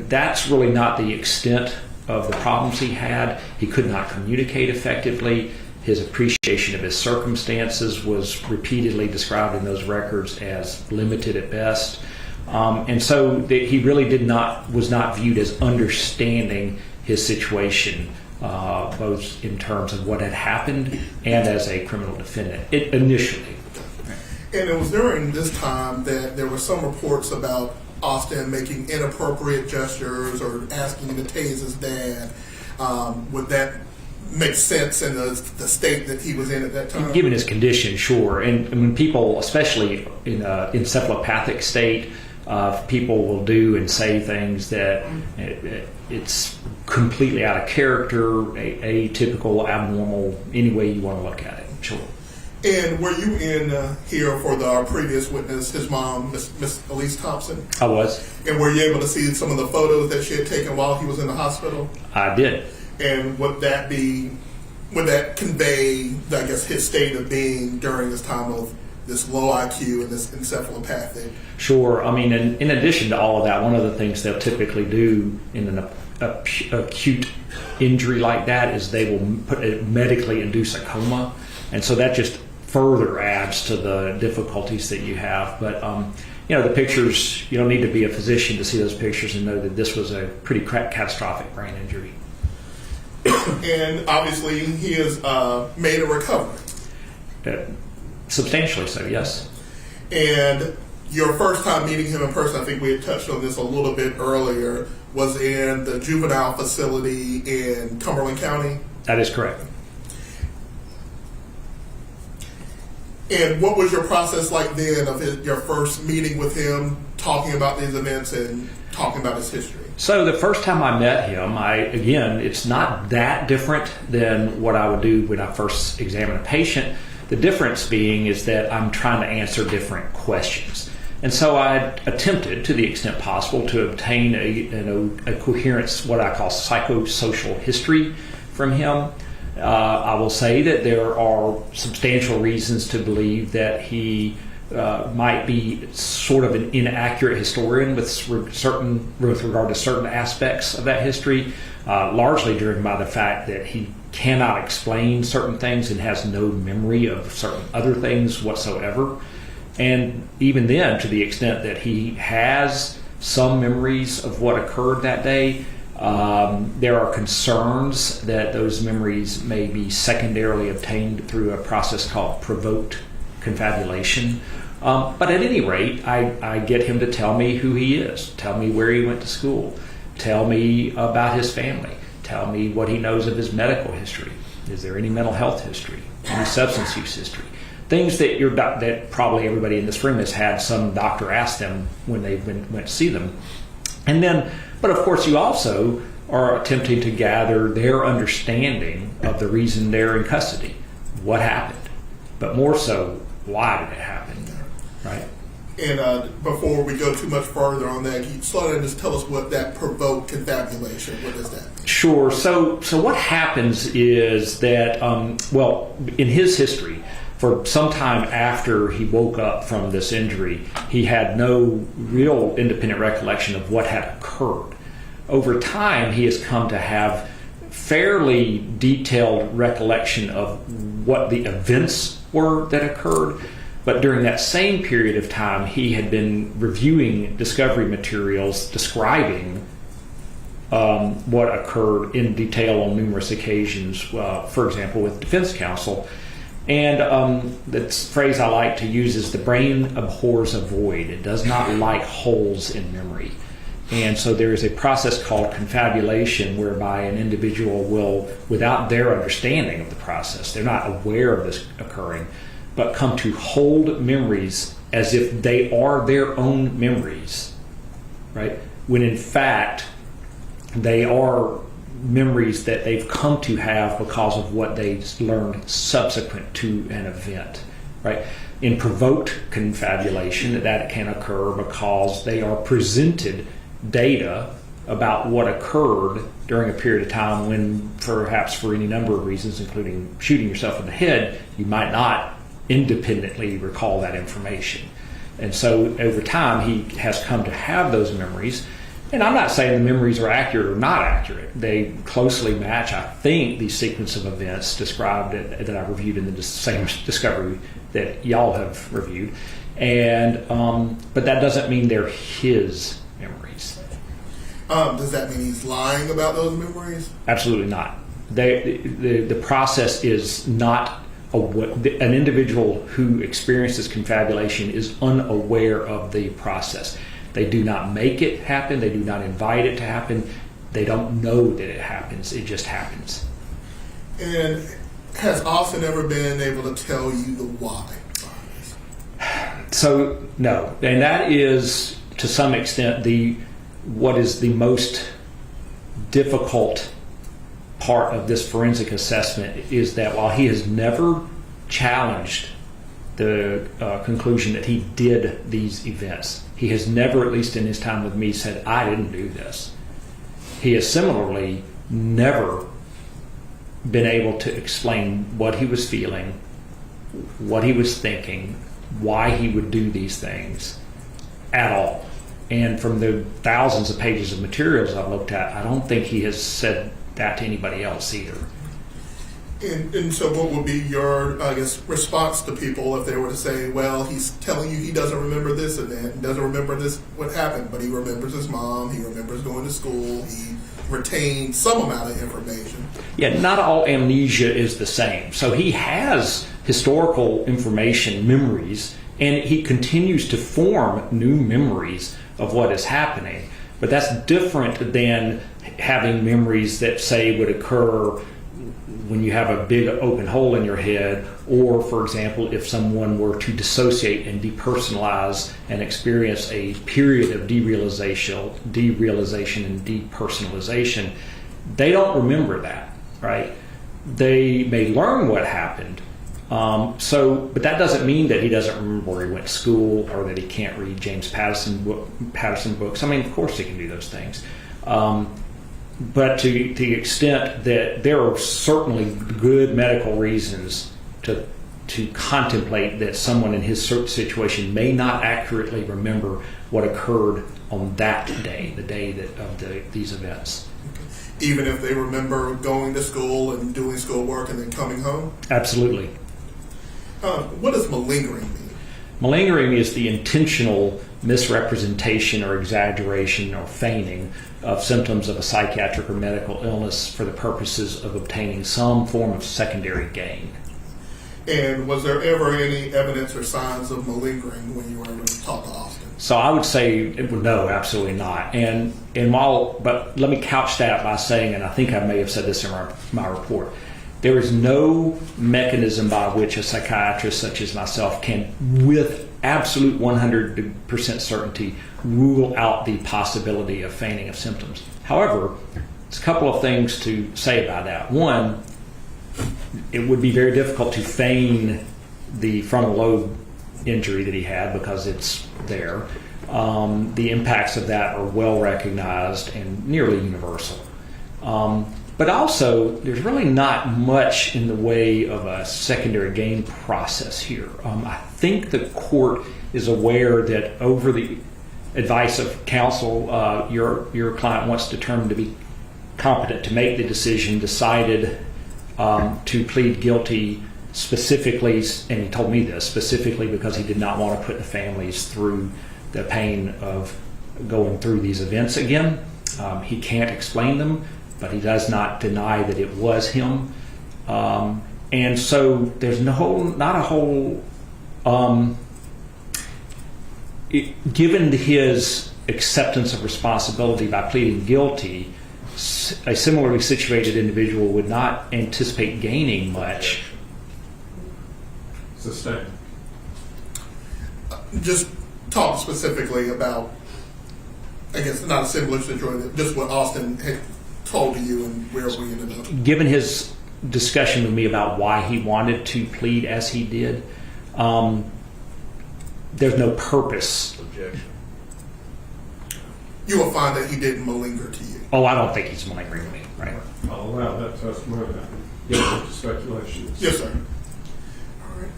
that's really not the extent of the problems he had. He could not communicate effectively. His appreciation of his circumstances was repeatedly described in those records as limited at best. And so he really was not viewed as understanding his situation, both in terms of what had happened and as a criminal defendant initially. And it was during this time that there were some reports about Austin making inappropriate gestures or asking to tase his dad. Would that make sense in the state that he was in at that time? Given his condition, sure. And when people, especially in an encephalopathic state, people will do and say things that it's completely out of character, atypical, abnormal, any way you want to look at it. Sure. And were you in here for our previous witness, his mom, Miss Elise Thompson? I was. And were you able to see some of the photos that she had taken while he was in the hospital? I did. And would that convey, I guess, his state of being during this time of this low IQ and this encephalopathic? Sure. I mean, in addition to all of that, one of the things they'll typically do in an acute injury like that is they will medically induce a coma. And so that just further adds to the difficulties that you have. But, the pictures, you don't need to be a physician to see those pictures and know that this was a pretty catastrophic brain injury. And obviously he has made a recovery. Substantially so, yes. And your first time meeting him in person, I think we had touched on this a little bit earlier, was in the juvenile facility in Cumberland County? That is correct. And what was your process like then of your first meeting with him, talking about these events and talking about his history? So the first time I met him, it's not that different than what I would do when I first examine a patient. The difference being is that I'm trying to answer different questions. And so I attempted, to the extent possible, to obtain a coherent, what I call psychosocial history from him. I will say that there are substantial reasons to believe that he might be sort of an inaccurate historian with regard to certain aspects of that history, largely driven by the fact that he cannot explain certain things and has no memory of certain other things whatsoever. And even then, to the extent that he has some memories of what occurred that day, there are concerns that those memories may be secondarily obtained through a process called provoked confabulation. But at any rate, I get him to tell me who he is, tell me where he went to school, tell me about his family, tell me what he knows of his medical history. Is there any mental health history, any substance use history? Things that that probably everybody in this room has had some doctor ask them when they went to see them. And then, but of course, you also are attempting to gather their understanding of the reason they're in custody. What happened? But more so, why did it happen? Right? And before we go too much further on that, can you slow down and just tell us what that provoked confabulation, what is that? Sure. So what happens is that, in his history, for some time after he woke up from this injury, he had no real independent recollection of what had occurred. Over time, he has come to have fairly detailed recollection of what the events were that occurred. But during that same period of time, he had been reviewing discovery materials describing what occurred in detail on numerous occasions, for example, with defense counsel. And the phrase I like to use is the brain abhors a void. It does not like holes in memory. And so there is a process called confabulation whereby an individual will, without their understanding of the process, they're not aware of this occurring, but come to hold memories as if they are their own memories, right? When in fact, they are memories that they've come to have because of what they learned subsequent to an event, right? In provoked confabulation, that can occur because they are presented data about what occurred during a period of time when, perhaps for any number of reasons, including shooting yourself in the head, you might not independently recall that information. And so over time, he has come to have those memories. And I'm not saying the memories are accurate or not accurate. They closely match, I think, the sequence of events described that I reviewed in the same discovery that y'all have reviewed. And but that doesn't mean they're his memories. Does that mean he's lying about those memories? Absolutely not. The process is not an individual who experiences confabulation is unaware of the process. They do not make it happen. They do not invite it to happen. They don't know that it happens. It just happens. And has Austin ever been able to tell you the why? So, no. And that is, to some extent, what is the most difficult part of this forensic assessment is that while he has never challenged the conclusion that he did these events, he has never, at least in his time with me, said, I didn't do this. He has similarly never been able to explain what he was feeling, what he was thinking, why he would do these things at all. And from the thousands of pages of materials I've looked at, I don't think he has said that to anybody else either. And so what would be your, I guess, response to people if they were to say, well, he's telling you he doesn't remember this event, he doesn't remember this, what happened, but he remembers his mom, he remembers going to school, he retained some amount of information. Yeah, not all amnesia is the same. So he has historical information, memories, and he continues to form new memories of what is happening. But that's different than having memories that, say, would occur when you have a big open hole in your head, or, for example, if someone were to dissociate and depersonalize and experience a period of derealization and depersonalization, they don't remember that, right? They may learn what happened, But that doesn't mean that he doesn't remember where he went to school or that he can't read James Patterson books. I mean, of course he can do those things. But to the extent that there are certainly good medical reasons to contemplate that someone in his situation may not accurately remember what occurred on that day, the day of these events. Even if they remember going to school and doing schoolwork and then coming home? Absolutely. What does malingering mean? Malingering is the intentional misrepresentation or exaggeration or feigning of symptoms of a psychiatric or medical illness for the purposes of obtaining some form of secondary gain. And was there ever any evidence or signs of malingering when you were able to talk to Austin? So I would say no, absolutely not. But let me couch that by saying, and I think I may have said this in my report, there is no mechanism by which a psychiatrist such as myself can, with absolute 100% certainty, rule out the possibility of feigning of symptoms. However, there's a couple of things to say about that. One, it would be very difficult to feign the frontal lobe injury that he had because it's there. The impacts of that are well recognized and nearly universal. But also, there's really not much in the way of a secondary gain process here. I think the court is aware that over the advice of counsel, your client, once determined to be competent to make the decision, decided to plead guilty specifically, and he told me this, specifically because he did not want to put the families through the pain of going through these events again. He can't explain them, but he does not deny that it was him. And so there's not a whole, given his acceptance of responsibility by pleading guilty, a similarly situated individual would not anticipate gaining much. Sustained. Just talk specifically about, I guess, not a similar situation, just what Austin had told you and where we ended up. Given his discussion with me about why he wanted to plead as he did, there's no purpose. Objection. You will find that he didn't malinger to you. Oh, I don't think he's malingering me, right? I'll allow that testimony. Get into speculation. Yes, sir. All right.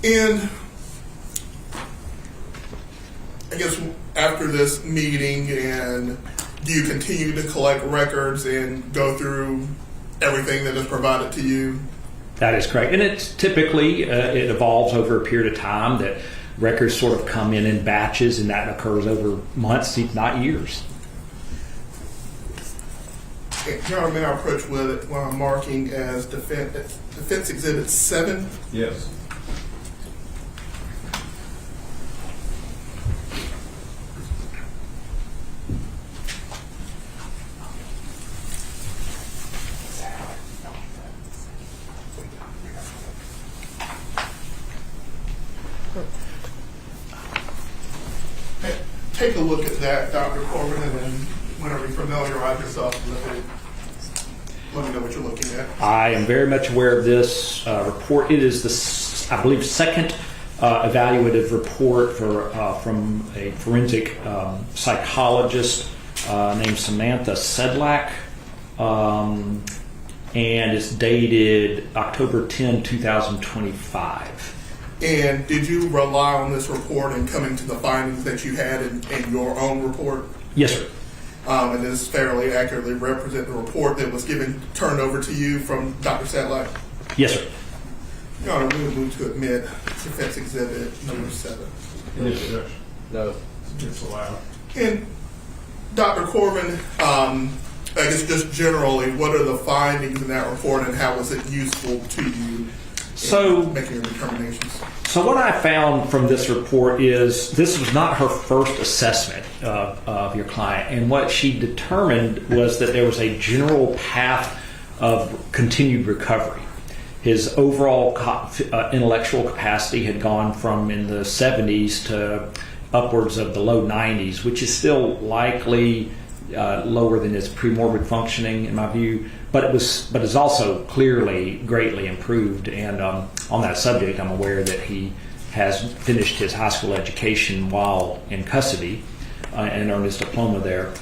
And I guess after this meeting, and do you continue to collect records and go through everything that is provided to you? That is correct. And it's typically, it evolves over a period of time that records sort of come in batches, and that occurs over months, if not years. Your Honor, may I approach with it while I'm marking as Defense Exhibit 7? Yes. Take a look at that, Dr. Corbin, and then whenever you familiarize yourself with it, let me know what you're looking at. I am very much aware of this report. It is the, I believe, second evaluative report from a forensic psychologist named Samantha Sedlak, and it's dated October 10, 2025. And did you rely on this report in coming to the findings that you had in your own report? Yes, sir. And this fairly accurately represent the report that was turned over to you from Dr. Sedlak? Yes, sir. Your Honor, we would move to admit Defense Exhibit number 7. Any objection? No. It's allowed. And Dr. Corbin, I guess just generally, what are the findings in that report and how was it useful to you in making your determinations? So what I found from this report is this was not her first assessment of your client, and what she determined was that there was a general path of continued recovery. His overall intellectual capacity had gone from in the 70s to upwards of the low 90s, which is still likely lower than his premorbid functioning, in my view. But it's also clearly greatly improved. And on that subject, I'm aware that he has finished his high school education while in custody and earned his diploma there.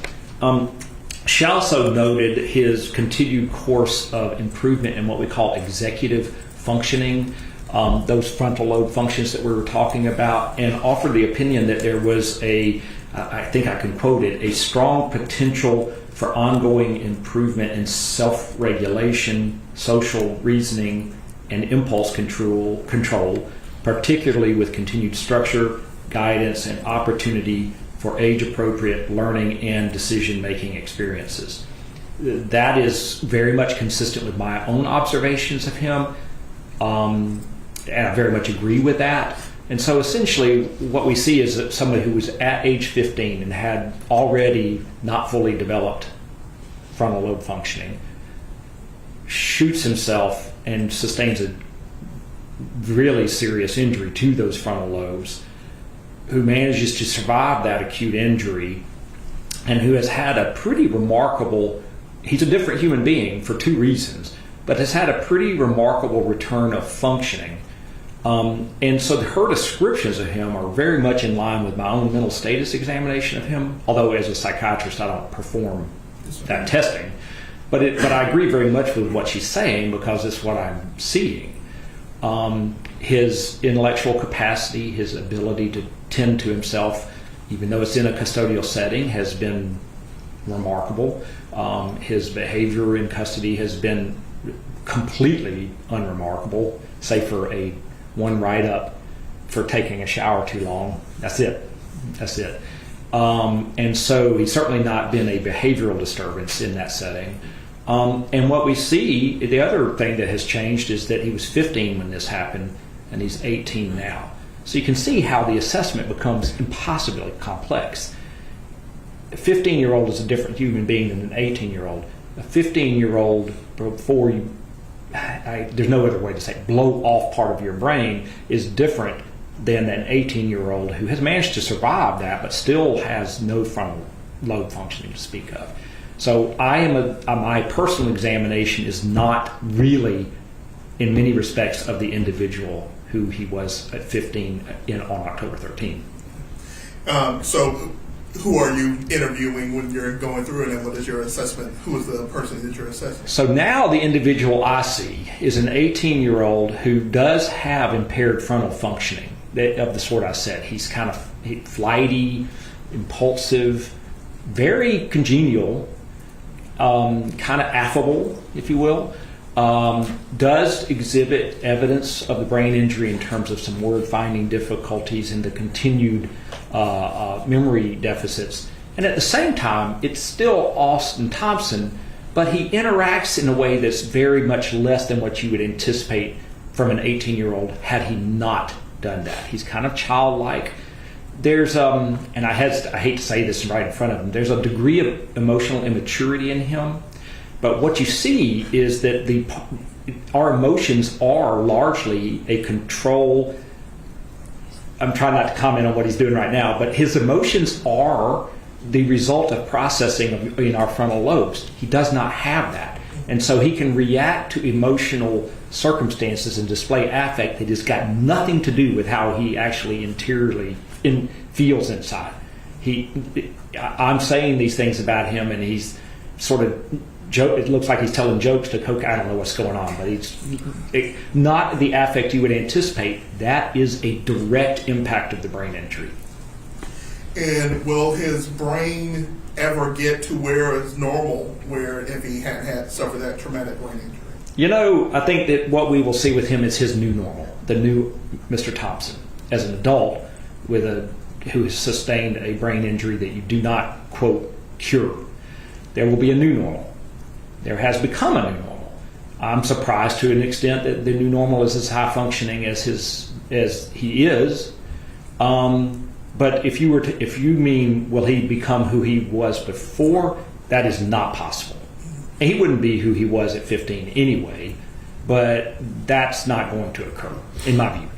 She also noted his continued course of improvement in what we call executive functioning, those frontal lobe functions that we were talking about, and offered the opinion that there was I think I can quote it, a strong potential for ongoing improvement in self-regulation, social reasoning, and impulse control, particularly with continued structure, guidance, and opportunity for age-appropriate learning and decision-making experiences. That is very much consistent with my own observations of him, and I very much agree with that. And so essentially what we see is that somebody who was at age 15 and had already not fully developed frontal lobe functioning shoots himself and sustains a really serious injury to those frontal lobes, who manages to survive that acute injury, and who has had a pretty remarkable, he's a different human being for two reasons, but has had a pretty remarkable return of functioning. And so her descriptions of him are very much in line with my own mental status examination of him, although as a psychiatrist I don't perform that testing. But I agree very much with what she's saying because it's what I'm seeing. His intellectual capacity, his ability to tend to himself, even though it's in a custodial setting, has been remarkable. His behavior in custody has been completely unremarkable, save for one write-up for taking a shower too long. That's it. And so he's certainly not been a behavioral disturbance in that setting. And what we see, the other thing that has changed is that he was 15 when this happened, and he's 18 now. So you can see how the assessment becomes impossibly complex. A 15-year-old is a different human being than an 18-year-old. A 15-year-old, before you, there's no other way to say it, blow off part of your brain is different than an 18-year-old who has managed to survive that but still has no frontal lobe functioning to speak of. So my personal examination is not really, in many respects, of the individual who he was at 15 on October 13. So who are you interviewing when you're going through it, and what is your assessment? Who is the person that you're assessing? So now the individual I see is an 18-year-old who does have impaired frontal functioning of the sort I said. He's kind of flighty, impulsive, very congenial, kind of affable, if you will. Does exhibit evidence of the brain injury in terms of some word-finding difficulties and the continued memory deficits. And at the same time, it's still Austin Thompson, but he interacts in a way that's very much less than what you would anticipate from an 18-year-old had he not done that. He's kind of childlike. There's, and I hate to say this right in front of him, there's a degree of emotional immaturity in him. But what you see is that our emotions are largely a control. I'm trying not to comment on what he's doing right now, but his emotions are the result of processing in our frontal lobes. He does not have that. And so he can react to emotional circumstances and display affect that has got nothing to do with how he actually interiorly feels inside. I'm saying these things about him, and he's sort of it looks like he's telling jokes to Coke. I don't know what's going on, but it's not the affect you would anticipate. That is a direct impact of the brain injury. And will his brain ever get to where it's normal, where if he hadn't suffered that traumatic brain injury? You know, I think that what we will see with him is his new normal, the new Mr. Thompson, as an adult who has sustained a brain injury that you do not, quote, cure. There will be a new normal. There has become a new normal. I'm surprised to an extent that the new normal is as high functioning as he is. But if you mean will he become who he was before, that is not possible. And he wouldn't be who he was at 15 anyway, but that's not going to occur, in my view.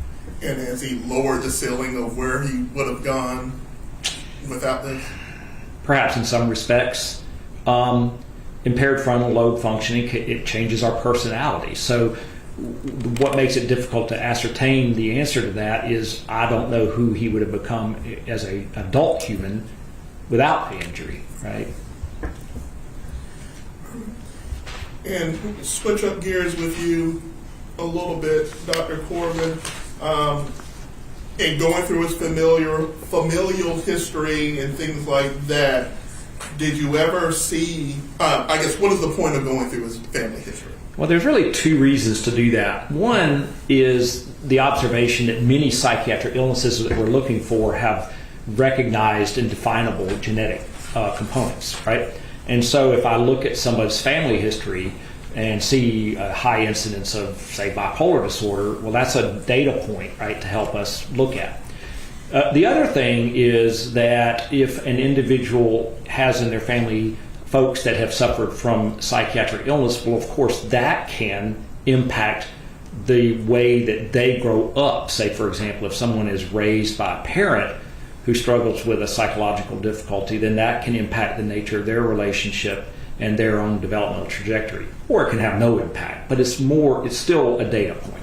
And has he lowered the ceiling of where he would have gone without this? perhaps in some respects, impaired frontal lobe functioning. It changes our personality. So what makes it difficult to ascertain the answer to that is I don't know who he would have become as an adult human without the injury, right? And switch up gears with you a little bit, Dr. Corbin. In going through his familial history and things like that, did you ever see, I guess, what is the point of going through his family history? Well, there's really two reasons to do that. One is the observation that many psychiatric illnesses that we're looking for have recognized and definable genetic components, right? And so if I look at somebody's family history and see a high incidence of, say, bipolar disorder, well, that's a data point, right, to help us look at. The other thing is that if an individual has in their family folks that have suffered from psychiatric illness, well, of course, that can impact the way that they grow up. Say, for example, if someone is raised by a parent who struggles with a psychological difficulty, then that can impact the nature of their relationship and their own developmental trajectory. Or it can have no impact, but it's still a data point.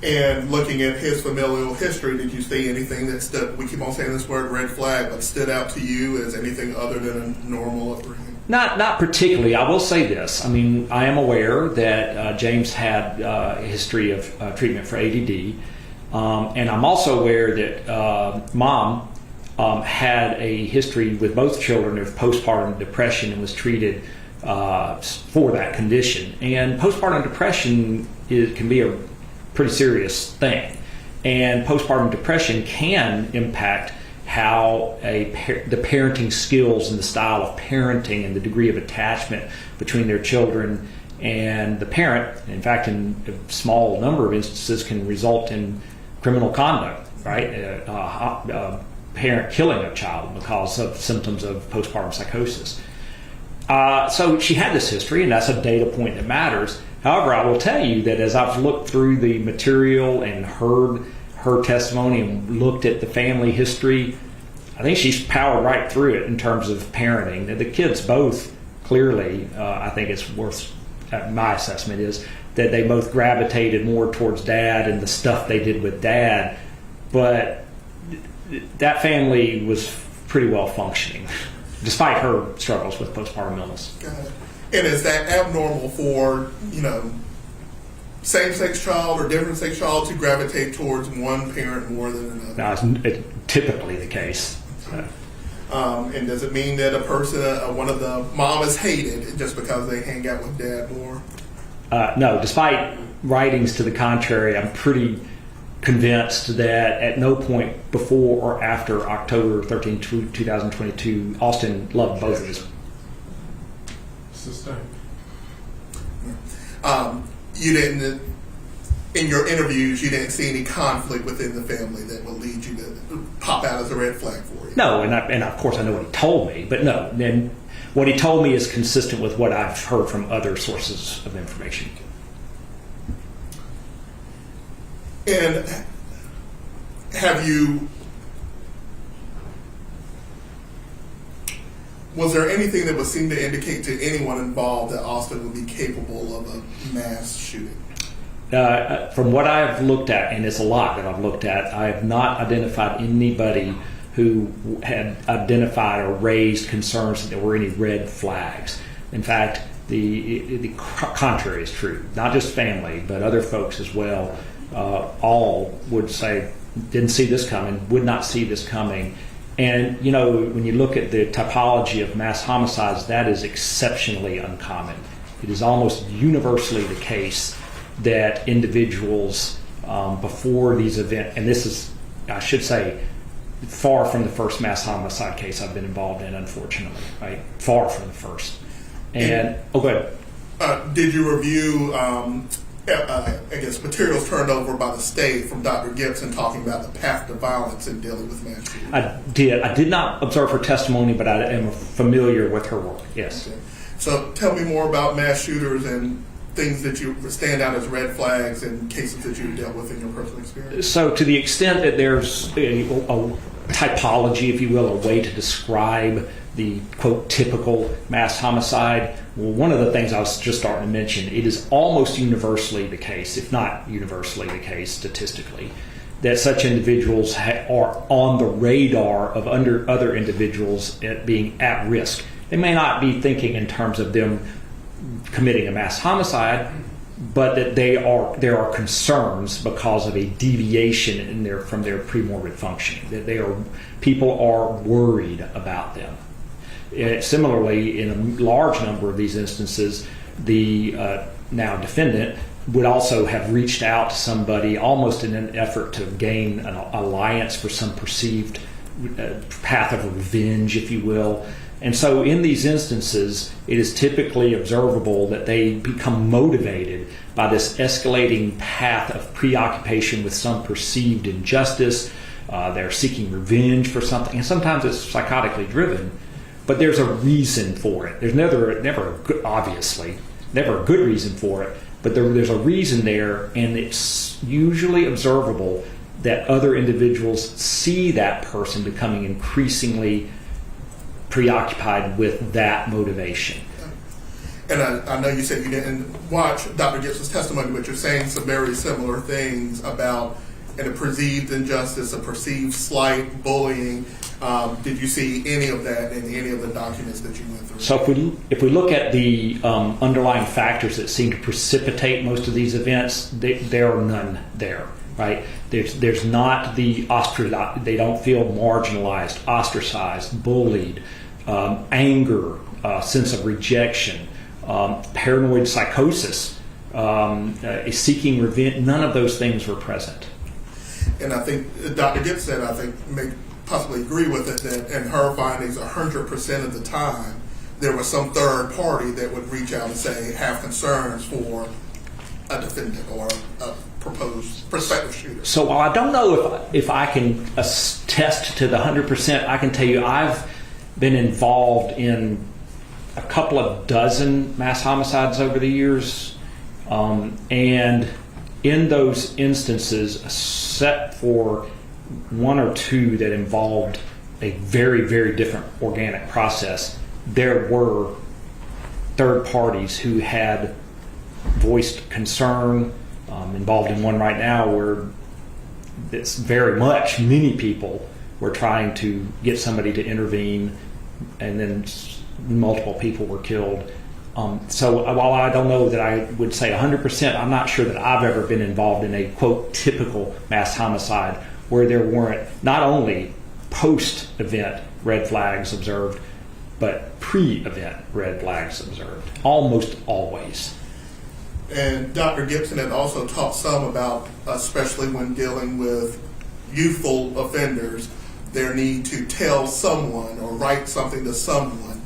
And looking at his familial history, did you see anything that stood, we keep on saying this word, red flag, but stood out to you as anything other than a normal upbringing? Not particularly. I will say this. I mean, I am aware that James had a history of treatment for ADD. And I'm also aware that Mom had a history with both children of postpartum depression and was treated for that condition. And postpartum depression can be a pretty serious thing. And postpartum depression can impact how the parenting skills and the style of parenting and the degree of attachment between their children and the parent. In fact, in a small number of instances can result in criminal conduct, right? Parent killing a child because of symptoms of postpartum psychosis. So she had this history, and that's a data point that matters. However, I will tell you that as I've looked through the material and heard her testimony and looked at the family history, I think she's powered right through it in terms of parenting. The kids both clearly, I think it's worth, my assessment is, that they both gravitated more towards dad and the stuff they did with dad, but that family was pretty well functioning, despite her struggles with postpartum illness. Got it. And is that abnormal for, same-sex child or different-sex child to gravitate towards one parent more than another? No, it's typically the case. And does it mean that a person, one of the mom is hated just because they hang out with dad more? No, despite writings to the contrary, I'm pretty convinced that at no point before or after October 13, 2022, Austin loved both of his. Sustained. You didn't, in your interviews, you didn't see any conflict within the family that would lead you to pop out as a red flag for you? No, and of course I know what he told me, but no, then what he told me is consistent with what I've heard from other sources of information. And was there anything that would seem to indicate to anyone involved that Austin would be capable of a mass shooting? From what I've looked at, and it's a lot that I've looked at, I have not identified anybody who had identified or raised concerns that there were any red flags. In fact, the contrary is true. Not just family, but other folks as well. All would say, didn't see this coming, would not see this coming. And, when you look at the typology of mass homicides, that is exceptionally uncommon. It is almost universally the case that individuals before these events, and this is, I should say, far from the first mass homicide case I've been involved in, unfortunately, right? Far from the first. And go ahead. Did you review, materials turned over by the state from Dr. Gibson talking about the path to violence in dealing with mass shootings? I did. I did not observe her testimony, but I am familiar with her work, yes. Okay. So tell me more about mass shooters and things that you stand out as red flags and cases that you've dealt with in your personal experience. So to the extent that there's typology, if you will, a way to describe the, quote, typical mass homicide. Well, one of the things I was just starting to mention, it is almost universally the case, if not universally the case statistically, that such individuals are on the radar of other individuals being at risk. They may not be thinking in terms of them committing a mass homicide, but that there are concerns because of a deviation from their premorbid functioning. That people are worried about them. Similarly, in a large number of these instances, the now defendant would also have reached out to somebody almost in an effort to gain an alliance for some perceived path of revenge, if you will. And so in these instances, it is typically observable that they become motivated by this escalating path of preoccupation with some perceived injustice. They're seeking revenge for something, and sometimes it's psychotically driven, but there's a reason for it. There's never a good, obviously, never a good reason for it, but there's a reason there, and it's usually observable that other individuals see that person becoming increasingly preoccupied with that motivation. And I know you said you didn't watch Dr. Gibson's testimony, but you're saying some very similar things about a perceived injustice, a perceived slight, bullying. Did you see any of that in any of the documents that you went through? So if we look at the underlying factors that seem to precipitate most of these events, there are none there, right? There's not the they don't feel marginalized, ostracized, bullied, anger, sense of rejection, paranoid psychosis, seeking revenge. None of those things were present. And I think Dr. Gibson, may possibly agree with it, that in her findings, 100% of the time, there was some third party that would reach out and say, have concerns for a defendant or a prospective shooter. So while I don't know if I can attest to the 100%, I can tell you I've been involved in a couple of dozen mass homicides over the years, and in those instances, except for one or two that involved a very, very different organic process, there were third parties who had voiced concern. Involved in one right now where it's very much many people were trying to get somebody to intervene, and then multiple people were killed. So while I don't know that I would say 100%, I'm not sure that I've ever been involved in a, quote, typical mass homicide where there weren't not only post-event red flags observed, but pre-event red flags observed, almost always. And Dr. Gibson had also talked some about, especially when dealing with youthful offenders, their need to tell someone or write something to someone.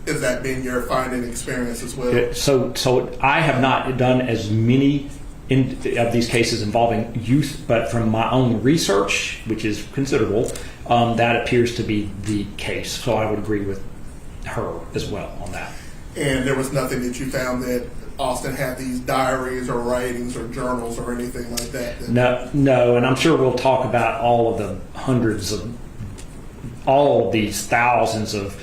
Has that been your finding experience as well? So I have not done as many of these cases involving youth, but from my own research, which is considerable, that appears to be the case. So I would agree with her as well on that. And there was nothing that you found that Austin had these diaries or writings or journals or anything like that? No, and I'm sure we'll talk about all of the hundreds of, all of these thousands of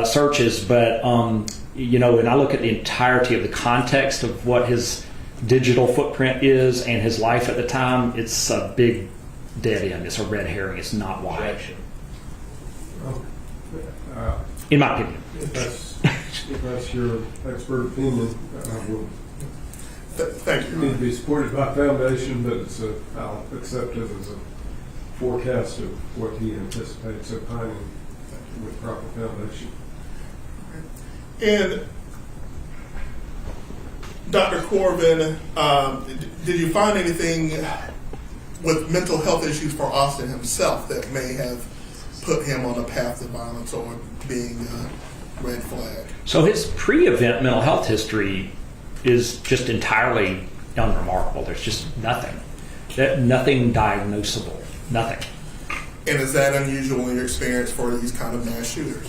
searches, but when I look at the entirety of the context of what his digital footprint is and his life at the time, it's a big dead end. It's a red herring. It's not wide. In my opinion. If that's your expert opinion, I will. Thank you. It need to be supported by foundation, but I'll accept it as a forecast of what he anticipates opining with proper foundation. And Dr. Corbin, did you find anything with mental health issues for Austin himself that may have put him on a path to violence or being red flag? So his pre-event mental health history is just entirely unremarkable. There's just nothing diagnosable, nothing. And is that unusual in your experience for these kind of mass shooters?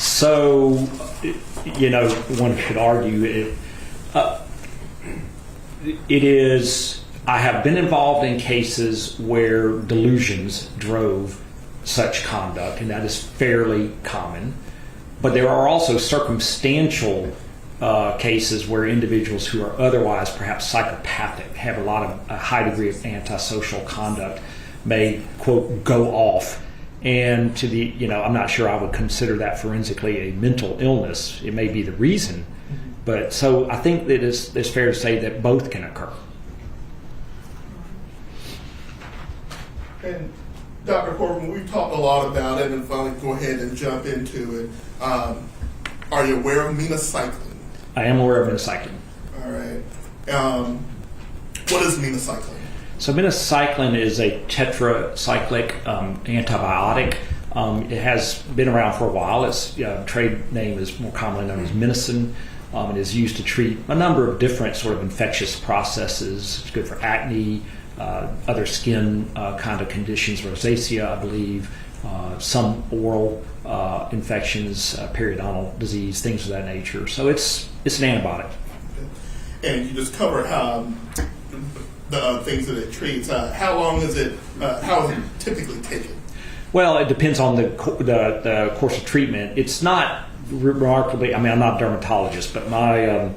So, one could argue it is. I have been involved in cases where delusions drove such conduct, and that is fairly common. But there are also circumstantial cases where individuals who are otherwise perhaps psychopathic, have a high degree of antisocial conduct, may, quote, go off. And I'm not sure I would consider that forensically a mental illness. It may be the reason, but so I think that it's fair to say that both can occur. And Dr. Corbin, we've talked a lot about it, and finally go ahead and jump into it. Are you aware of minocycline? I am aware of minocycline. All right. What is minocycline? So minocycline is a tetracyclic antibiotic. It has been around for a while. Its trade name is more commonly known as minicin. It is used to treat a number of different sort of infectious processes. It's good for acne, other skin kind of conditions, rosacea, I believe, some oral infections, periodontal disease, things of that nature. So it's an antibiotic. And you just covered the things that it treats. How long is it? How is it typically taken? Well, it depends on the course of treatment. It's not remarkably. I mean, I'm not a dermatologist, but my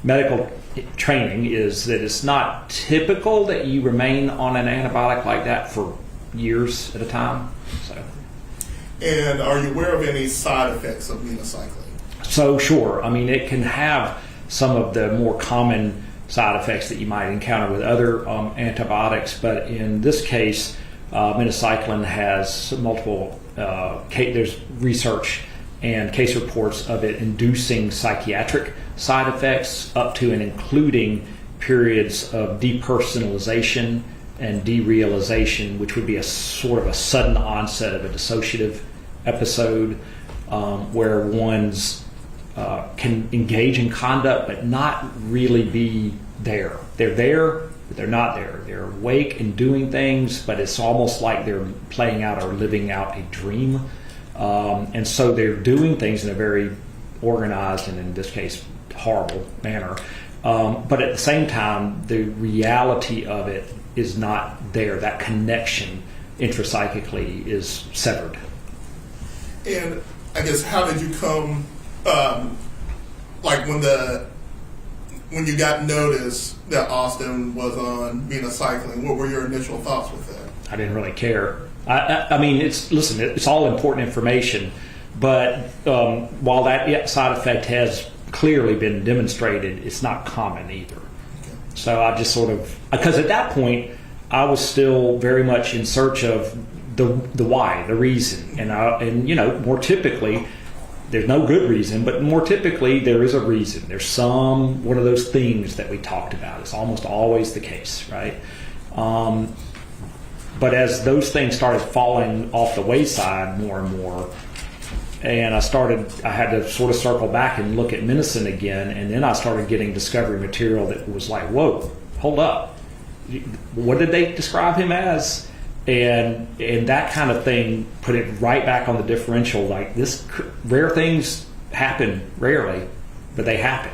medical training is that it's not typical that you remain on an antibiotic like that for years at a time. So. And are you aware of any side effects of minocycline? So sure. I mean, it can have some of the more common side effects that you might encounter with other antibiotics, but in this case, minocycline has multiple. There's research and case reports of it inducing psychiatric side effects, up to and including periods of depersonalization and derealization, which would be a sort of a sudden onset of a dissociative episode, where one's can engage in conduct but not really be there. They're there, but they're not there. They're awake and doing things, but it's almost like they're playing out or living out a dream. And so they're doing things in a very organized and, in this case, horrible manner. But at the same time, the reality of it is not there. That connection intrapsychically is severed. And I guess, how did you come, like when you got notice that Austin was on minocycline, what were your initial thoughts with that? I didn't really care. I mean, it's all important information, but while that side effect has clearly been demonstrated, it's not common either. Okay. So I just sort of, because at that point, I was still very much in search of the why, the reason, and more typically, there's no good reason, but more typically there is a reason. There's one of those things that we talked about. It's almost always the case, right? But as those things started falling off the wayside more and more, and I had to sort of circle back and look at minicin again, and then I started getting discovery material that was like, whoa, hold up. What did they describe him as? And that kind of thing put it right back on the differential. Like, rare things happen rarely, but they happen.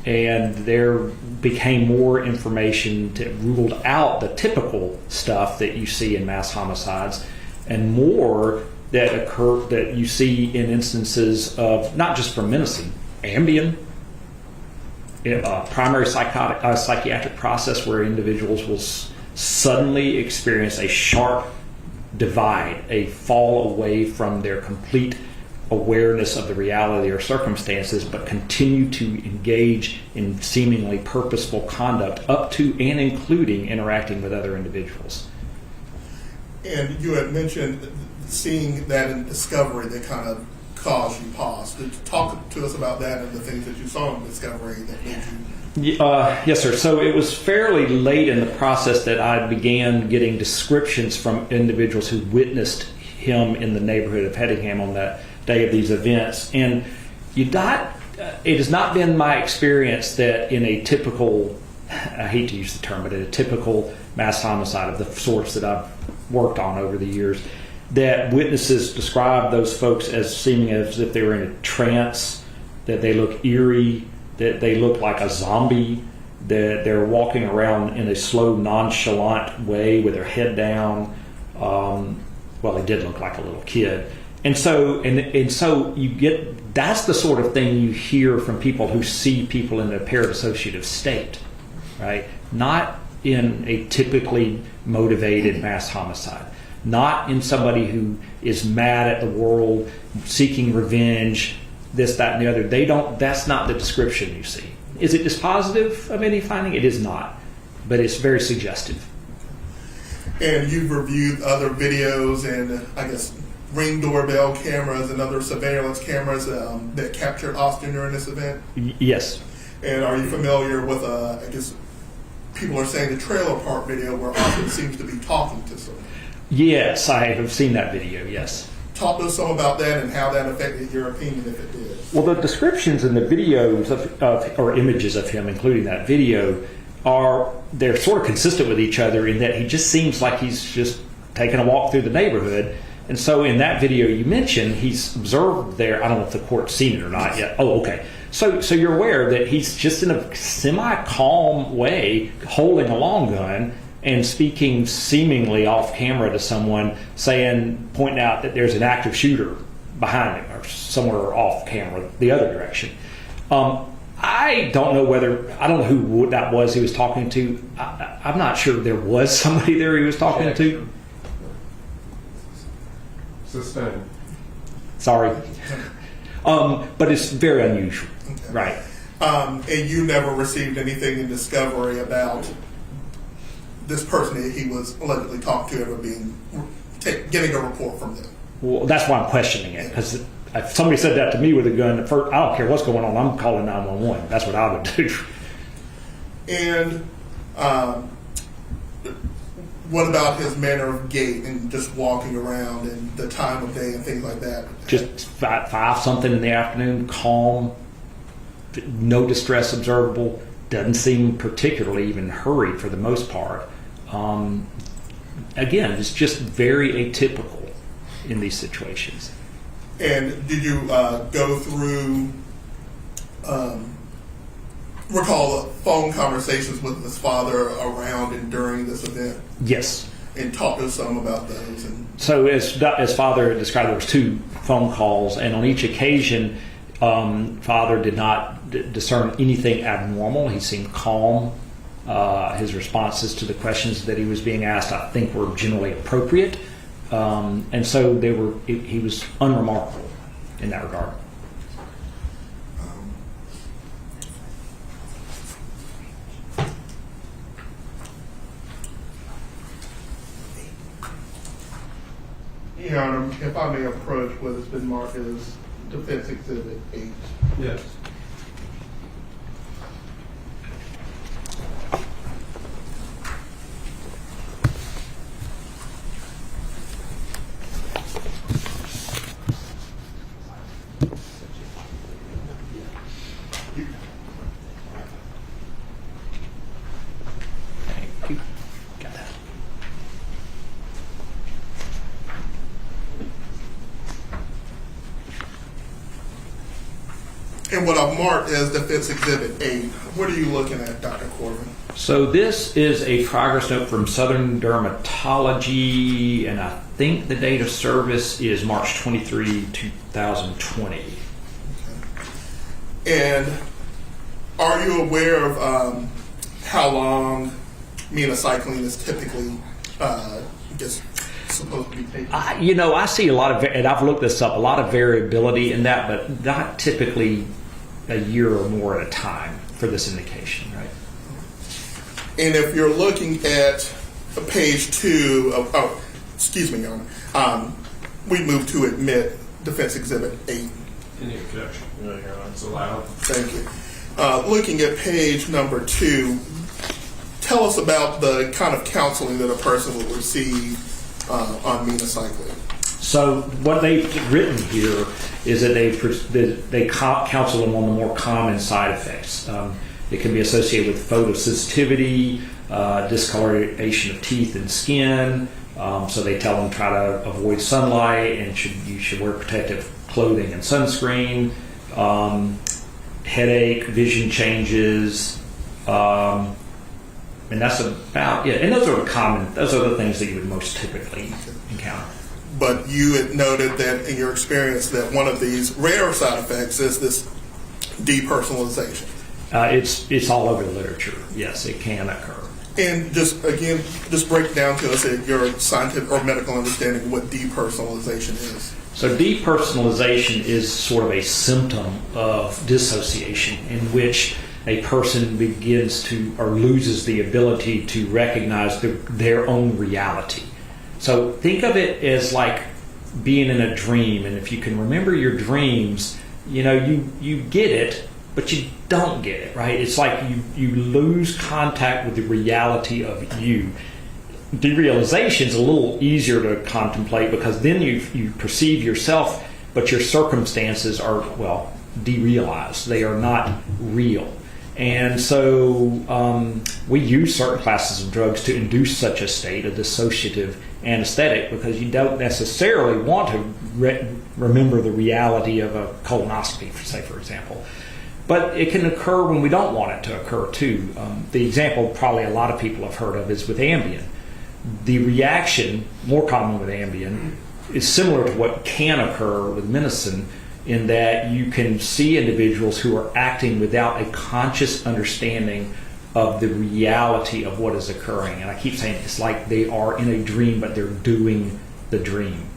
And there became more information that ruled out the typical stuff that you see in mass homicides, and more that you see in instances of, not just from menacing, Ambien, primary psychiatric process where individuals will suddenly experience a sharp divide, a fall away from their complete awareness of the reality or circumstances, but continue to engage in seemingly purposeful conduct up to and including interacting with other individuals. And you had mentioned seeing that in Discovery that kind of caused you pause. Talk to us about that and the things that you saw in Discovery that made you... Yes, sir. So it was fairly late in the process that I began getting descriptions from individuals who witnessed him in the neighborhood of Hedingham on that day of these events. And it has not been my experience that in a typical, I hate to use the term, but in a typical mass homicide of the sorts that I've worked on over the years, that witnesses describe those folks as seeming as if they were in a trance, that they look eerie, that they look like a zombie, that they're walking around in a slow, nonchalant way with their head down. Well, he did look like a little kid. And so you get, that's the sort of thing you hear from people who see people in a parassociative state, right? Not in a typically motivated mass homicide, not in somebody who is mad at the world, seeking revenge, this, that, and the other. That's not the description you see. Is it dispositive of any finding? It is not, but it's very suggestive. And you've reviewed other videos and, I guess, Ring doorbell cameras and other surveillance cameras that captured Austin during this event? Yes. And are you familiar with, I guess, people are saying the trailer park video where Austin seems to be talking to someone? Yes, I have seen that video, yes. Talk to us some about that and how that affected your opinion, if it did. Well, the descriptions in the videos or images of him, including that video, they're sort of consistent with each other in that he just seems like he's just taking a walk through the neighborhood. And so in that video you mentioned, he's observed there. I don't know if the court's seen it or not yet. Oh, okay. So you're aware that he's just in a semi-calm way holding a long gun and speaking seemingly off camera to someone, pointing out that there's an active shooter behind him or somewhere off camera the other direction. I don't know who that was he was talking to. I'm not sure there was somebody there he was talking to. Sustained. Sorry. But it's very unusual. Okay. Right. And you never received anything in discovery about this person that he was allegedly talking to ever getting a report from them? Well, that's why I'm questioning it, because if somebody said that to me with a gun, at first, I don't care what's going on, I'm calling 911. That's what I would do. And what about his manner of gait and just walking around and the time of day and things like that? Just 5-something in the afternoon, calm, no distress observable, doesn't seem particularly even hurried for the most part. Again, it's just very atypical in these situations. And did you go through, recall phone conversations with his father around and during this event? Yes. And talk to us some about those. And So as Father described, there was 2 phone calls, and on each occasion, Father did not discern anything abnormal. He seemed calm. His responses to the questions that he was being asked, I think, were generally appropriate. And so he was unremarkable in that regard. Your Honor, if I may approach what has been marked as Defense Exhibit 8. Yes. Thank you. Got that. And what I've marked as Defense Exhibit 8, what are you looking at, Dr. Corbin? So this is a progress note from Southern Dermatology, and I think the date of service is March 23, 2020. And are you aware of how long minocycline is typically just supposed to be taken? I see a lot of, and I've looked this up, a lot of variability in that, but not typically a year or more at a time for this indication, right? And if you're looking at page 2 of, excuse me, Your Honor, we move to admit Defense Exhibit 8. Any objection? No, Your Honor, it's allowed. Thank you. Looking at page number 2, tell us about the kind of counseling that a person will receive on minocycline. So what they've written here is that they counsel them on the more common side effects. It can be associated with photosensitivity, discoloration of teeth and skin. So they tell them try to avoid sunlight and you should wear protective clothing and sunscreen. Headache, vision changes, and that's about it. And those are the things that you would most typically encounter. but you had noted that in your experience that one of these rare side effects is this depersonalization. It's all over the literature. Yes, it can occur. And just break down to us your scientific or medical understanding what depersonalization is. So depersonalization is sort of a symptom of dissociation in which a person begins to or loses the ability to recognize their own reality. So think of it as like being in a dream, and if you can remember your dreams, you get it, but you don't get it, right? It's like you lose contact with the reality of you. Derealization is a little easier to contemplate because then you perceive yourself, but your circumstances are, derealized. They are not real. And so we use certain classes of drugs to induce such a state, a dissociative anesthetic, because you don't necessarily want to remember the reality of a colonoscopy, for example. But it can occur when we don't want it to occur, too. The example probably a lot of people have heard of is with Ambien. The reaction, more common with Ambien, is similar to what can occur with medicine in that you can see individuals who are acting without a conscious understanding of the reality of what is occurring. And I keep saying it's like they are in a dream, but they're doing the dream.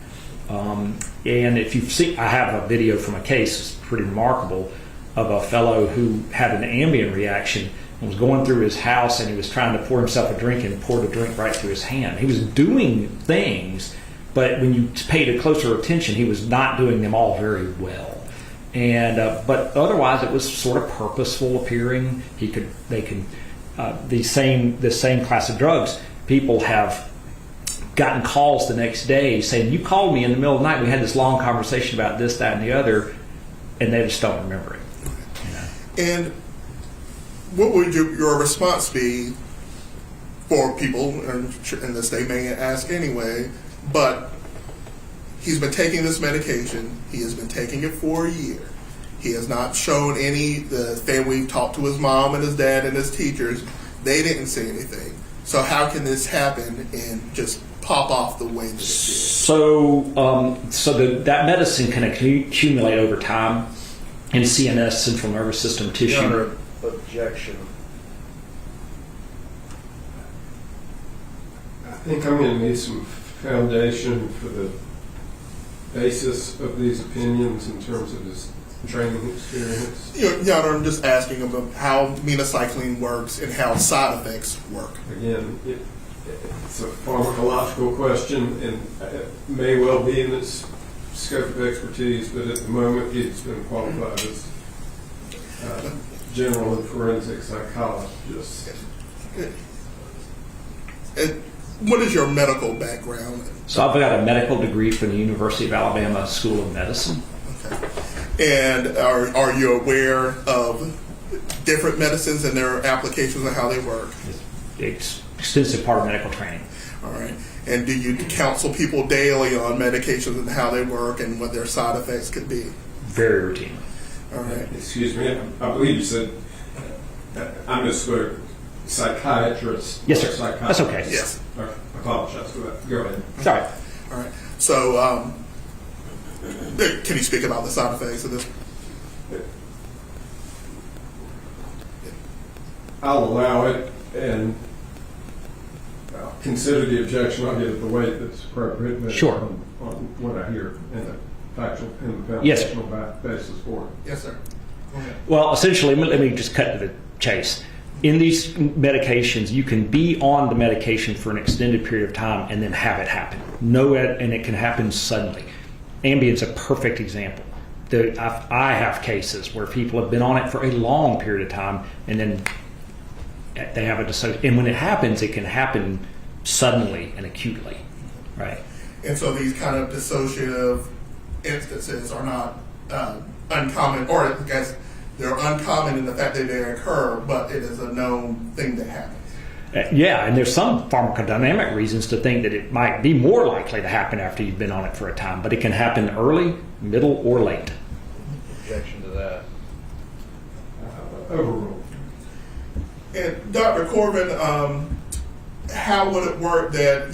And if you've seen, I have a video from a case, it's pretty remarkable, of a fellow who had an Ambien reaction and was going through his house and he was trying to pour himself a drink and poured a drink right through his hand. He was doing things, but when you paid a closer attention, he was not doing them all very well. And but otherwise, it was sort of purposeful appearing. The same class of drugs. People have gotten calls the next day saying, "You called me in the middle of the night. We had this long conversation about this, that, and the other," and they just don't remember it. And what would your response be for people, and this they may ask anyway, but he's been taking this medication, he has been taking it for a year. He has not shown we've talked to his mom and his dad and his teachers, they didn't say anything. So how can this happen and just pop off the way that it did? So that medicine can accumulate over time in CNS, central nervous system tissue. Your objection. I think I'm going to need some foundation for the basis of these opinions in terms of his training experience. Your Honor, I'm just asking about how minocycline works and how side effects work. Again, it's a pharmacological question and it may well be in its scope of expertise, but at the moment he's been qualified as general and forensic psychologist. What is your medical background? So I've got a medical degree from the University of Alabama School of Medicine. Okay. And are you aware of different medicines and their applications and how they work? It's extensive part of medical training. All right. And do you counsel people daily on medications and how they work and what their side effects could be? Very routinely. All right. Excuse me, I believe you said, I misspoke, psychiatrist. Yes, sir. Psychiatrist. That's okay. Yes. Okay. I apologize for that. Go ahead. Sorry. All right. So, can you speak about the side effects of this? I'll allow it and consider the objection. I'll give it the weight that's appropriate based Sure. on what I hear and the factual and the Yes, foundational basis for it. Yes, sir. Go ahead. Well, essentially, let me just cut to the chase. In these medications, you can be on the medication for an extended period of time and then have it happen. And it can happen suddenly. Ambien's a perfect example. I have cases where people have been on it for a long period of time and then they have a dissociation. And when it happens, it can happen suddenly and acutely, right? And so these kind of dissociative instances are not uncommon, or I guess they're uncommon in the fact that they occur, but it is a known thing that happens. Yeah, and there's some pharmacodynamic reasons to think that it might be more likely to happen after you've been on it for a time, but it can happen early, middle, or late. Objection to that. Overruled. And Dr. Corbin, how would it work that,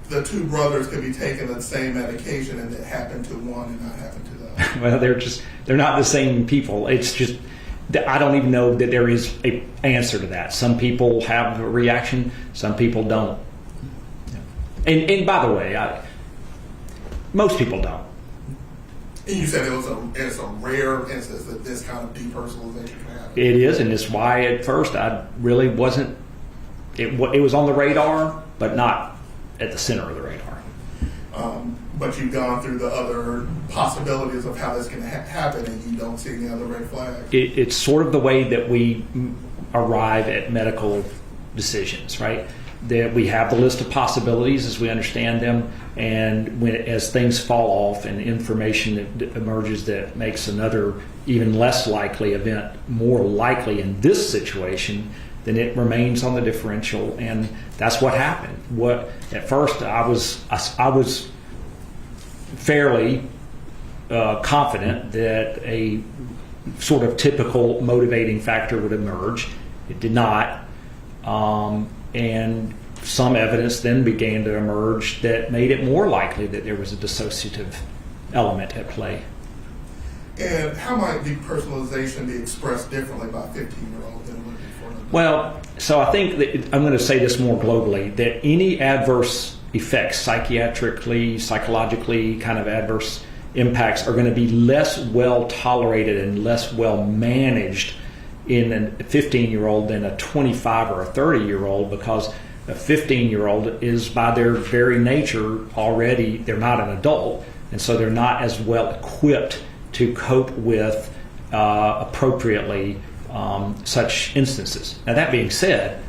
the two brothers could be taking the same medication and it happened to one and not happen to the other? Well, they're not the same people. It's just that I don't even know that there is a answer to that. Some people have a reaction, some people don't. And by the way, most people don't. And you said it's a rare instance that this kind of depersonalization can happen. It is, and it's why at first I really wasn't. It was on the radar, but not at the center of the radar. But you've gone through the other possibilities of how this can happen, and you don't see any other red flags. It's sort of the way that we arrive at medical decisions, right? That we have the list of possibilities as we understand them, and as things fall off and information that emerges that makes another even less likely event more likely in this situation, then it remains on the differential, and that's what happened. At first I was fairly confident that a sort of typical motivating factor would emerge. It did not. And some evidence then began to emerge that made it more likely that there was a dissociative element at play. And how might depersonalization be expressed differently by a 15-year-old than it would be for an adult? Well, so I think that I'm going to say this more globally, that any adverse effects, psychiatrically, psychologically, kind of adverse impacts are going to be less well tolerated and less well managed in a 15-year-old than a 25 or a 30-year-old, because a 15-year-old is by their very nature already, they're not an adult, and so they're not as well equipped to cope with appropriately such instances. Now that being said,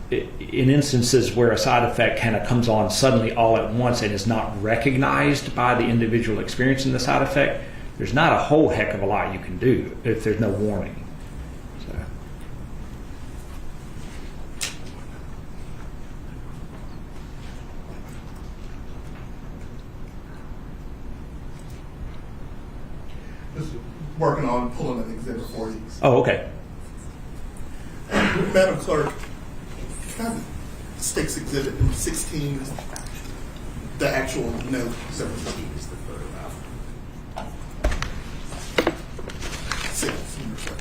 in instances where a side effect kind of comes on suddenly all at once and is not recognized by the individual experiencing the side effect, there's not a whole heck of a lot you can do if there's no warning. So. Just working on pulling an exhibit for you. Oh, okay. Madam Clerk, can I have Sticks Exhibit 16, the actual note? Six, number 7.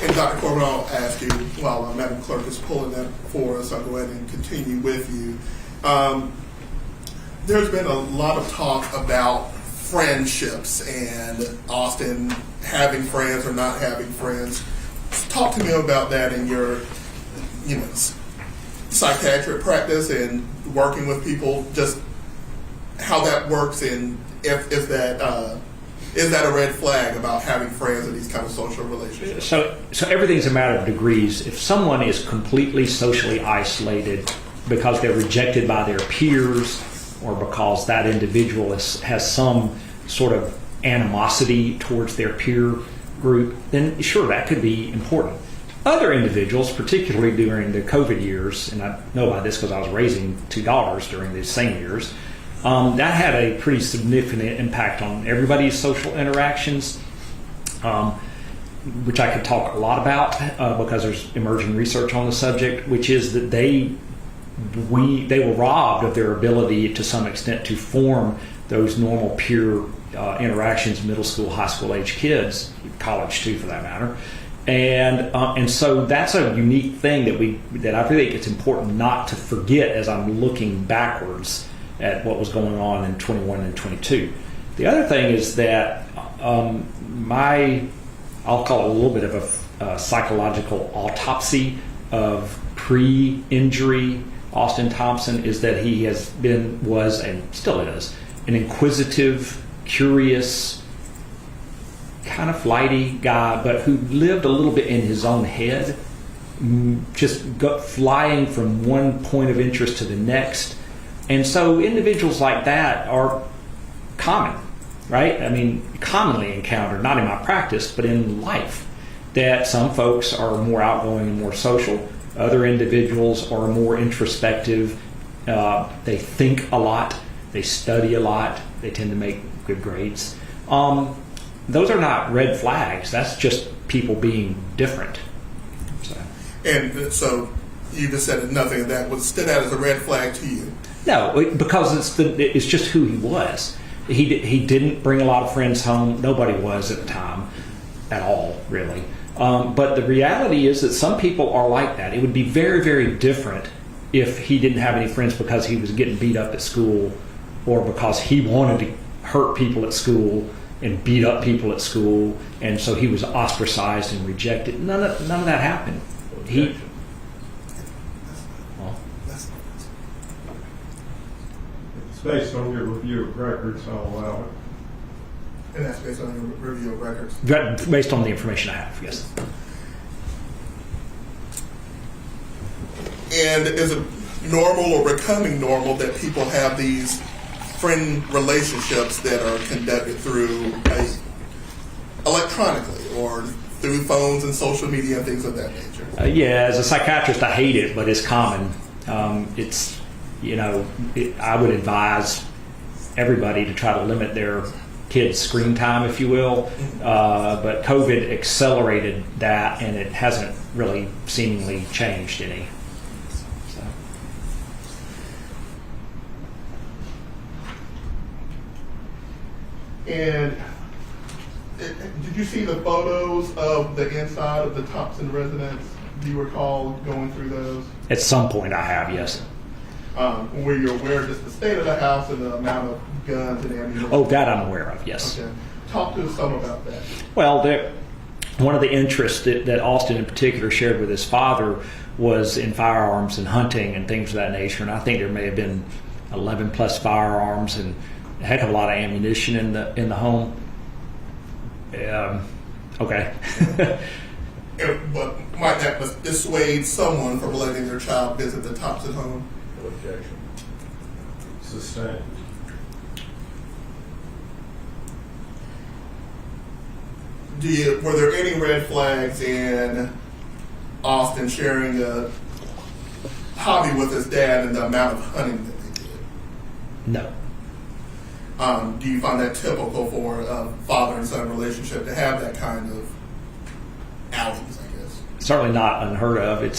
And Dr. Corbin, I'll ask you, while Madam Clerk is pulling that for us, I'll go ahead and continue with you. There's been a lot of talk about friendships and Austin having friends or not having friends. Talk to me about that in your, psychiatric practice and working with people. Just how that works, and is that a red flag about having friends in these kind of social relationships? So everything's a matter of degrees. If someone is completely socially isolated because they're rejected by their peers, or because that individual has some sort of animosity towards their peer group, then sure, that could be important. Other individuals, particularly during the COVID years, and I know about this because I was raising 2 daughters during these same years, that had a pretty significant impact on everybody's social interactions, which I could talk a lot about because there's emerging research on the subject, which is that they were robbed of their ability to some extent to form those normal peer interactions, middle school, high school age kids, college too for that matter, and so that's a unique thing that I think it's important not to forget as I'm looking backwards at what was going on in 21 and 22. The other thing is that I'll call it a little bit of a psychological autopsy of pre-injury Austin Thompson is that he was and still is an inquisitive, curious, kind of flighty guy, but who lived a little bit in his own head, just flying from one point of interest to the next. And so individuals like that are common, right? I mean, commonly encountered, not in my practice, but in life, that some folks are more outgoing and more social. Other individuals are more introspective. They think a lot. They study a lot. They tend to make good grades. Those are not red flags. That's just people being different. So. And so you just said that nothing of that would stand out as a red flag to you. No, because it's just who he was. He didn't bring a lot of friends home. Nobody was at the time at all, really. But the reality is that some people are like that. It would be very, very different if he didn't have any friends because he was getting beat up at school, or because he wanted to hurt people at school and beat up people at school, and so he was ostracized and rejected. None of that happened. It's based on your review of records, I'll allow it. And that's based on your review of records. Based on the information I have, yes. And is it normal or becoming normal that people have these friend relationships that are conducted through electronically or through phones and social media and things of that nature? Yeah, as a psychiatrist, I hate it, but it's common. I would advise everybody to try to limit their kids' screen time, if you will. But COVID accelerated that, and it hasn't really seemingly changed any. So. And did you see the photos of the inside of the Thompson residence? Do you recall going through those? At some point I have, yes. Were you aware of just the state of the house and the amount of guns and ammunition? Oh, that I'm aware of, yes. Okay. Talk to us some about that. Well, one of the interests that Austin in particular shared with his father was in firearms and hunting and things of that nature. And I think there may have been 11 plus firearms and a heck of a lot of ammunition in the home. Okay. But might that dissuade someone from letting their child visit the Thompson home? No objection. Sustained. Were there any red flags in Austin sharing a hobby with his dad and the amount of hunting that they did? No. Do you find that typical for a father and son relationship to have that kind of outings, I guess? Certainly not unheard of. It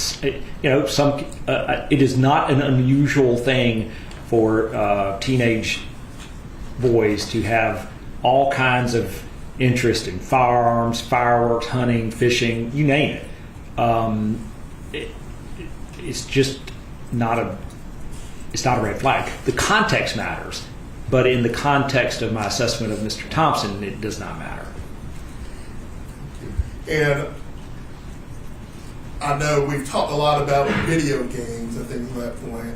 is not an unusual thing for teenage boys to have all kinds of interest in firearms, fireworks, hunting, fishing, you name it. It's just not a red flag. The context matters, but in the context of my assessment of Mr. Thompson, it does not matter. And I know we've talked a lot about video games and things of that point.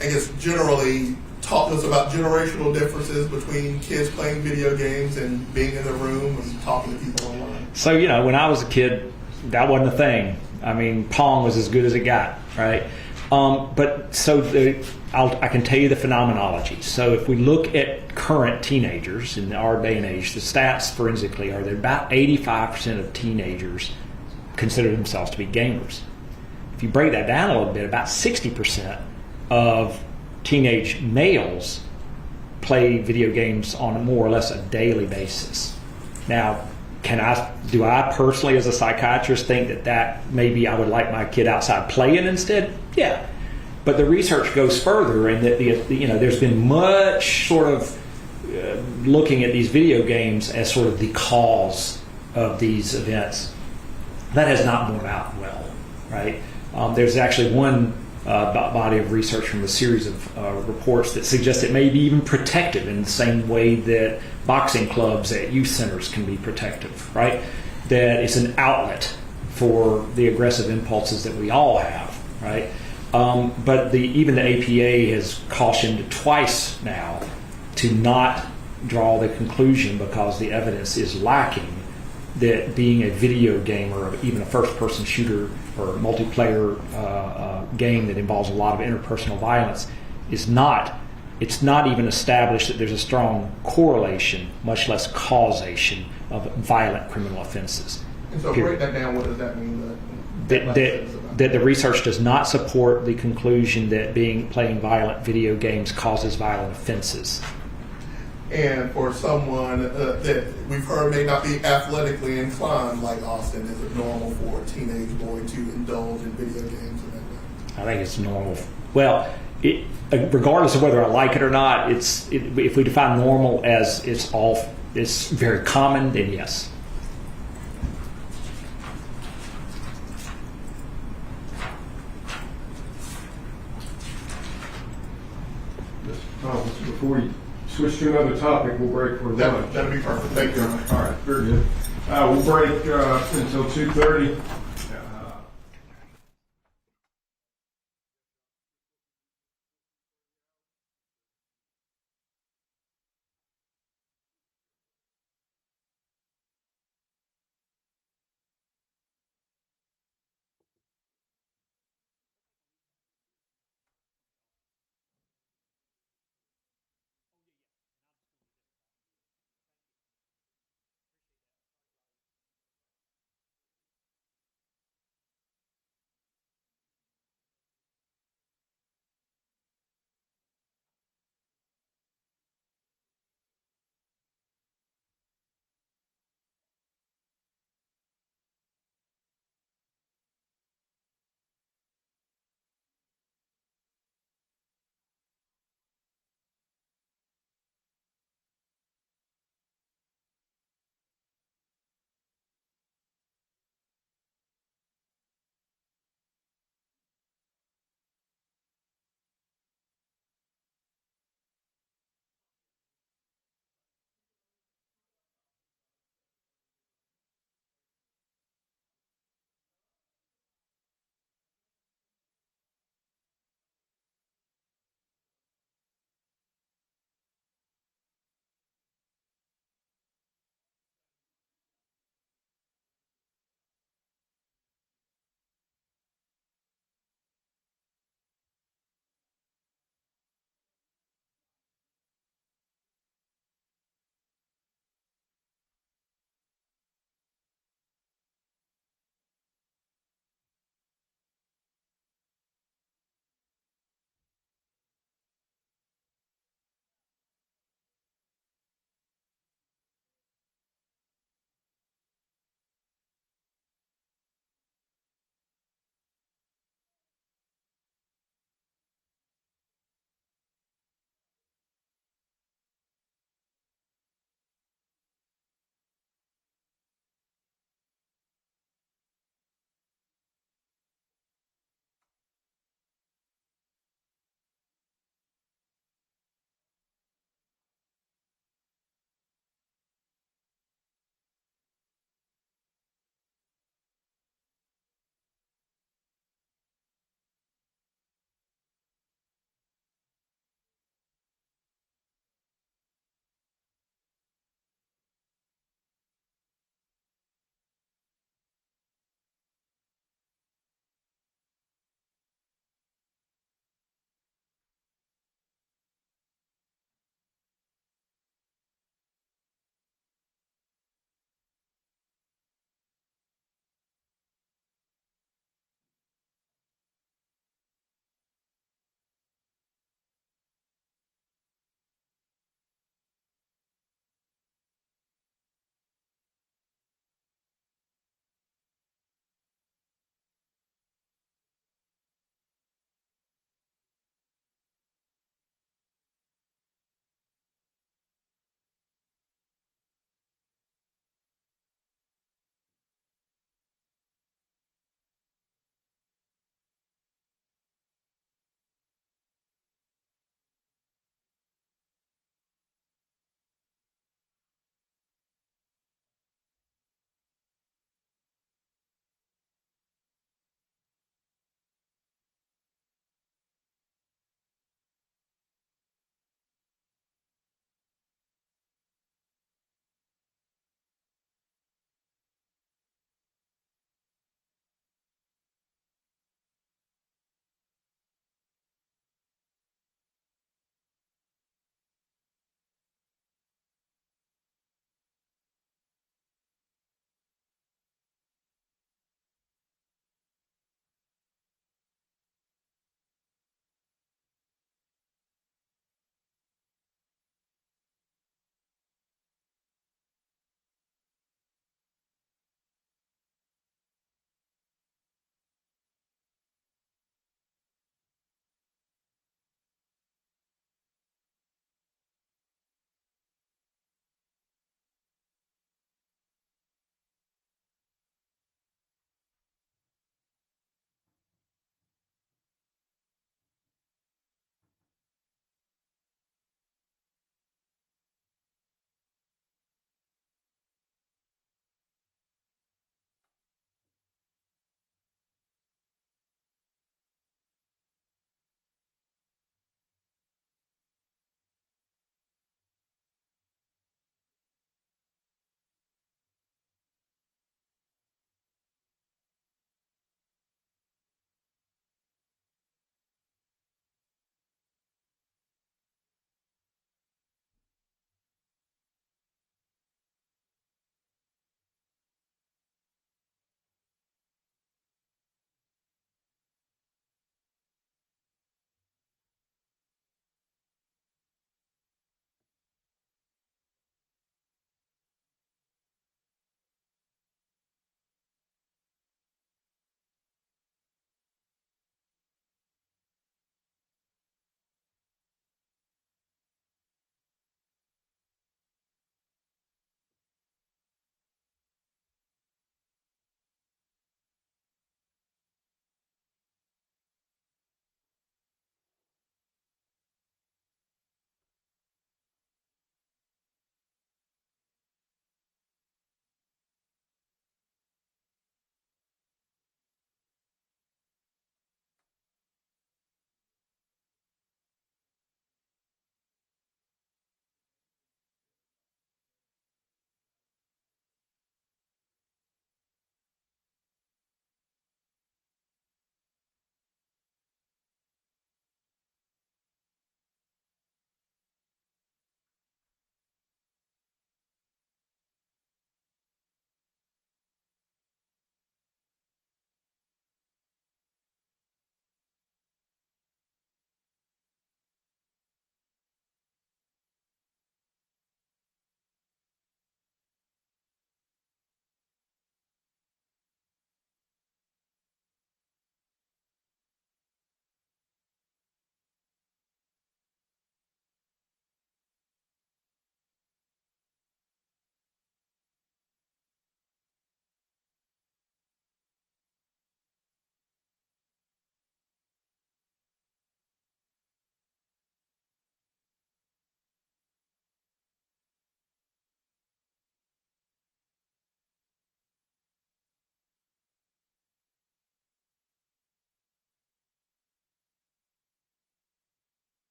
I guess generally, talk to us about generational differences between kids playing video games and being in the room and talking to people online. So, when I was a kid, that wasn't a thing. I mean, Pong was as good as it got, right? I can tell you the phenomenology. So if we look at current teenagers in our day and age, the stats forensically are that about 85% of teenagers consider themselves to be gamers. If you break that down a little bit, about 60% of teenage males play video games on a more or less a daily basis. Now, do I personally as a psychiatrist think that maybe I would like my kid outside playing instead? Yeah. But the research goes further, and that there's been much sort of looking at these video games as sort of the cause of these events. That has not borne out well, right? There's actually one body of research from a series of reports that suggests it may be even protective in the same way that boxing clubs at youth centers can be protective, right? That it's an outlet for the aggressive impulses that we all have, right? But even the APA has cautioned twice now to not draw the conclusion, because the evidence is lacking, that being a video game or even a first-person shooter or multiplayer game that involves a lot of interpersonal violence it's not even established that there's a strong correlation, much less causation, of violent criminal offenses. And so break that down. What does that mean? That the research does not support the conclusion that playing violent video games causes violent offenses. And for someone that we've heard may not be athletically inclined like Austin, is it normal for a teenage boy to indulge in video games in that way? I think it's normal. Well, regardless of whether I like it or not, if we define normal as it's very common, then yes. Mr. Thompson, before we switch to another topic, we'll break for lunch. That'd be perfect. Thank you. All right, very good. We'll break until 2:30.